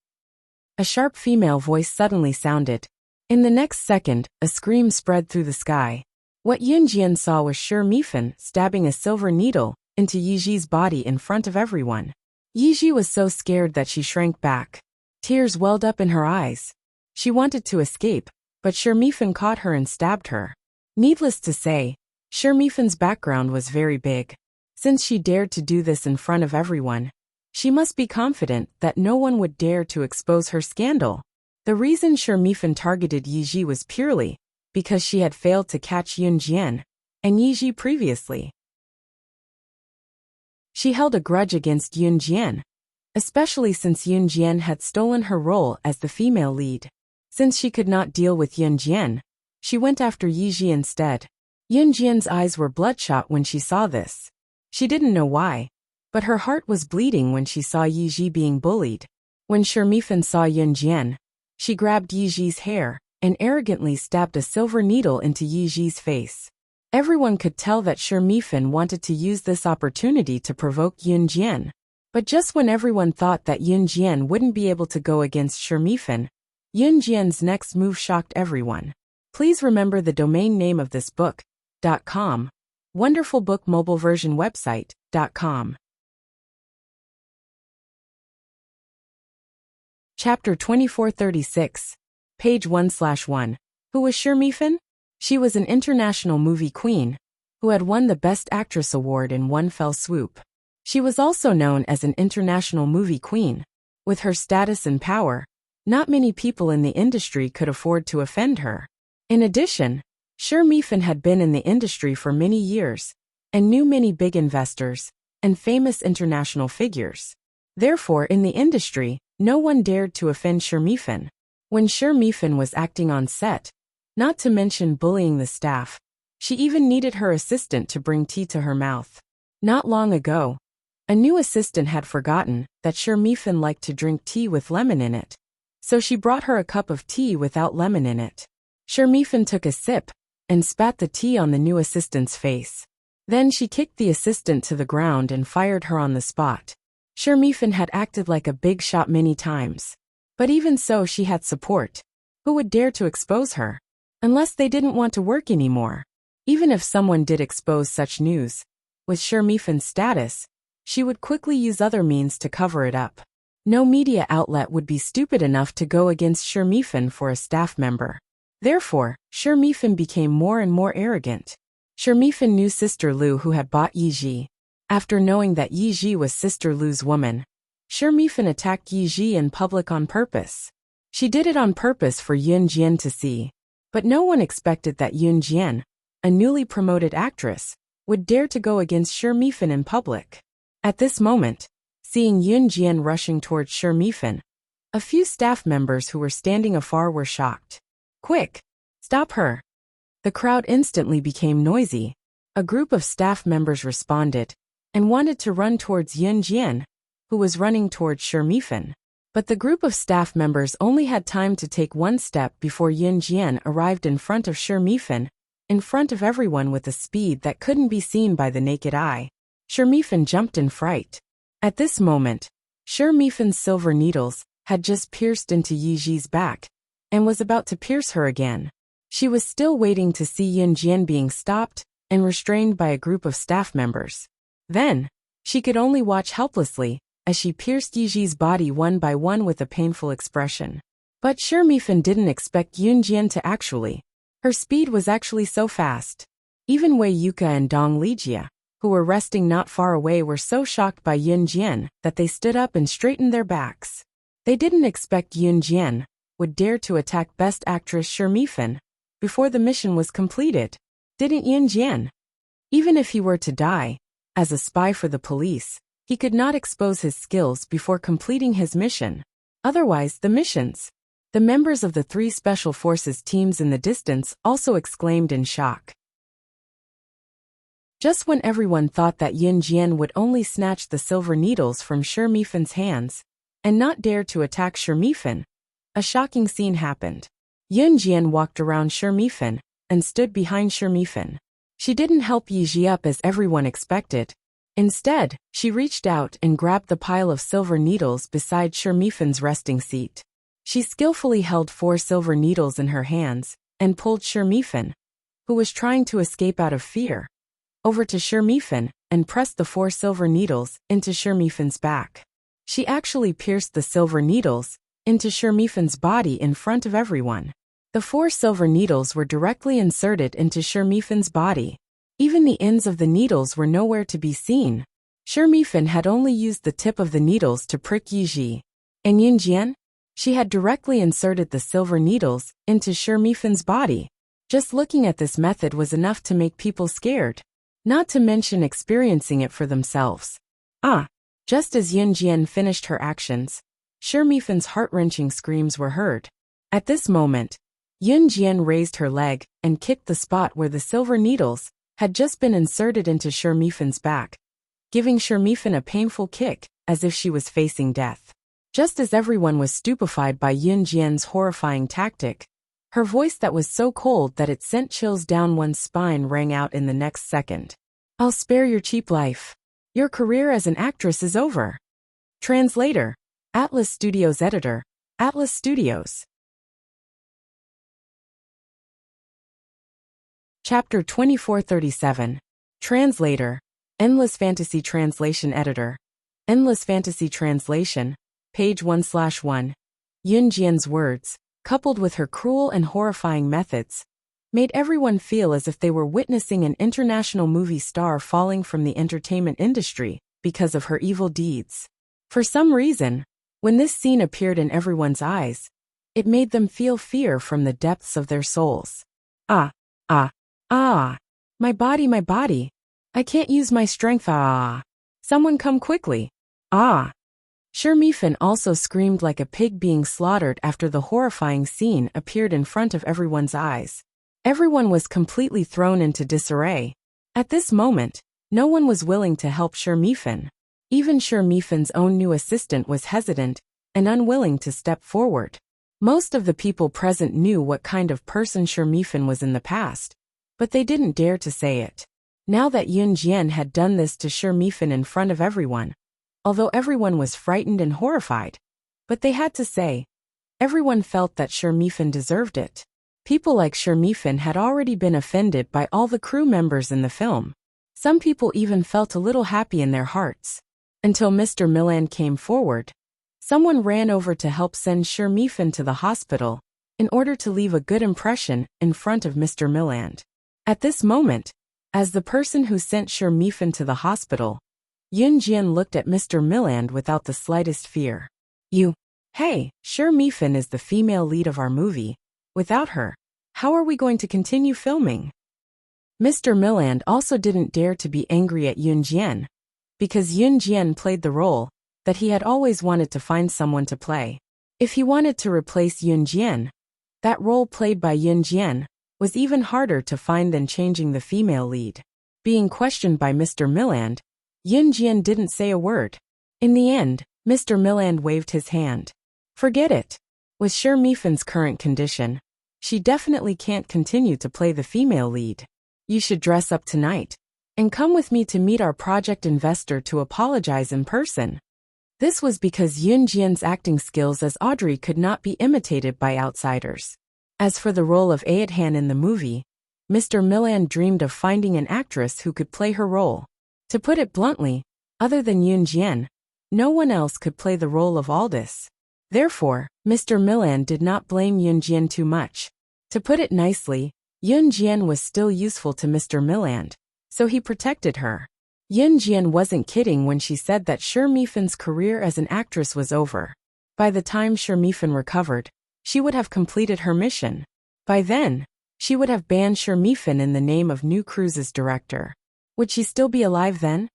S1: A sharp female voice suddenly sounded. In the next second, a scream spread through the sky. What Yun Jian saw was Shi Mifan stabbing a silver needle into Yi Ji's body in front of everyone. Yi Ji was so scared that she shrank back. Tears welled up in her eyes. She wanted to escape, but Shi Mifan caught her and stabbed her. Needless to say, Shi Mifan's background was very big. Since she dared to do this in front of everyone, she must be confident that no one would dare to expose her scandal. The reason Shi Mifan targeted Yi Ji was purely because she had failed to catch Yun Jian and Yi Ji previously. She held a grudge against Yun Jian, especially since Yun Jian had stolen her role as the female lead. Since she could not deal with Yun Jian, she went after Yi Ji instead. Yun Jian's eyes were bloodshot when she saw this. She didn't know why, but her heart was bleeding when she saw Yi Ji being bullied. When Shi Mifan saw Yun Jian, she grabbed Yi Ji's hair and arrogantly stabbed a silver needle into Yi Ji's face. Everyone could tell that Shi Mifan wanted to use this opportunity to provoke Yun Jian. But just when everyone thought that Yun Jian wouldn't be able to go against Shi Mifan, Yun Jian's next move shocked everyone. Please remember the domain name of this book.com. Wonderful Book Mobile Version Website.com. Chapter 2436. Page 1/1. Who was Shi Mifan? She was an international movie queen who had won the Best Actress award in one fell swoop. She was also known as an international movie queen. With her status and power, not many people in the industry could afford to offend her. In addition, Shi Mifan had been in the industry for many years and knew many big investors and famous international figures. Therefore, in the industry, no one dared to offend Shi Mifan. When Shi Mifan was acting on set, not to mention bullying the staff, she even needed her assistant to bring tea to her mouth. Not long ago, a new assistant had forgotten that Shi Mifan liked to drink tea with lemon in it, so she brought her a cup of tea without lemon in it. Shi Mifan took a sip and spat the tea on the new assistant's face. Then she kicked the assistant to the ground and fired her on the spot. Shi Mifan had acted like a big shot many times. But even so, she had support. Who would dare to expose her? Unless they didn't want to work anymore. Even if someone did expose such news, with Shi Mifan's status, she would quickly use other means to cover it up. No media outlet would be stupid enough to go against Shi Mifan for a staff member. Therefore, Shi Mifan became more and more arrogant. Shi Mifan knew Sister Lu, who had bought Yi Ji. After knowing that Yi Ji was Sister Lu's woman, Shi Mifan attacked Yi Ji in public on purpose. She did it on purpose for Yun Jian to see. But no one expected that Yun Jian, a newly promoted actress, would dare to go against Shi Mifan in public. At this moment, seeing Yun Jian rushing towards Shi Mifan, a few staff members who were standing afar were shocked. Quick! Stop her! The crowd instantly became noisy. A group of staff members responded and wanted to run towards Yun Jian, who was running towards Shi Mifan. But the group of staff members only had time to take one step before Yun Jian arrived in front of Shi Mifan, in front of everyone with a speed that couldn't be seen by the naked eye. Shi Mifan jumped in fright. At this moment, Shi Mifan's silver needles had just pierced into Yi Ji's back and was about to pierce her again. She was still waiting to see Yun Jian being stopped and restrained by a group of staff members. Then, she could only watch helplessly as she pierced Yi Ji's body one by one with a painful expression. But Shi Mifan didn't expect Yun Jian to actually. Her speed was actually so fast. Even Wei Yuka and Dong Lijia, who were resting not far away, were so shocked by Yun Jian that they stood up and straightened their backs. They didn't expect Yun Jian would dare to attack Best Actress Shi Mifan before the mission was completed. Didn't Yun Jian? Even if he were to die as a spy for the police, he could not expose his skills before completing his mission. Otherwise, the members of the 3 Special Forces teams in the distance also exclaimed in shock. Just when everyone thought that Yun Jian would only snatch the silver needles from Shi Mifan's hands and not dare to attack Shi Mifan, a shocking scene happened. Yun Jian walked around Shermifan and stood behind Shermifan. She didn't help Yi Ji up as everyone expected. Instead, she reached out and grabbed the pile of silver needles beside Shermifan's resting seat. She skillfully held 4 silver needles in her hands and pulled Shermifan, who was trying to escape out of fear, over to Shermifan and pressed the 4 silver needles into Shermifan's back. She actually pierced the silver needles into Shermifan's body in front of everyone. The 4 silver needles were directly inserted into Shermifan's body. Even the ends of the needles were nowhere to be seen. Shermifan had only used the tip of the needles to prick Yi Ji. And Yun Jian? She had directly inserted the silver needles into Shermifan's body. Just looking at this method was enough to make people scared, not to mention experiencing it for themselves. Just as Yun Jian finished her actions, Shermifan's heart-wrenching screams were heard. At this moment, Yun Jian raised her leg and kicked the spot where the silver needles had just been inserted into Shermifan's back, giving Shermifan a painful kick, as if she was facing death. Just as everyone was stupefied by Yun Jian's horrifying tactic, her voice that was so cold that it sent chills down one's spine rang out in the next second. "I'll spare your cheap life. Your career as an actress is over." Translator, Atlas Studios Editor, Atlas Studios. Chapter 2437. Translator, Endless Fantasy Translation Editor, Endless Fantasy Translation, page 1/1. Yun Jian's words, coupled with her cruel and horrifying methods, made everyone feel as if they were witnessing an international movie star falling from the entertainment industry because of her evil deeds. For some reason, when this scene appeared in everyone's eyes, it made them feel fear from the depths of their souls. My body. I can't use my strength. Someone come quickly. Shermifan also screamed like a pig being slaughtered after the horrifying scene appeared in front of everyone's eyes. Everyone was completely thrown into disarray. At this moment, no one was willing to help Shermifan. Even Shermifan's own new assistant was hesitant and unwilling to step forward. Most of the people present knew what kind of person Shermifan was in the past, but they didn't dare to say it. Now that Yun Jian had done this to Shermifan in front of everyone, although everyone was frightened and horrified, but they had to say, everyone felt that Shermifan deserved it. People like Shermifan had already been offended by all the crew members in the film. Some people even felt a little happy in their hearts. Until Mr. Milan came forward. Someone ran over to help send Shermifan to the hospital in order to leave a good impression in front of Mr. Milan. At this moment, as the person who sent Shermifan to the hospital, Yun Jian looked at Mr. Milan without the slightest fear. Hey, Shermifan is the female lead of our movie. Without her, how are we going to continue filming? Mr. Milan also didn't dare to be angry at Yun Jian, because Yun Jian played the role that he had always wanted to find someone to play. If he wanted to replace Yun Jian, that role played by Yun Jian was even harder to find than changing the female lead. Being questioned by Mr. Milan, Yun Jian didn't say a word. In the end, Mr. Milan waved his hand. Forget it. With Shermifan's current condition, she definitely can't continue to play the female lead. You should dress up tonight and come with me to meet our project investor to apologize in person. This was because Yun Jian's acting skills as Audrey could not be imitated by outsiders. As for the role of Aedhan in the movie, Mr. Milan dreamed of finding an actress who could play her role. To put it bluntly, other than Yun Jian, no one else could play the role of Aldous. Therefore, Mr. Milan did not blame Yun Jian too much. To put it nicely, Yun Jian was still useful to Mr. Milan, so he protected her. Yun Jian wasn't kidding when she said that Shermifan's career as an actress was over. By the time Shermifan recovered, she would have completed her mission. By then, she would have banned Shermifan in the name of New Cruise's director. Would she still be alive then?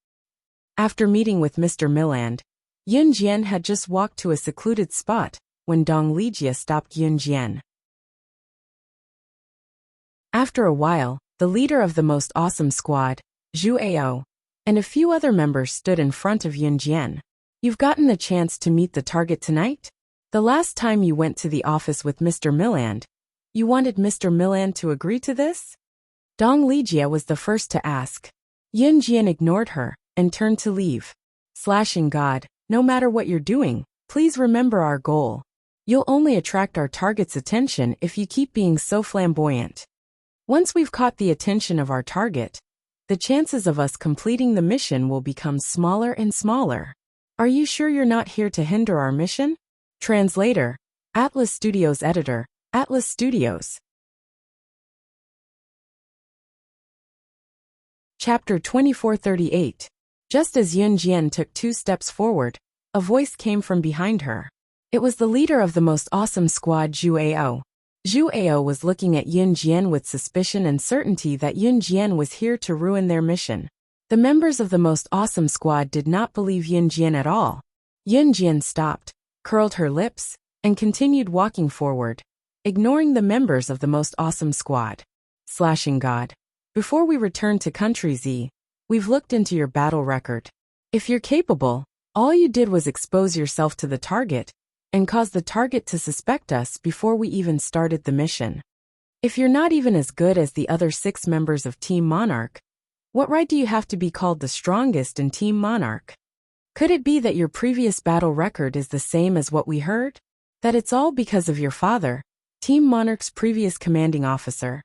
S1: After meeting with Mr. Milan, Yun Jian had just walked to a secluded spot when Dong Lijia stopped Yun Jian. After a while, the leader of the most awesome squad, Zhu Ao, and a few other members stood in front of Yun Jian. You've gotten the chance to meet the target tonight? The last time you went to the office with Mr. Milan, You wanted Mr. Milan to agree to this? Dong Lijia was the first to ask. Yun Jian ignored her and turned to leave. Slashing God, no matter what you're doing, please remember our goal. You'll only attract our target's attention if you keep being so flamboyant. Once we've caught the attention of our target, the chances of us completing the mission will become smaller and smaller. Are you sure you're not here to hinder our mission? Translator, Atlas Studios Editor, Atlas Studios. Chapter 2438. Just as Yun Jian took 2 steps forward, a voice came from behind her. It was the leader of the most awesome squad, Zhu Ao. Zhu Ao was looking at Yun Jian with suspicion and certainty that Yun Jian was here to ruin their mission. The members of the most awesome squad did not believe Yun Jian at all. Yun Jian stopped, curled her lips, and continued walking forward, ignoring the members of the most awesome squad. Slashing God. Before we return to Country Z, we've looked into your battle record. If you're capable, all you did was expose yourself to the target and cause the target to suspect us before we even started the mission. If you're not even as good as the other 6 members of Team Monarch, what right do you have to be called the strongest in Team Monarch? Could it be that your previous battle record is the same as what we heard? That it's all because of your father, Team Monarch's previous commanding officer?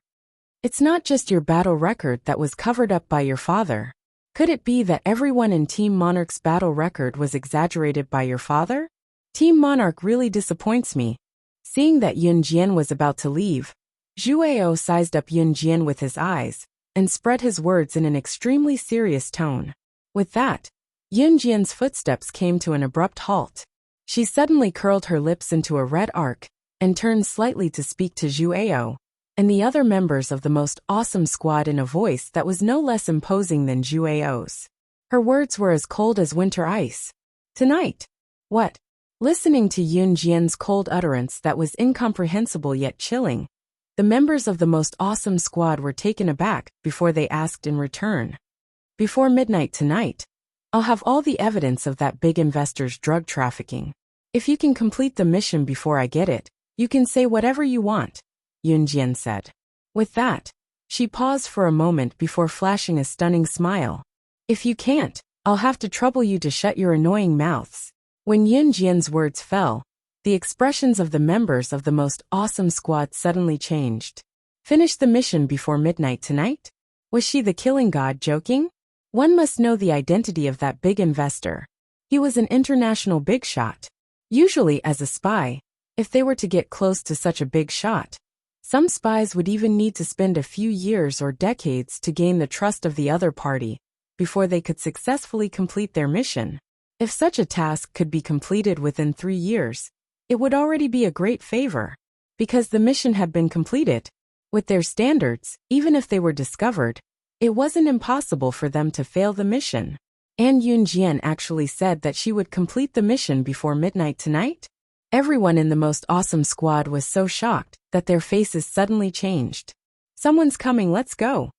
S1: It's not just your battle record that was covered up by your father. Could it be that everyone in Team Monarch's battle record was exaggerated by your father? Team Monarch really disappoints me. Seeing that Yun Jian was about to leave, Zhu Ao sized up Yun Jian with his eyes and spread his words in an extremely serious tone. With that, Yun Jian's footsteps came to an abrupt halt. She suddenly curled her lips into a red arc and turned slightly to speak to Zhu Ao and the other members of the most awesome squad in a voice that was no less imposing than Zhu Ao's. Her words were as cold as winter ice. Tonight. What? Listening to Yun Jian's cold utterance that was incomprehensible yet chilling, the members of the most awesome squad were taken aback before they asked in return. Before midnight tonight, I'll have all the evidence of that big investor's drug trafficking. If you can complete the mission before I get it, you can say whatever you want, Yun Jian said. With that, she paused for a moment before flashing a stunning smile. If you can't, I'll have to trouble you to shut your annoying mouths. When Yun Jian's words fell, the expressions of the members of the most awesome squad suddenly changed. Finish the mission before midnight tonight? Was she the killing god joking? One must know the identity of that big investor. He was an international big shot. Usually as a spy, if they were to get close to such a big shot, some spies would even need to spend a few years or decades to gain the trust of the other party before they could successfully complete their mission. If such a task could be completed within 3 years, it would already be a great favor, because the mission had been completed. With their standards, even if they were discovered, it wasn't impossible for them to fail the mission. And Yun Jian actually said that she would complete the mission before midnight tonight? Everyone in the most awesome squad was so shocked that their faces suddenly changed. Someone's coming, let's go.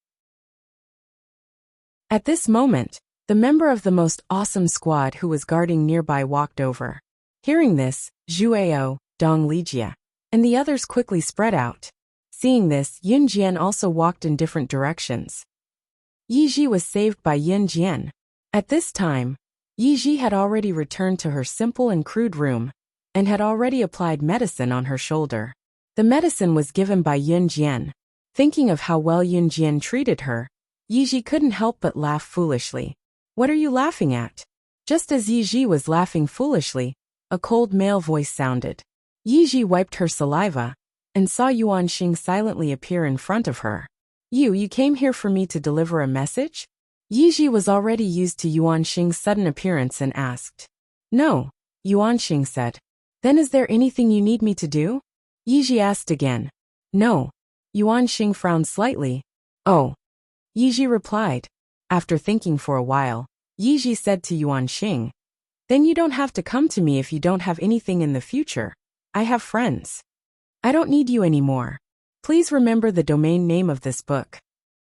S1: At this moment, the member of the most awesome squad who was guarding nearby walked over. Hearing this, Zhu Ao, Dong Lijia, and the others quickly spread out. Seeing this, Yun Jian also walked in different directions. Yi Ji was saved by Yun Jian. At this time, Yi Ji had already returned to her simple and crude room, and had already applied medicine on her shoulder. The medicine was given by Yun Jian. Thinking of how well Yun Jian treated her, Yi Ji couldn't help but laugh foolishly. What are you laughing at? Just as Yi Ji was laughing foolishly, a cold male voice sounded. Yi Ji wiped her saliva and saw Yuan Xing silently appear in front of her. You came here for me to deliver a message? Yi Ji was already used to Yuan Xing's sudden appearance and asked. No, Yuan Xing said. Then is there anything you need me to do? Yi Ji asked again. No. Yuan Xing frowned slightly. Oh. Yi Ji replied. After thinking for a while, Yi Ji said to Yuan Xing, then you don't have to come to me if you don't have anything in the future. I have friends. I don't need you anymore. Please remember the domain name of this book.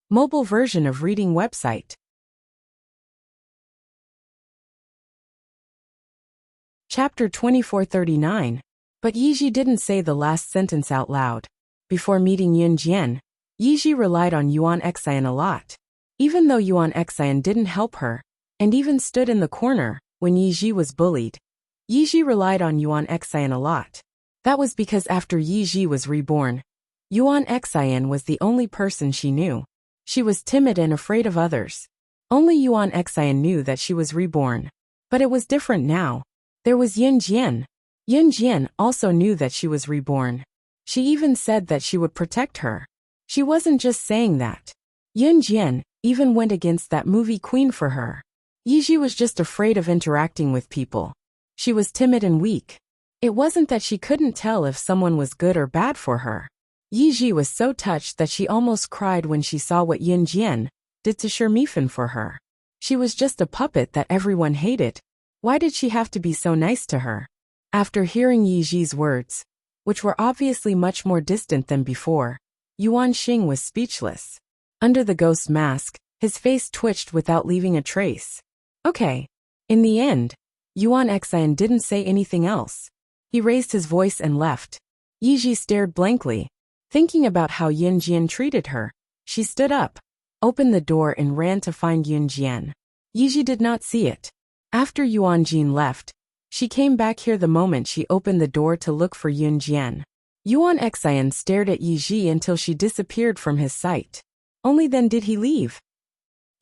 S1: Mobile version of reading website. Chapter 2439. But Yi Ji didn't say the last sentence out loud. Before meeting Yun Jian, Yiji relied on Yuan Xian a lot. Even though Yuan Xian didn't help her, and even stood in the corner when Yiji was bullied, Yiji relied on Yuan Xian a lot. That was because after Yiji was reborn, Yuan Xian was the only person she knew. She was timid and afraid of others. Only Yuan Xian knew that she was reborn. But it was different now. There was Yun Jian. Yun Jian also knew that she was reborn. She even said that she would protect her. She wasn't just saying that. Yun Jian even went against that movie queen for her. Yiji was just afraid of interacting with people. She was timid and weak. It wasn't that she couldn't tell if someone was good or bad for her. Yiji was so touched that she almost cried when she saw what Yun Jian did to Shermifen for her. She was just a puppet that everyone hated. Why did she have to be so nice to her? After hearing Yiji's words, which were obviously much more distant than before, Yuan Xing was speechless. Under the ghost mask, his face twitched without leaving a trace. Okay. In the end, Yuan Xian didn't say anything else. He raised his voice and left. Yiji stared blankly, thinking about how Yun Jian treated her. She stood up, opened the door and ran to find Yun Jian. Yiji did not see it. After Yuan Jian left, she came back here the moment she opened the door to look for Yun Jian. Yuan Xian stared at Yiji until she disappeared from his sight. Only then did he leave.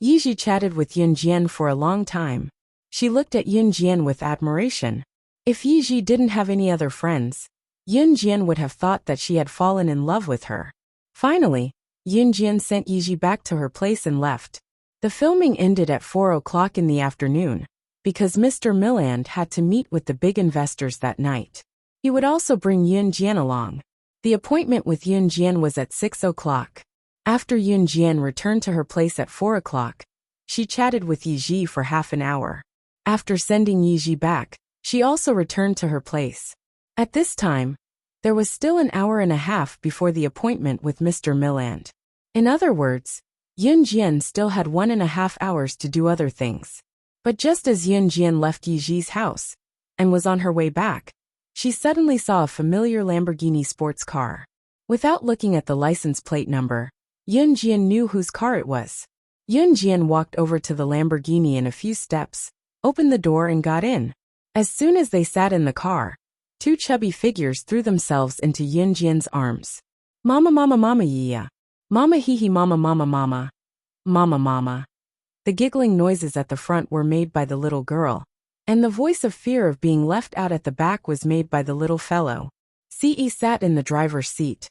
S1: Yiji chatted with Yun Jian for a long time. She looked at Yun Jian with admiration. If Yiji didn't have any other friends, Yun Jian would have thought that she had fallen in love with her. Finally, Yun Jian sent Yiji back to her place and left. The filming ended at 4 o'clock in the afternoon, because Mr. Milland had to meet with the big investors that night. He would also bring Yun Jian along. The appointment with Yun Jian was at 6 o'clock. After Yun Jian returned to her place at 4 o'clock, she chatted with Yiji for half an hour. After sending Yiji back, she also returned to her place. At this time, there was still an hour and a half before the appointment with Mr. Milland. In other words, Yun Jian still had 1.5 hours to do other things. But just as Yun Jian left Yiji's house and was on her way back, she suddenly saw a familiar Lamborghini sports car. Without looking at the license plate number, Yun Jian knew whose car it was. Yun Jian walked over to the Lamborghini in a few steps, opened the door and got in. As soon as they sat in the car, two chubby figures threw themselves into Yun Jian's arms. Mama mama mama yeah. Mama hee hee mama mama mama. Mama mama. The giggling noises at the front were made by the little girl, and the voice of fear of being left out at the back was made by the little fellow. Ce sat in the driver's seat.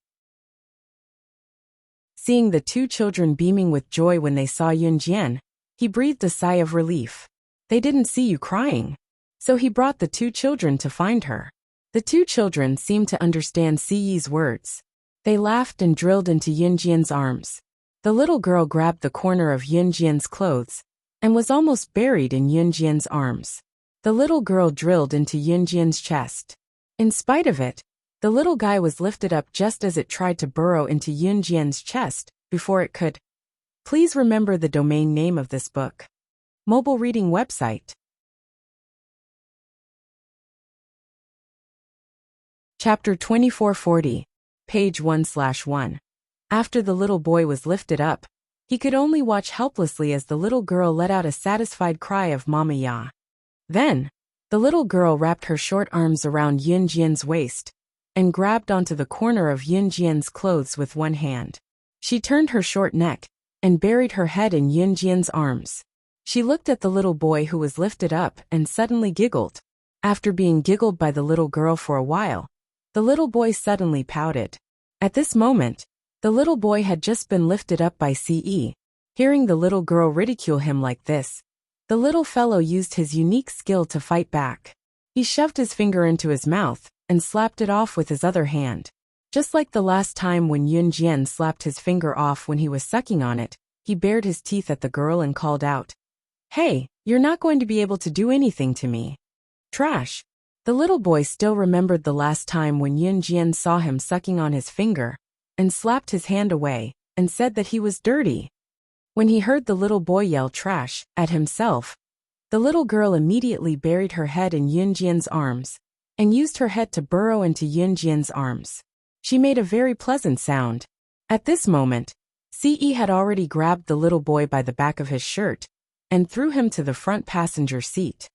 S1: Seeing the two children beaming with joy when they saw Yun Jian, he breathed a sigh of relief. They didn't see you crying. So he brought the two children to find her. The two children seemed to understand Ci's words. They laughed and drilled into Yun Jian's arms. The little girl grabbed the corner of Yun Jian's clothes and was almost buried in Yun Jian's arms. The little girl drilled into Yun Jian's chest. In spite of it, the little guy was lifted up just as it tried to burrow into Yun Jian's chest before it could. Please remember the domain name of this book. Mobile reading website. Chapter 2440, page 1/1. After the little boy was lifted up, he could only watch helplessly as the little girl let out a satisfied cry of Mama Ya. Then, the little girl wrapped her short arms around Yun Jian's waist and grabbed onto the corner of Yun Jian's clothes with one hand. She turned her short neck and buried her head in Yun Jian's arms. She looked at the little boy who was lifted up and suddenly giggled. After being giggled by the little girl for a while, the little boy suddenly pouted. At this moment, the little boy had just been lifted up by Ce. Hearing the little girl ridicule him like this, the little fellow used his unique skill to fight back. He shoved his finger into his mouth and slapped it off with his other hand. Just like the last time when Yun Jian slapped his finger off when he was sucking on it, he bared his teeth at the girl and called out, "Hey, you're not going to be able to do anything to me. Trash." The little boy still remembered the last time when Yun Jian saw him sucking on his finger and slapped his hand away and said that he was dirty. When he heard the little boy yell trash at himself, the little girl immediately buried her head in Yun Jian's arms and used her head to burrow into Yun Jian's arms. She made a very pleasant sound. At this moment, Ce had already grabbed the little boy by the back of his shirt and threw him to the front passenger seat.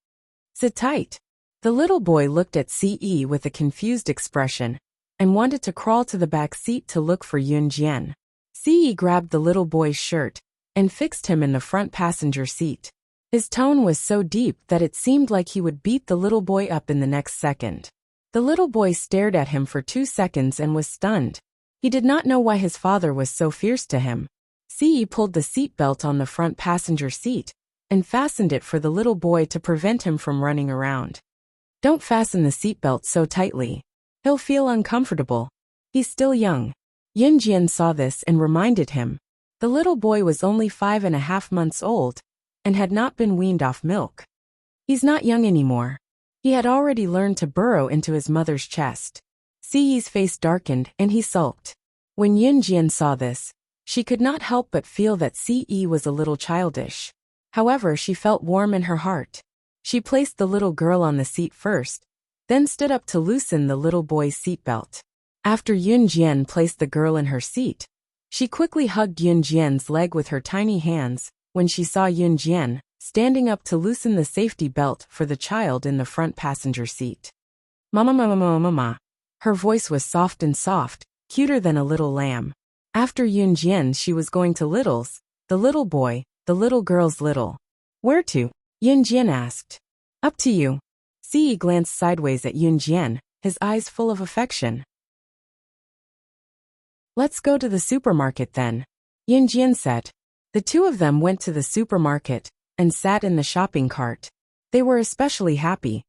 S1: Sit tight. The little boy looked at Ce with a confused expression and wanted to crawl to the back seat to look for Yunjian. Ce grabbed the little boy's shirt and fixed him in the front passenger seat. His tone was so deep that it seemed like he would beat the little boy up in the next second. The little boy stared at him for 2 seconds and was stunned. He did not know why his father was so fierce to him. Ce pulled the seat belt on the front passenger seat and fastened it for the little boy to prevent him from running around. Don't fasten the seatbelt so tightly. He'll feel uncomfortable. He's still young. Yunjian saw this and reminded him. The little boy was only 5.5 months old and had not been weaned off milk. He's not young anymore. He had already learned to burrow into his mother's chest. Ce's face darkened and he sulked. When Yunjian saw this, she could not help but feel that Ce was a little childish. However, she felt warm in her heart. She placed the little girl on the seat first, then stood up to loosen the little boy's seatbelt. After Yunjian placed the girl in her seat, she quickly hugged Yunjian's leg with her tiny hands when she saw Yunjian standing up to loosen the safety belt for the child in the front passenger seat. Mama, mama, mama, mama. Her voice was soft and soft, cuter than a little lamb. After Yunjian, she was going to Little's, the little boy, the little girl's little. Where to? Yunjian asked. Up to you. Ce glanced sideways at Yunjian, his eyes full of affection. Let's go to the supermarket then, Yunjian said. The two of them went to the supermarket and sat in the shopping cart. They were especially happy.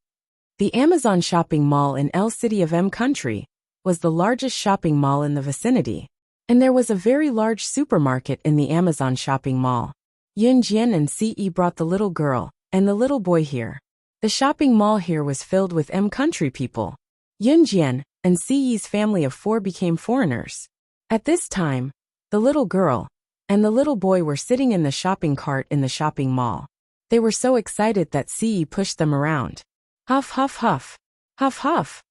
S1: The Amazon shopping mall in El City of M Country was the largest shopping mall in the vicinity, and there was a very large supermarket in the Amazon shopping mall. Yunjian and Ce brought the little girl and the little boy here. The shopping mall here was filled with M Country people. Yunjian and Ce's family of 4 became foreigners. At this time, the little girl and the little boy were sitting in the shopping cart in the shopping mall. They were so excited that Ce pushed them around. Huff, huff, huff. Huff, huff.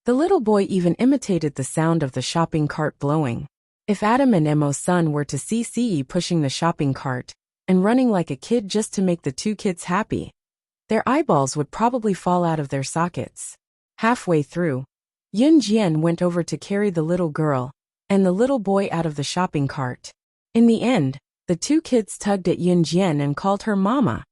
S1: The little boy even imitated the sound of the shopping cart blowing. If Adam and Emo's son were to see Ce pushing the shopping cart and running like a kid just to make the 2 kids happy, their eyeballs would probably fall out of their sockets. Halfway through, Yunjian went over to carry the little girl and the little boy out of the shopping cart. In the end, the 2 kids tugged at Yunjian and called her Mama,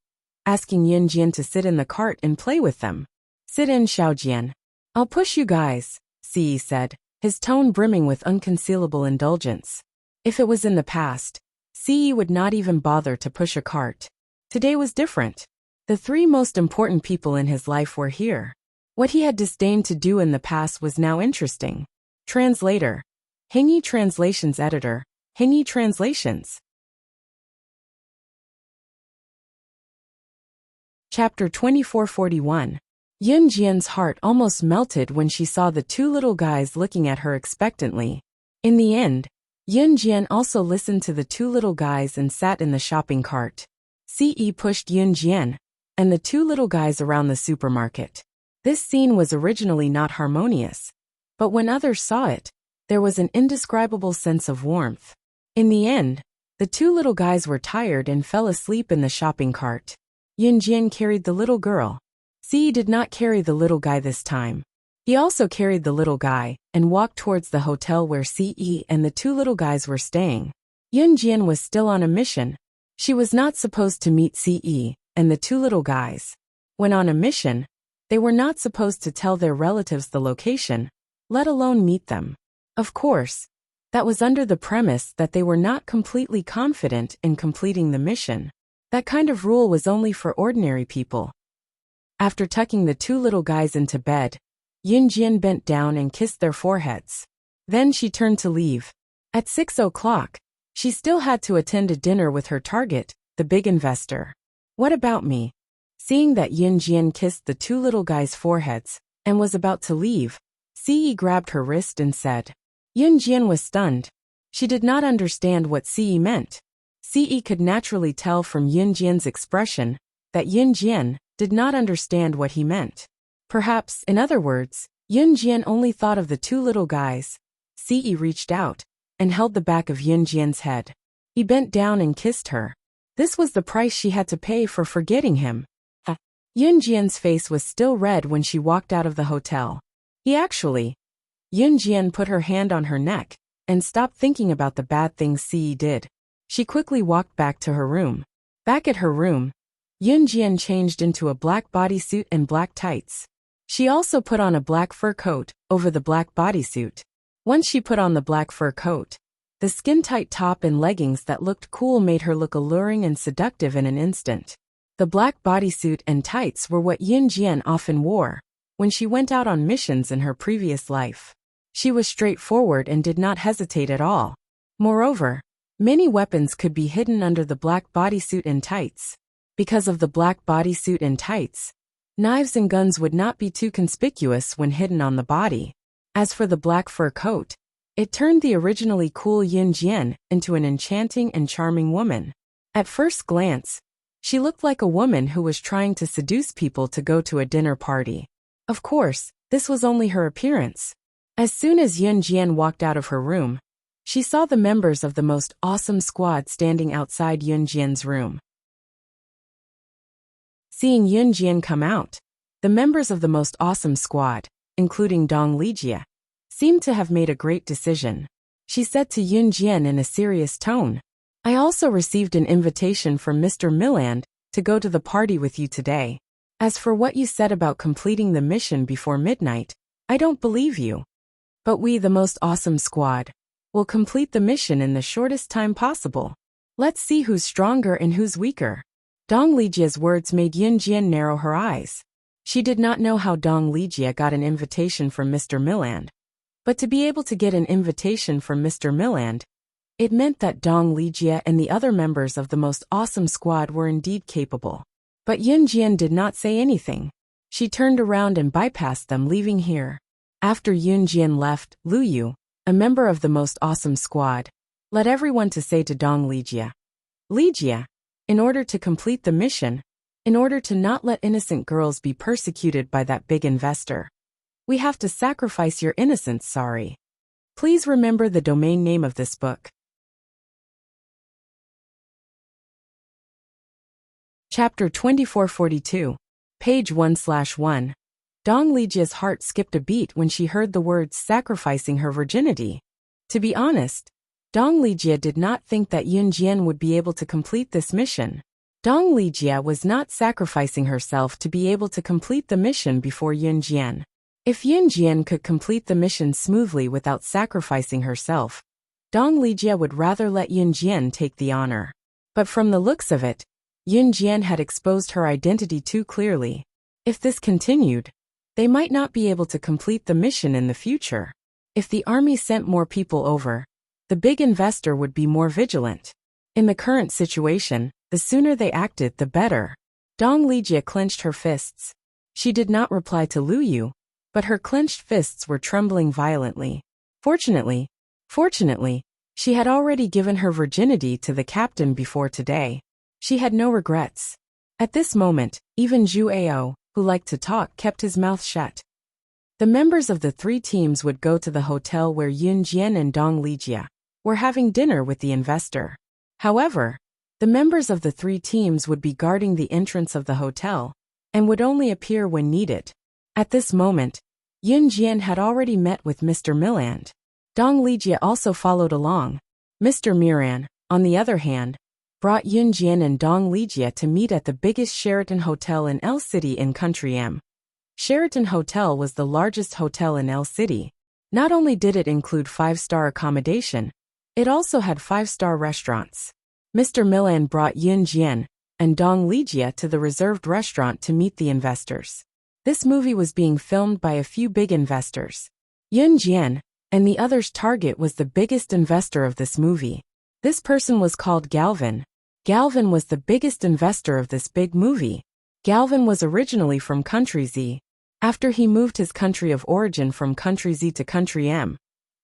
S1: asking Yunjian to sit in the cart and play with them. Sit in, Xiaojian. I'll push you guys, Ce said, his tone brimming with unconcealable indulgence. If it was in the past, Ce would not even bother to push a cart. Today was different. The 3 most important people in his life were here. What he had disdained to do in the past was now interesting. Translator. Hingy Translations Editor. Hingy Translations. Chapter 2441. Yunjian's heart almost melted when she saw the 2 little guys looking at her expectantly. In the end, Yunjian also listened to the 2 little guys and sat in the shopping cart. Ce pushed Yunjian and the 2 little guys around the supermarket. This scene was originally not harmonious, but when others saw it, there was an indescribable sense of warmth. In the end, the 2 little guys were tired and fell asleep in the shopping cart. Yunjian carried the little girl. Ce did not carry the little guy this time. He also carried the little guy and walked towards the hotel where Ce and the 2 little guys were staying. Yunjian was still on a mission. She was not supposed to meet Ce and the 2 little guys. When on a mission, they were not supposed to tell their relatives the location, let alone meet them. Of course, that was under the premise that they were not completely confident in completing the mission. That kind of rule was only for ordinary people. After tucking the 2 little guys into bed, Yunjian bent down and kissed their foreheads. Then she turned to leave. At 6 o'clock, she still had to attend a dinner with her target, the big investor. What about me? Seeing that Yunjian kissed the 2 little guys' foreheads and was about to leave, Ce grabbed her wrist and said. Yunjian was stunned. She did not understand what Ce meant. Ce could naturally tell from Yunjian's expression that Yunjian did not understand what he meant. Perhaps, in other words, Yunjian only thought of the 2 little guys. Ce reached out and held the back of Yun Jian's head. He bent down and kissed her. This was the price she had to pay for forgetting him. Yun Jian's face was still red when she walked out of the hotel. Yun Jian put her hand on her neck and stopped thinking about the bad things Ce did. She quickly walked back to her room. Back at her room, Yun Jian changed into a black bodysuit and black tights. She also put on a black fur coat over the black bodysuit. Once she put on the black fur coat, the skin-tight top and leggings that looked cool made her look alluring and seductive in an instant. The black bodysuit and tights were what Yun Jian often wore when she went out on missions in her previous life. She was straightforward and did not hesitate at all. Moreover, many weapons could be hidden under the black bodysuit and tights. Because of the black bodysuit and tights, knives and guns would not be too conspicuous when hidden on the body. As for the black fur coat, it turned the originally cool Yun Jian into an enchanting and charming woman. At first glance, she looked like a woman who was trying to seduce people to go to a dinner party. Of course, this was only her appearance. As soon as Yun Jian walked out of her room, she saw the members of the most awesome squad standing outside Yun Jian's room. Seeing Yun Jian come out, the members of the most awesome squad, including Dong Lijia, seemed to have made a great decision. She said to Yun Jian in a serious tone, "I also received an invitation from Mr. Milland to go to the party with you today. As for what you said about completing the mission before midnight, I don't believe you. But we, the most awesome squad, will complete the mission in the shortest time possible. Let's see who's stronger and who's weaker." Dong Lijia's words made Yun Jian narrow her eyes. She did not know how Dong Lijia got an invitation from Mr. Milland. But to be able to get an invitation from Mr. Milland, it meant that Dong Lijia and the other members of the most awesome squad were indeed capable. But Yun Jian did not say anything. She turned around and bypassed them, leaving here. After Yun Jian left, Lu Yu, a member of the most awesome squad, led everyone to say to Dong Lijia, "Lijia, in order to complete the mission, in order to not let innocent girls be persecuted by that big investor, we have to sacrifice your innocence, sorry. Please remember the domain name of this book." Chapter 2442, page 1/1. Dong Lijia's heart skipped a beat when she heard the words sacrificing her virginity. To be honest, Dong Lijia did not think that Yun Jian would be able to complete this mission. Dong Lijia was not sacrificing herself to be able to complete the mission before Yun Jian. If Yun Jian could complete the mission smoothly without sacrificing herself, Dong Lijia would rather let Yun Jian take the honor. But from the looks of it, Yun Jian had exposed her identity too clearly. If this continued, they might not be able to complete the mission in the future. If the army sent more people over, the big investor would be more vigilant. In the current situation, the sooner they acted, the better. Dong Lijia clenched her fists. She did not reply to Lu Yu, but her clenched fists were trembling violently. Fortunately, she had already given her virginity to the captain before today. She had no regrets. At this moment, even Zhu Ao, who liked to talk, kept his mouth shut. The members of the three teams would go to the hotel where Yun Jian and Dong Lijia were having dinner with the investor. However, the members of the three teams would be guarding the entrance of the hotel and would only appear when needed. At this moment, Yun Jian had already met with Mr. Milland. Dong Lijia also followed along. Mr. Miran, on the other hand, brought Yun Jian and Dong Lijia to meet at the biggest Sheraton Hotel in L City in Country M. Sheraton Hotel was the largest hotel in L City. Not only did it include 5-star accommodation, it also had 5-star restaurants. Mr. Milland brought Yun Jian and Dong Lijia to the reserved restaurant to meet the investors. This movie was being filmed by a few big investors. Yun Jian and the others' target was the biggest investor of this movie. This person was called Galvin. Galvin was the biggest investor of this big movie. Galvin was originally from Country Z. After he moved his country of origin from Country Z to Country M,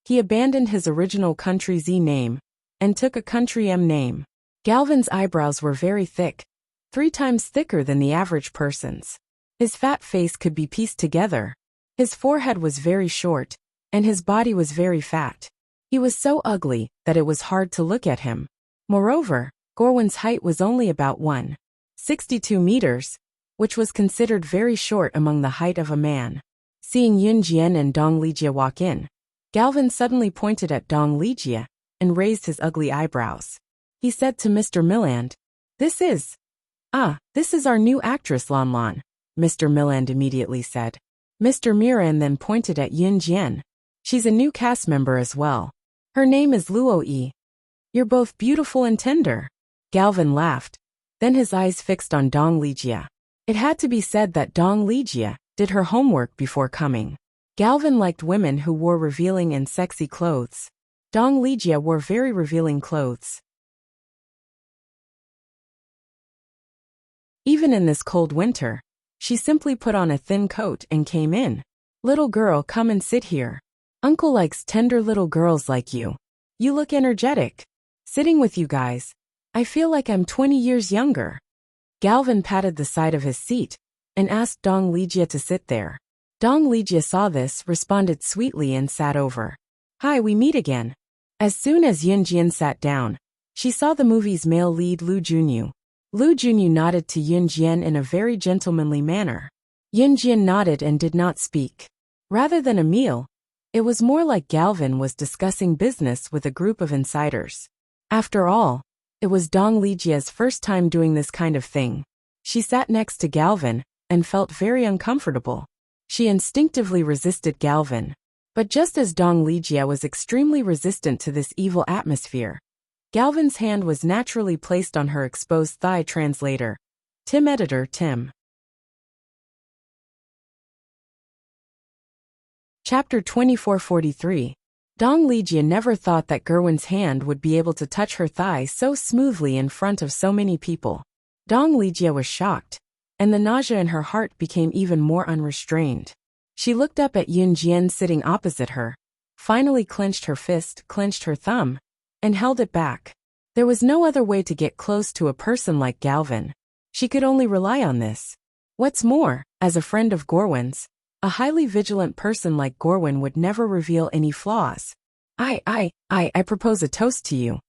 S1: he abandoned his original Country Z name and took a Country M name. Galvin's eyebrows were very thick, 3 times thicker than the average person's. His fat face could be pieced together. His forehead was very short, and his body was very fat. He was so ugly that it was hard to look at him. Moreover, Gorwin's height was only about 1.62 meters, which was considered very short among the height of a man. Seeing Yun Jian and Dong Lijie walk in, Galvin suddenly pointed at Dong Lijie and raised his ugly eyebrows. He said to Mr. Milland, This is our new actress Lan Lan," Mr. Milland immediately said. Mr. Miran then pointed at Yun Jian. "She's a new cast member as well. Her name is Luo Yi. You're both beautiful and tender." Galvin laughed. Then his eyes fixed on Dong Lijie. It had to be said that Dong Lijie did her homework before coming. Galvin liked women who wore revealing and sexy clothes. Dong Lijie wore very revealing clothes. Even in this cold winter, she simply put on a thin coat and came in. "Little girl, come and sit here. Uncle likes tender little girls like you. You look energetic. Sitting with you guys, I feel like I'm 20 years younger." Galvin patted the side of his seat and asked Dong Lijie to sit there. Dong Lijie saw this, responded sweetly and sat over. "Hi, we meet again." As soon as Yun Jian sat down, she saw the movie's male lead Lu Junyu. Lu Junyu nodded to Yun Jian in a very gentlemanly manner. Yun Jian nodded and did not speak. Rather than a meal, it was more like Galvin was discussing business with a group of insiders. After all, it was Dong Lijie's first time doing this kind of thing. She sat next to Galvin and felt very uncomfortable. She instinctively resisted Galvin. But just as Dong Lijie was extremely resistant to this evil atmosphere, Galvin's hand was naturally placed on her exposed thigh. Translator. Tim Editor Tim. Chapter 2443. Dong Lijie never thought that Gerwin's hand would be able to touch her thigh so smoothly in front of so many people. Dong Lijie was shocked, and the nausea in her heart became even more unrestrained. She looked up at Yun Jian sitting opposite her, finally clenched her fist, clenched her thumb, and held it back. There was no other way to get close to a person like Galvin. She could only rely on this. What's more, as a friend of Gorwin's, a highly vigilant person like Gorwin would never reveal any flaws. I propose a toast to you."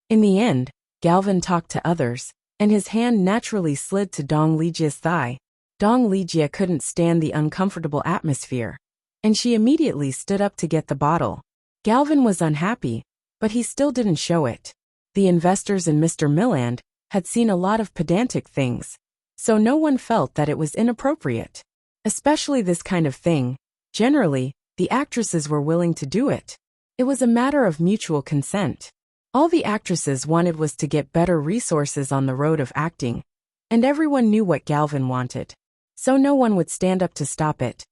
S1: In the end, Galvin talked to others, and his hand naturally slid to Dong Lijie's thigh. Dong Lijie couldn't stand the uncomfortable atmosphere, and she immediately stood up to get the bottle. Galvin was unhappy, but he still didn't show it. The investors and Mr. Milland had seen a lot of pedantic things, so no one felt that it was inappropriate. Especially this kind of thing. Generally, the actresses were willing to do it. It was a matter of mutual consent. All the actresses wanted was to get better resources on the road of acting, and everyone knew what Galvin wanted, so no one would stand up to stop it.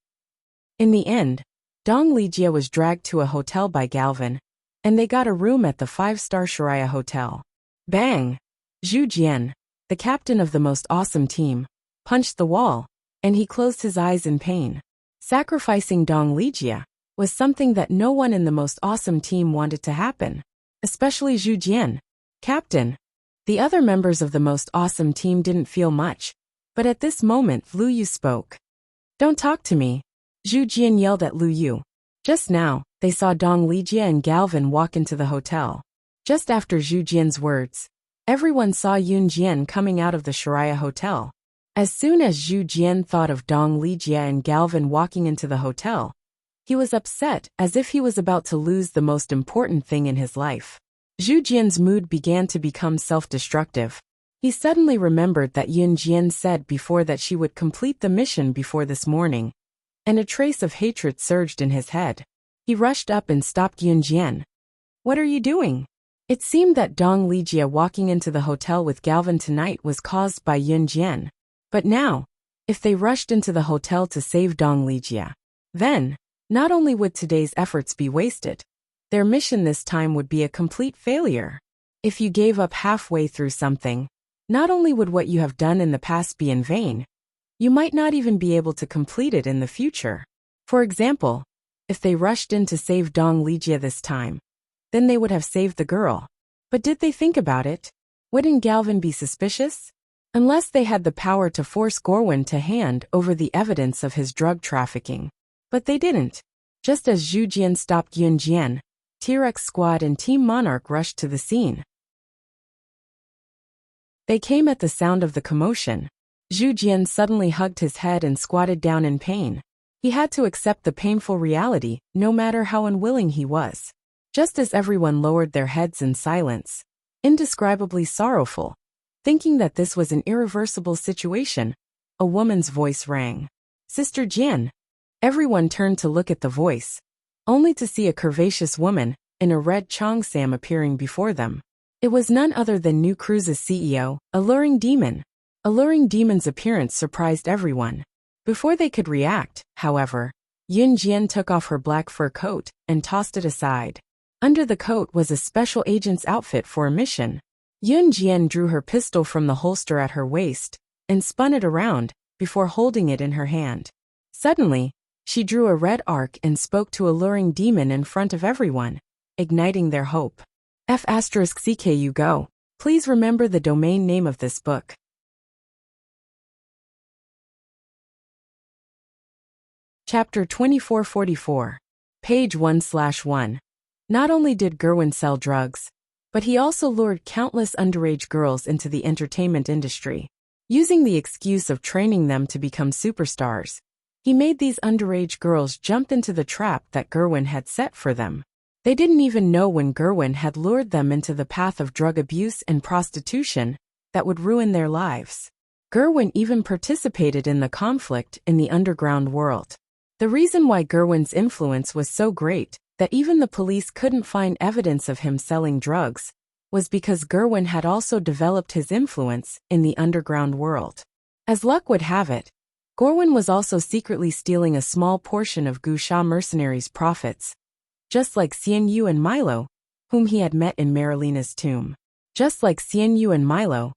S1: In the end, Dong Lijie was dragged to a hotel by Galvin, and they got a room at the 5-star Shariah Hotel. Bang! Zhu Jian, the captain of the most awesome team, punched the wall, and he closed his eyes in pain. Sacrificing Dong Lijie was something that no one in the most awesome team wanted to happen, especially Zhu Jian. Captain. The other members of the most awesome team didn't feel much, but at this moment Lu Yu spoke. "Don't talk to me," Zhu Jian yelled at Lu Yu. Just now, they saw Dong Lijie and Galvin walk into the hotel. Just after Zhu Jian's words, everyone saw Yun Jian coming out of the Shariah Hotel. As soon as Zhu Jian thought of Dong Lijie and Galvin walking into the hotel, he was upset as if he was about to lose the most important thing in his life. Zhu Jian's mood began to become self-destructive. He suddenly remembered that Yun Jian said before that she would complete the mission before this morning, and a trace of hatred surged in his head. He rushed up and stopped Yun Jian. "What are you doing?" It seemed that Dong Lijie walking into the hotel with Galvin tonight was caused by Yun Jian. But now, if they rushed into the hotel to save Dong Lijie, then, not only would today's efforts be wasted, their mission this time would be a complete failure. If you gave up halfway through something, not only would what you have done in the past be in vain, you might not even be able to complete it in the future. For example, if they rushed in to save Dong Lijie this time, then they would have saved the girl. But did they think about it? Wouldn't Galvin be suspicious? Unless they had the power to force Gorwin to hand over the evidence of his drug trafficking. But they didn't. Just as Zhu Jian stopped Yun Jian, T-Rex Squad and Team Monarch rushed to the scene. They came at the sound of the commotion. Zhu Jian suddenly hugged his head and squatted down in pain. He had to accept the painful reality, no matter how unwilling he was. Just as everyone lowered their heads in silence, indescribably sorrowful, thinking that this was an irreversible situation, a woman's voice rang. Sister Jian. Everyone turned to look at the voice, only to see a curvaceous woman in a red cheongsam appearing before them. It was none other than New Cruise's CEO, Alluring Demon. Alluring Demon's appearance surprised everyone. Before they could react, however, Yun Jian took off her black fur coat and tossed it aside. Under the coat was a special agent's outfit for a mission. Yun Jian drew her pistol from the holster at her waist and spun it around before holding it in her hand. Suddenly, she drew a red arc and spoke to Alluring Demon in front of everyone, igniting their hope. F***CK you go. Please remember the domain name of this book. Chapter 2444. Page 1/1. Not only did Gerwin sell drugs, but he also lured countless underage girls into the entertainment industry. Using the excuse of training them to become superstars, he made these underage girls jump into the trap that Gerwin had set for them. They didn't even know when Gerwin had lured them into the path of drug abuse and prostitution that would ruin their lives. Gerwin even participated in the conflict in the underground world. The reason why Gerwin's influence was so great that even the police couldn't find evidence of him selling drugs was because Gerwin had also developed his influence in the underground world. As luck would have it, Gerwin was also secretly stealing a small portion of Gusha mercenaries' profits, just like Xian Yu and Milo, whom he had met in Marilina's tomb. Just like Xian Yu and Milo,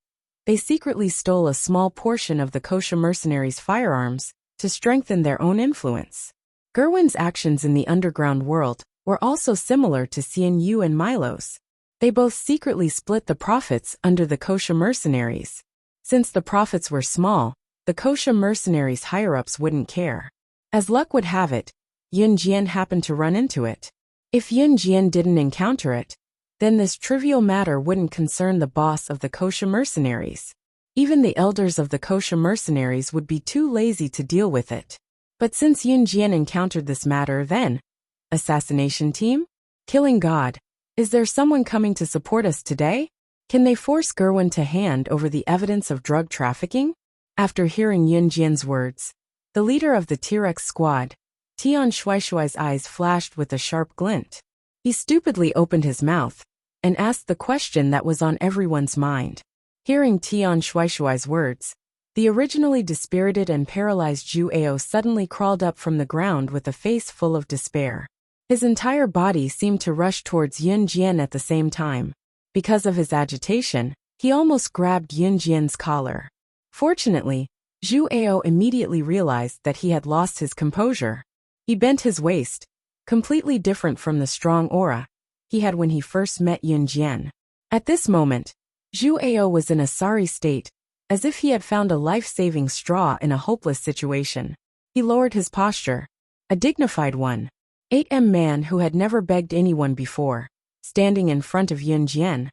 S1: they secretly stole a small portion of the Kosha mercenaries' firearms to strengthen their own influence. Gerwin's actions in the underground world were also similar to Xian Yu and Milo's. They both secretly split the profits under the Kosha mercenaries. Since the profits were small, the Kosha mercenaries' higher-ups wouldn't care. As luck would have it, Yun Jian happened to run into it. If Yun Jian didn't encounter it, then this trivial matter wouldn't concern the boss of the Kosha mercenaries. Even the elders of the Kosha mercenaries would be too lazy to deal with it. But since Yun Jian encountered this matter, then, assassination team? Killing God. Is there someone coming to support us today? Can they force Gerwin to hand over the evidence of drug trafficking? After hearing Yun Jian's words, the leader of the T-Rex squad, Tian Shuaishuai's eyes flashed with a sharp glint. He stupidly opened his mouth and asked the question that was on everyone's mind. Hearing Tian Shuaishuai's words, the originally dispirited and paralyzed Zhu Ao suddenly crawled up from the ground with a face full of despair. His entire body seemed to rush towards Yun Jian at the same time. Because of his agitation, he almost grabbed Yun Jian's collar. Fortunately, Zhu Ao immediately realized that he had lost his composure. He bent his waist, completely different from the strong aura he had when he first met Yun Jian. At this moment, Zhu Ao was in a sorry state, as if he had found a life-saving straw in a hopeless situation. He lowered his posture, a dignified one. 8M man who had never begged anyone before, standing in front of Yun Jian.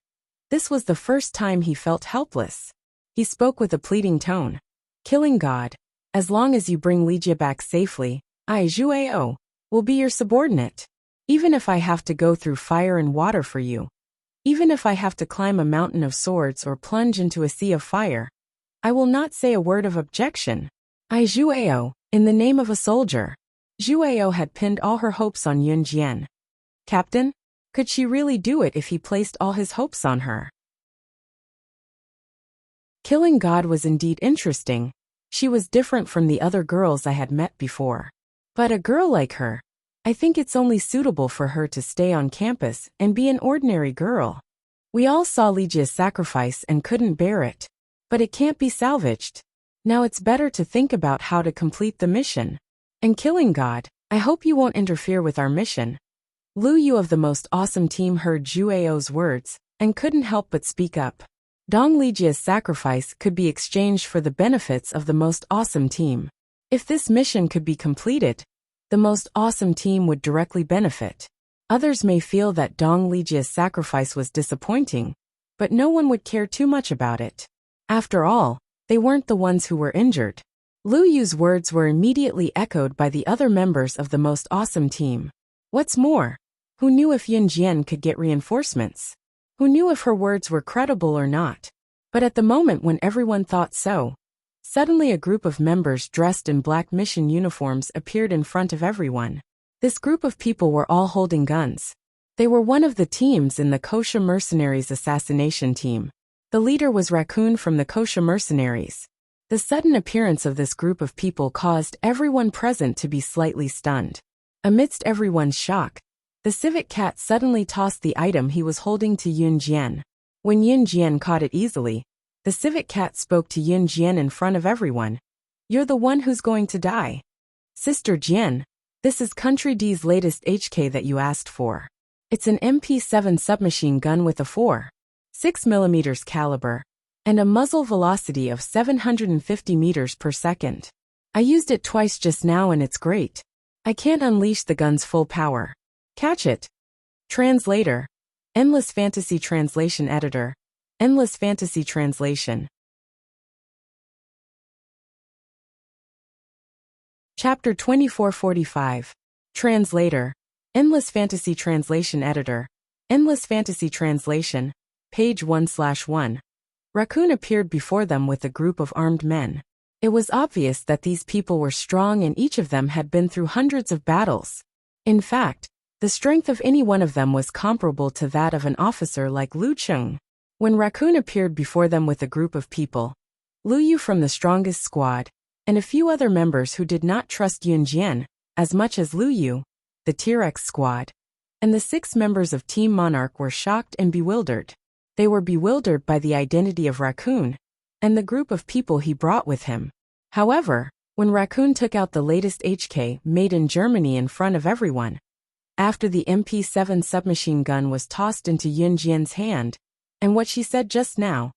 S1: This was the first time he felt helpless. He spoke with a pleading tone. Killing God, as long as you bring Li Jie back safely, I, Zhu Ao, will be your subordinate. Even if I have to go through fire and water for you. Even if I have to climb a mountain of swords or plunge into a sea of fire, I will not say a word of objection. I, Zhu Ao, in the name of a soldier. Zhu Ao had pinned all her hopes on Yun Jian. Captain, could she really do it if he placed all his hopes on her? Killing God was indeed interesting. She was different from the other girls I had met before. But a girl like her, I think it's only suitable for her to stay on campus and be an ordinary girl. We all saw Li Jie's sacrifice and couldn't bear it. But it can't be salvaged. Now it's better to think about how to complete the mission. And Killing God, I hope you won't interfere with our mission. Lu Yu of the most awesome team heard Zhu Ao's words and couldn't help but speak up. Dong Li Jie's sacrifice could be exchanged for the benefits of the most awesome team. If this mission could be completed, the most awesome team would directly benefit. Others may feel that Dong Lijia's sacrifice was disappointing, but no one would care too much about it. After all, they weren't the ones who were injured. Lu Yu's words were immediately echoed by the other members of the most awesome team. What's more, who knew if Yun Jian could get reinforcements? Who knew if her words were credible or not? But at the moment when everyone thought so, suddenly a group of members dressed in black mission uniforms appeared in front of everyone. This group of people were all holding guns. They were one of the teams in the Kosha Mercenaries assassination team. The leader was Raccoon from the Kosha Mercenaries. The sudden appearance of this group of people caused everyone present to be slightly stunned. Amidst everyone's shock, the civet cat suddenly tossed the item he was holding to Yun Jian. When Yun Jian caught it easily, the civet cat spoke to Yun Jian in front of everyone. "You're the one who's going to die. Sister Jian, this is Country D's latest HK that you asked for. It's an MP7 submachine gun with a 4.6mm caliber and a muzzle velocity of 750 meters per second. I used it twice just now and it's great. I can't unleash the gun's full power. Catch it." Translator. Endless Fantasy Translation Editor. Endless Fantasy Translation. Chapter 2445. Translator. Endless Fantasy Translation Editor. Endless Fantasy Translation. Page 1/1. Raccoon appeared before them with a group of armed men. It was obvious that these people were strong and each of them had been through hundreds of battles. In fact, the strength of any one of them was comparable to that of an officer like Lu Cheng. When Raccoon appeared before them with a group of people, Lu Yu from the strongest squad, and a few other members who did not trust Yun Jian as much as Lu Yu, the T-Rex squad, and the 6 members of Team Monarch were shocked and bewildered. They were bewildered by the identity of Raccoon and the group of people he brought with him. However, when Raccoon took out the latest HK made in Germany in front of everyone, after the MP7 submachine gun was tossed into Yun Jian's hand, and what she said just now,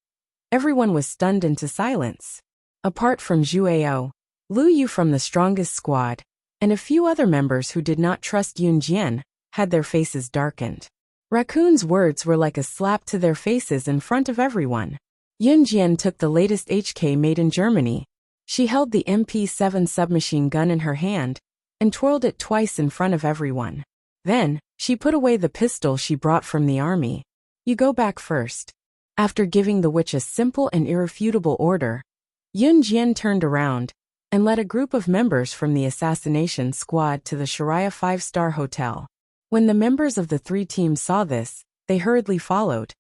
S1: everyone was stunned into silence. Apart from Zhu Ao, Lu Yu from the strongest squad, and a few other members who did not trust Yun Jian, had their faces darkened. Raccoon's words were like a slap to their faces in front of everyone. Yun Jian took the latest HK made in Germany. She held the MP7 submachine gun in her hand and twirled it twice in front of everyone. Then, she put away the pistol she brought from the army. "You go back first." After giving the witch a simple and irrefutable order, Yun Jian turned around and led a group of members from the assassination squad to the Sharia 5-star hotel. When the members of the 3 teams saw this, they hurriedly followed.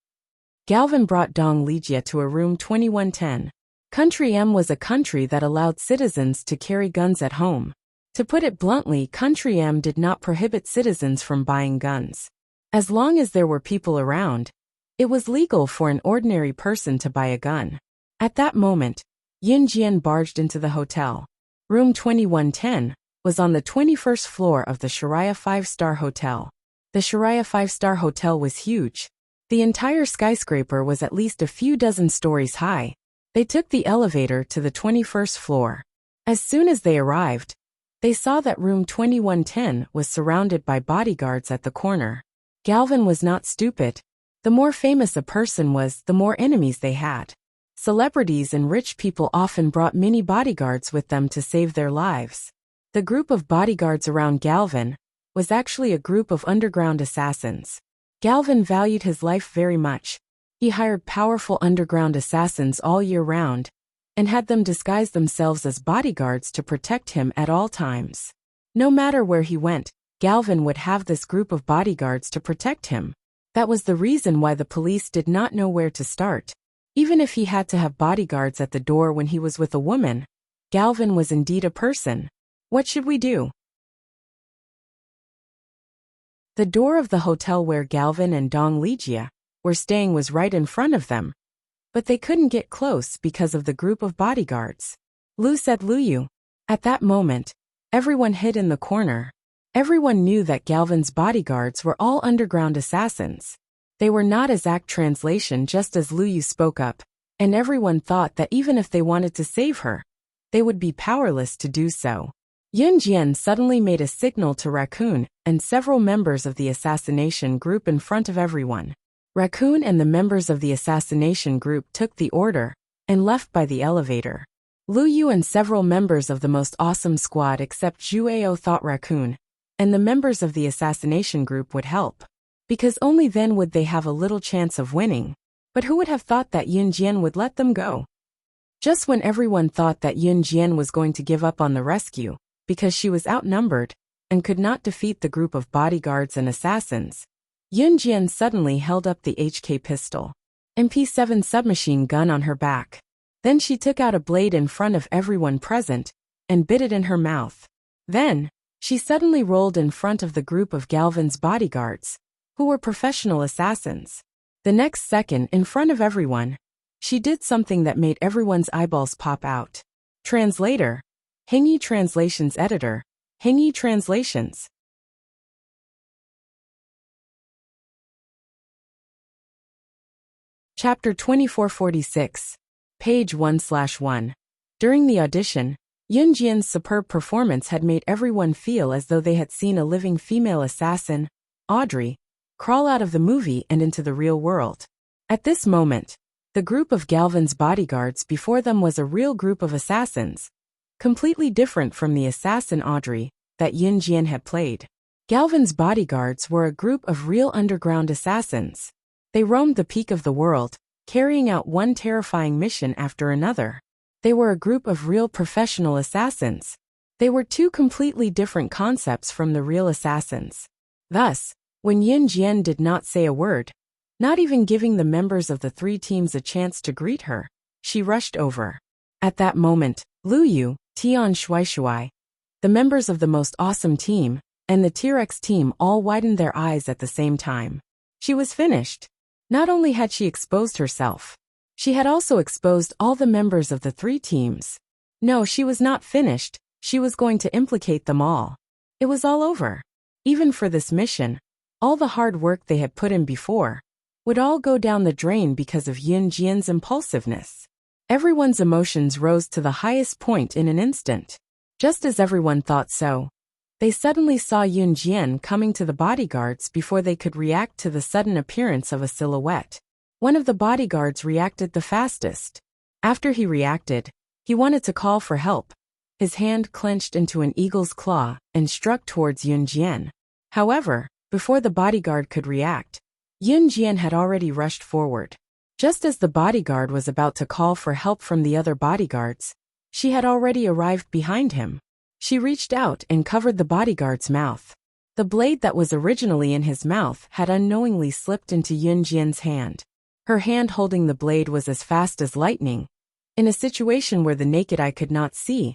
S1: Galvin brought Dong Lijia to a room 2110. Country M was a country that allowed citizens to carry guns at home. To put it bluntly, Country M did not prohibit citizens from buying guns. As long as there were people around, it was legal for an ordinary person to buy a gun. At that moment, Yun Jian barged into the hotel. Room 2110 was on the 21st floor of the Sharia 5-star hotel. The Sharia 5-star hotel was huge. The entire skyscraper was at least a few dozen stories high. They took the elevator to the 21st floor. As soon as they arrived, they saw that room 2110 was surrounded by bodyguards at the corner. Galvin was not stupid. The more famous a person was, the more enemies they had. Celebrities and rich people often brought many bodyguards with them to save their lives. The group of bodyguards around Galvin was actually a group of underground assassins. Galvin valued his life very much. He hired powerful underground assassins all year round and had them disguise themselves as bodyguards to protect him at all times. No matter where he went, Galvin would have this group of bodyguards to protect him. That was the reason why the police did not know where to start. Even if he had to have bodyguards at the door when he was with a woman, Galvin was indeed a person. What should we do? The door of the hotel where Galvin and Dong Lijia were staying was right in front of them, but they couldn't get close because of the group of bodyguards. Lu said Lu Yu. At that moment, everyone hid in the corner. Everyone knew that Galvin's bodyguards were all underground assassins. They were not exact translation just as Lu Yu spoke up, and everyone thought that even if they wanted to save her, they would be powerless to do so. Yun Jian suddenly made a signal to Raccoon and several members of the assassination group in front of everyone. Raccoon and the members of the assassination group took the order and left by the elevator. Lu Yu and several members of the most awesome squad except Zhu Ao thought Raccoon and the members of the assassination group would help, because only then would they have a little chance of winning. But who would have thought that Yun Jian would let them go? Just when everyone thought that Yun Jian was going to give up on the rescue, because she was outnumbered and could not defeat the group of bodyguards and assassins, Yun Jian suddenly held up the HK pistol, MP7 submachine gun on her back. Then she took out a blade in front of everyone present and bit it in her mouth. Then, she suddenly rolled in front of the group of Galvin's bodyguards, who were professional assassins. The next second, in front of everyone, she did something that made everyone's eyeballs pop out. Translator. Hingyi Translations Editor. Hingyi Translations. Chapter 2446. Page 1/1. During the audition, Yun Jian's superb performance had made everyone feel as though they had seen a living female assassin, Audrey, crawl out of the movie and into the real world. At this moment, the group of Galvin's bodyguards before them was a real group of assassins, completely different from the assassin Audrey that Yun Jian had played. Galvin's bodyguards were a group of real underground assassins. They roamed the peak of the world, carrying out one terrifying mission after another. They were a group of real professional assassins. They were two completely different concepts from the real assassins. Thus, when Yun Jian did not say a word, not even giving the members of the three teams a chance to greet her, she rushed over. At that moment, Lu Yu, Tian Shuai, the members of the most awesome team, and the T-Rex team all widened their eyes at the same time. She was finished. Not only had she exposed herself, she had also exposed all the members of the three teams. No, she was not finished, she was going to implicate them all. It was all over. Even for this mission, all the hard work they had put in before would all go down the drain because of Yun Jian's impulsiveness. Everyone's emotions rose to the highest point in an instant. Just as everyone thought so, they suddenly saw Yun Jian coming to the bodyguards before they could react to the sudden appearance of a silhouette. One of the bodyguards reacted the fastest. After he reacted, he wanted to call for help. His hand clenched into an eagle's claw and struck towards Yun Jian. However, before the bodyguard could react, Yun Jian had already rushed forward. Just as the bodyguard was about to call for help from the other bodyguards, she had already arrived behind him. She reached out and covered the bodyguard's mouth. The blade that was originally in his mouth had unknowingly slipped into Yun Jian's hand. Her hand holding the blade was as fast as lightning. In a situation where the naked eye could not see,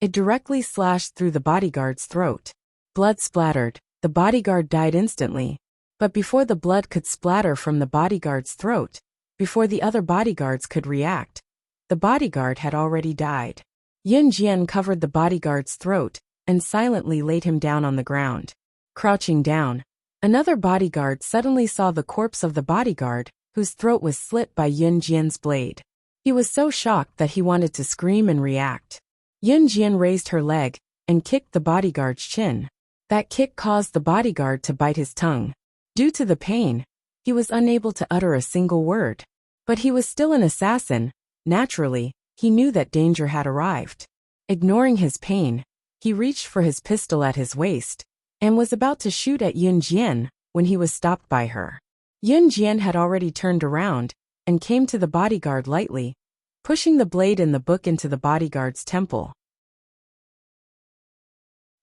S1: it directly slashed through the bodyguard's throat. Blood splattered. The bodyguard died instantly. But before the blood could splatter from the bodyguard's throat, before the other bodyguards could react, the bodyguard had already died. Yun Jian covered the bodyguard's throat and silently laid him down on the ground. Crouching down, another bodyguard suddenly saw the corpse of the bodyguard, whose throat was slit by Yun Jian's blade. He was so shocked that he wanted to scream and react. Yun Jian raised her leg and kicked the bodyguard's chin. That kick caused the bodyguard to bite his tongue. Due to the pain, he was unable to utter a single word. But he was still an assassin. Naturally, he knew that danger had arrived. Ignoring his pain, he reached for his pistol at his waist and was about to shoot at Yun Jian when he was stopped by her. Yun Jian had already turned around and came to the bodyguard lightly, pushing the blade in the book into the bodyguard's temple.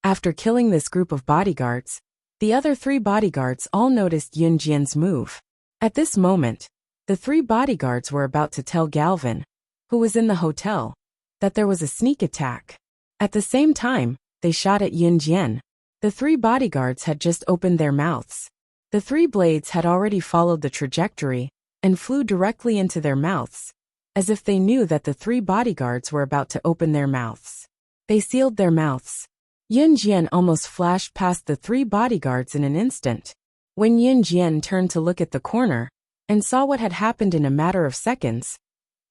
S1: After killing this group of bodyguards, the other three bodyguards all noticed Yun Jian's move. At this moment, the three bodyguards were about to tell Galvin, who was in the hotel, that there was a sneak attack. At the same time, they shot at Yun Jian. The three bodyguards had just opened their mouths. The three blades had already followed the trajectory and flew directly into their mouths, as if they knew that the three bodyguards were about to open their mouths. They sealed their mouths. Yun Jian almost flashed past the three bodyguards in an instant. When Yun Jian turned to look at the corner and saw what had happened in a matter of seconds,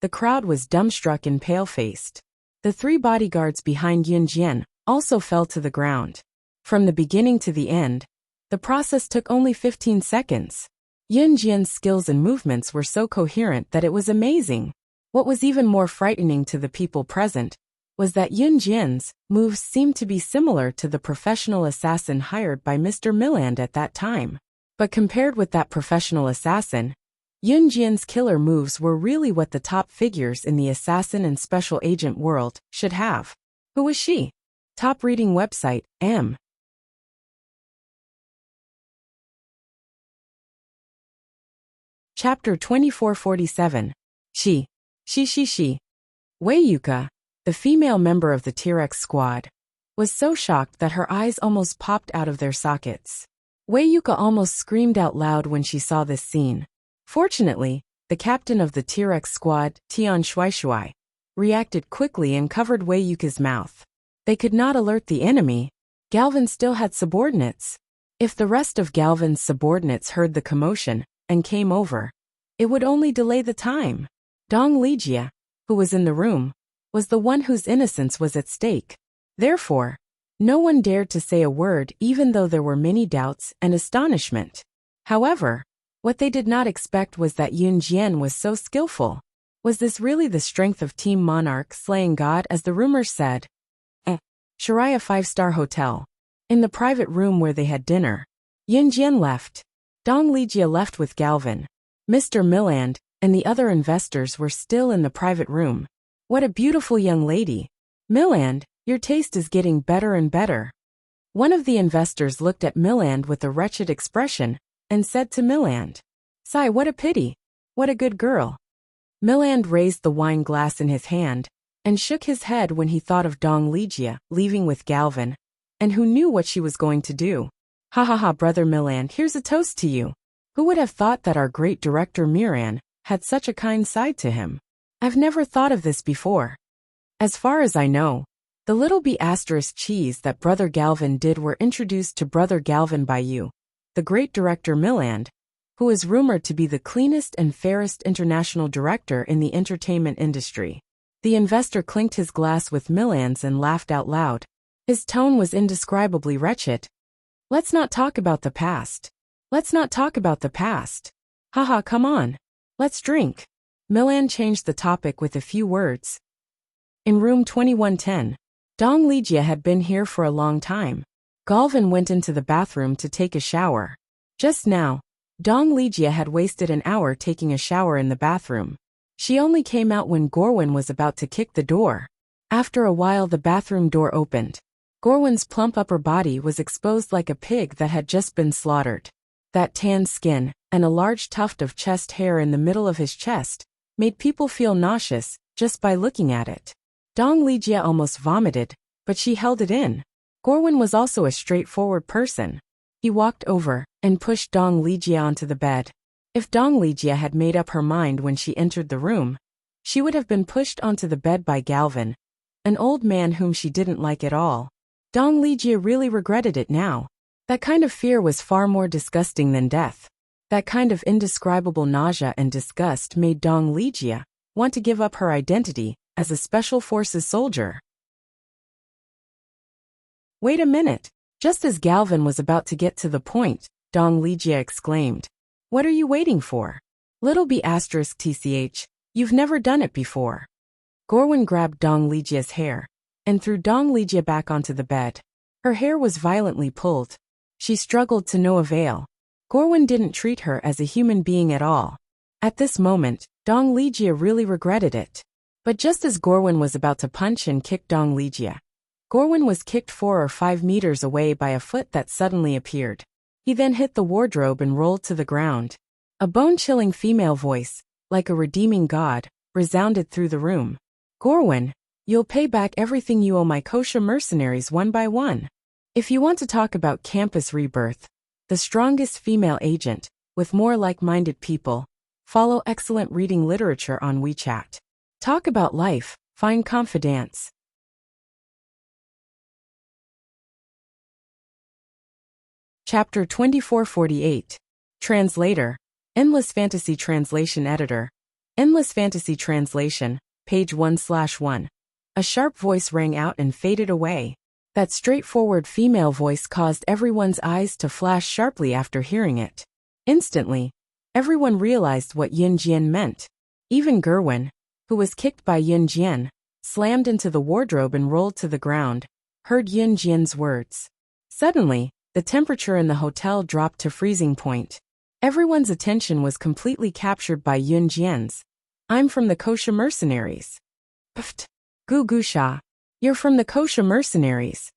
S1: the crowd was dumbstruck and pale-faced. The three bodyguards behind Yun Jian also fell to the ground. From the beginning to the end, the process took only 15 seconds. Yun Jian's skills and movements were so coherent that it was amazing. What was even more frightening to the people present was that Yun Jian's moves seemed to be similar to the professional assassin hired by Mr. Milland at that time. But compared with that professional assassin, Yun Jian's killer moves were really what the top figures in the assassin and special agent world should have. Who was she? Top reading website, M. Chapter 2447. She. Wei Yuka, the female member of the T-Rex squad, was so shocked that her eyes almost popped out of their sockets. Wei Yuka almost screamed out loud when she saw this scene. Fortunately, the captain of the T-Rex squad, Tian Shuai, reacted quickly and covered Wei Yuka's mouth. They could not alert the enemy. Galvin still had subordinates. If the rest of Galvin's subordinates heard the commotion and came over, it would only delay the time. Dong Lijia, who was in the room, was the one whose innocence was at stake. Therefore, no one dared to say a word even though there were many doubts and astonishment. However, what they did not expect was that Yun Jian was so skillful. Was this really the strength of Team Monarch slaying God as the rumors said? Sharia 5-star hotel. In the private room where they had dinner, Yun Jian left. Dong Lijia left with Galvin. Mr. Milland and the other investors were still in the private room. What a beautiful young lady. Milland, your taste is getting better and better. One of the investors looked at Milland with a wretched expression and said to Milland, "Sigh, what a pity. What a good girl." Milland raised the wine glass in his hand and shook his head when he thought of Dong Lijia leaving with Galvin, and who knew what she was going to do. Ha ha ha, brother Milland, here's a toast to you. Who would have thought that our great director Miran had such a kind side to him? I've never thought of this before. As far as I know, the little B** cheese that Brother Galvin did were introduced to Brother Galvin by you, the great director Milland, who is rumored to be the cleanest and fairest international director in the entertainment industry. The investor clinked his glass with Milland's and laughed out loud. His tone was indescribably wretched. Let's not talk about the past. Let's not talk about the past. Haha, come on. Let's drink. Milland changed the topic with a few words. In room 2110, Dong Lijia had been here for a long time. Galvin went into the bathroom to take a shower. Just now, Dong Lijia had wasted an hour taking a shower in the bathroom. She only came out when Gorwin was about to kick the door. After a while the bathroom door opened. Gorwin's plump upper body was exposed like a pig that had just been slaughtered. That tan skin and a large tuft of chest hair in the middle of his chest made people feel nauseous just by looking at it. Dong Lijia almost vomited, but she held it in. Gorwin was also a straightforward person. He walked over and pushed Dong Lijia onto the bed. If Dong Lijia had made up her mind when she entered the room, she would have been pushed onto the bed by Galvin, an old man whom she didn't like at all. Dong Lijia really regretted it now. That kind of fear was far more disgusting than death. That kind of indescribable nausea and disgust made Dong Lijia want to give up her identity as a special forces soldier. Wait a minute. Just as Galvin was about to get to the point, Dong Lijia exclaimed, "What are you waiting for? Little B** tch, you've never done it before." Gorwin grabbed Dong Lijia's hair and threw Dong Lijia back onto the bed. Her hair was violently pulled. She struggled to no avail. Gorwin didn't treat her as a human being at all. At this moment, Dong Lijia really regretted it. But just as Gorwin was about to punch and kick Dong Lijia, Gorwin was kicked 4 or 5 meters away by a foot that suddenly appeared. He then hit the wardrobe and rolled to the ground. A bone-chilling female voice, like a redeeming god, resounded through the room. "Gorwin, you'll pay back everything you owe my kosher mercenaries one by one." If you want to talk about campus rebirth, the strongest female agent, with more like-minded people, follow excellent reading literature on WeChat. Talk about life, find confidence. Chapter 2448. Translator. Endless Fantasy Translation Editor. Endless Fantasy Translation, page 1/1. A sharp voice rang out and faded away. That straightforward female voice caused everyone's eyes to flash sharply after hearing it. Instantly, everyone realized what Yin Jian meant. Even Gerwin, who was kicked by Yin Jian, slammed into the wardrobe and rolled to the ground, heard Yin Jian's words. Suddenly, the temperature in the hotel dropped to freezing point. Everyone's attention was completely captured by Yin Jian's. "I'm from the Kosha mercenaries." "Pft, Gu Gu Sha. You're from the Kosha mercenaries."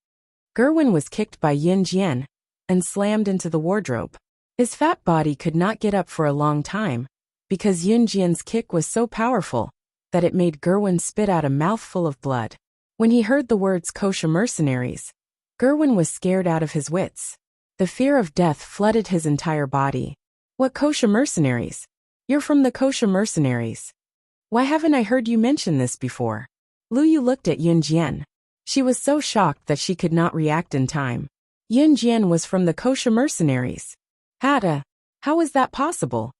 S1: Gerwin was kicked by Yin Jian and slammed into the wardrobe. His fat body could not get up for a long time, because Yin Jian's kick was so powerful that it made Gerwin spit out a mouthful of blood. When he heard the words Kosha mercenaries, Gerwin was scared out of his wits. The fear of death flooded his entire body. "What Kosha mercenaries? You're from the Kosha mercenaries. Why haven't I heard you mention this before?" Lu Yu looked at Yin Jian. She was so shocked that she could not react in time. Yin Jian was from the Kosha mercenaries. How is that possible?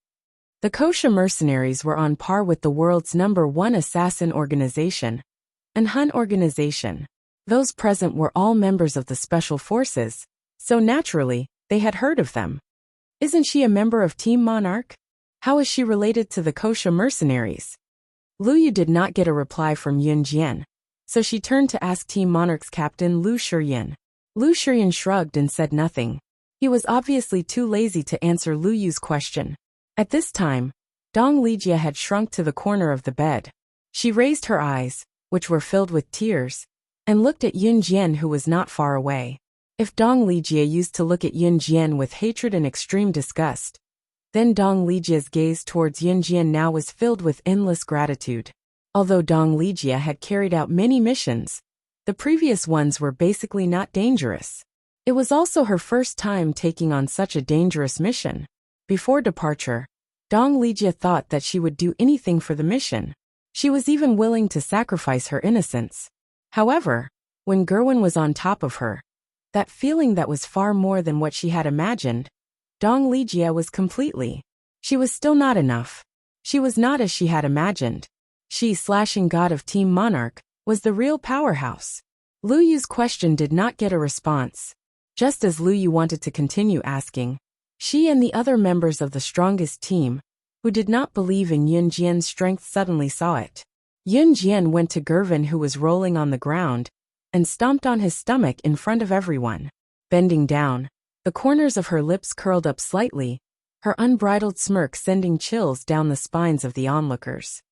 S1: The Kosha mercenaries were on par with the world's #1 assassin organization, an Hun organization. Those present were all members of the special forces, so naturally, they had heard of them. "Isn't she a member of Team Monarch? How is she related to the Kosha mercenaries?" Lu Yu did not get a reply from Yin Jian, so she turned to ask Team Monarch's captain Lu Shiyan. Lu Shiyan shrugged and said nothing. He was obviously too lazy to answer Lu Yu's question. At this time, Dong Lijia had shrunk to the corner of the bed. She raised her eyes, which were filled with tears, and looked at Yin Jian, who was not far away. If Dong Lijia used to look at Yin Jian with hatred and extreme disgust, then Dong Lijia's gaze towards Yin Jian now was filled with endless gratitude. Although Dong Lijia had carried out many missions, the previous ones were basically not dangerous. It was also her first time taking on such a dangerous mission. Before departure, Dong Lijia thought that she would do anything for the mission. She was even willing to sacrifice her innocence. However, when Gerwin was on top of her, that feeling that was far more than what she had imagined, Dong Lijia was completely. She was still not enough. She was not as she had imagined. She/God of Team Monarch was the real powerhouse. Lu Yu's question did not get a response. Just as Lu Yu wanted to continue asking, she and the other members of the strongest team, who did not believe in Yin Jian's strength, suddenly saw it. Yin Jian went to Gervin, who was rolling on the ground, and stomped on his stomach in front of everyone. Bending down, the corners of her lips curled up slightly, her unbridled smirk sending chills down the spines of the onlookers.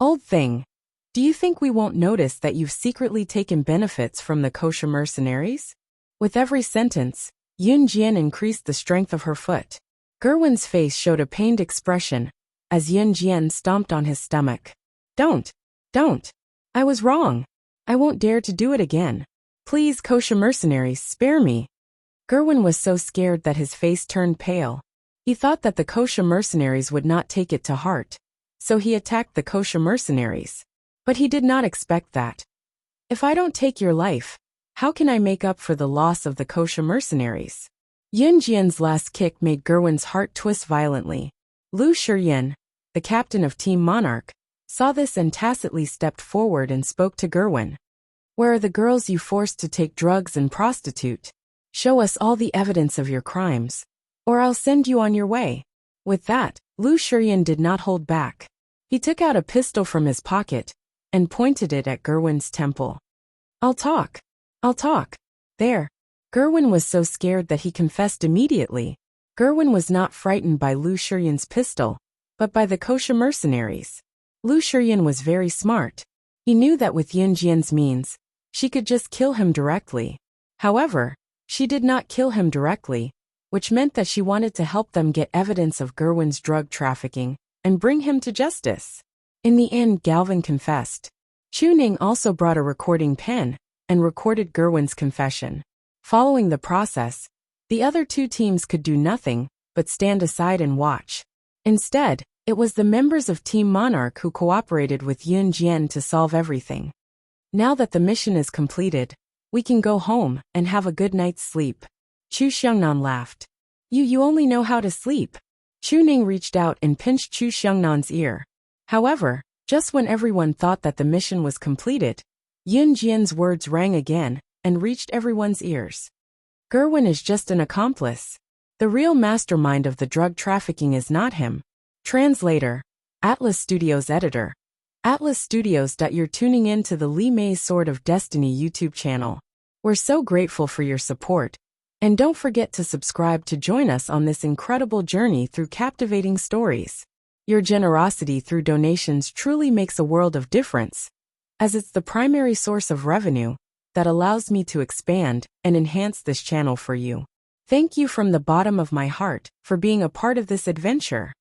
S1: "Old thing, do you think we won't notice that you've secretly taken benefits from the Kosha mercenaries?" With every sentence, Yin Jian increased the strength of her foot. Gerwin's face showed a pained expression as Yin Jian stomped on his stomach. Don't. I was wrong. I won't dare to do it again. Please, Kosha mercenaries, spare me." Gerwin was so scared that his face turned pale. He thought that the Kosha mercenaries would not take it to heart, so he attacked the Kosha mercenaries. But he did not expect that. "If I don't take your life, how can I make up for the loss of the Kosha mercenaries?" Yin Jian's last kick made Gerwin's heart twist violently. Lu Shiyan, the captain of Team Monarch, saw this and tacitly stepped forward and spoke to Gerwin. "Where are the girls you forced to take drugs and prostitute? Show us all the evidence of your crimes, or I'll send you on your way." With that, Lu Shiyan did not hold back. He took out a pistol from his pocket and pointed it at Gerwin's temple. I'll talk. There. Gerwin was so scared that he confessed immediately. Gerwin was not frightened by Lu Shiyan's pistol, but by the Kosha mercenaries. Lu Shiyan was very smart. He knew that with Yin Jian's means, she could just kill him directly. However, she did not kill him directly, which meant that she wanted to help them get evidence of Gerwin's drug trafficking and bring him to justice. In the end, Galvin confessed. Chu Ning also brought a recording pen and recorded Gerwin's confession. Following the process, the other two teams could do nothing but stand aside and watch. Instead, it was the members of Team Monarch who cooperated with Yin Jian to solve everything. "Now that the mission is completed, we can go home and have a good night's sleep." Chu Xiangnan laughed. You only know how to sleep." Chu Ning reached out and pinched Chu Xiangnan's ear. However, just when everyone thought that the mission was completed, Yun Jian's words rang again and reached everyone's ears. Gerwin is just an accomplice. The real mastermind of the drug trafficking is not him. Translator, Atlas Studios editor. Atlas Studios. You're tuning in to the Li Mei's Sword of Destiny YouTube channel. We're so grateful for your support. And don't forget to subscribe to join us on this incredible journey through captivating stories. Your generosity through donations truly makes a world of difference, as it's the primary source of revenue that allows me to expand and enhance this channel for you. Thank you from the bottom of my heart for being a part of this adventure.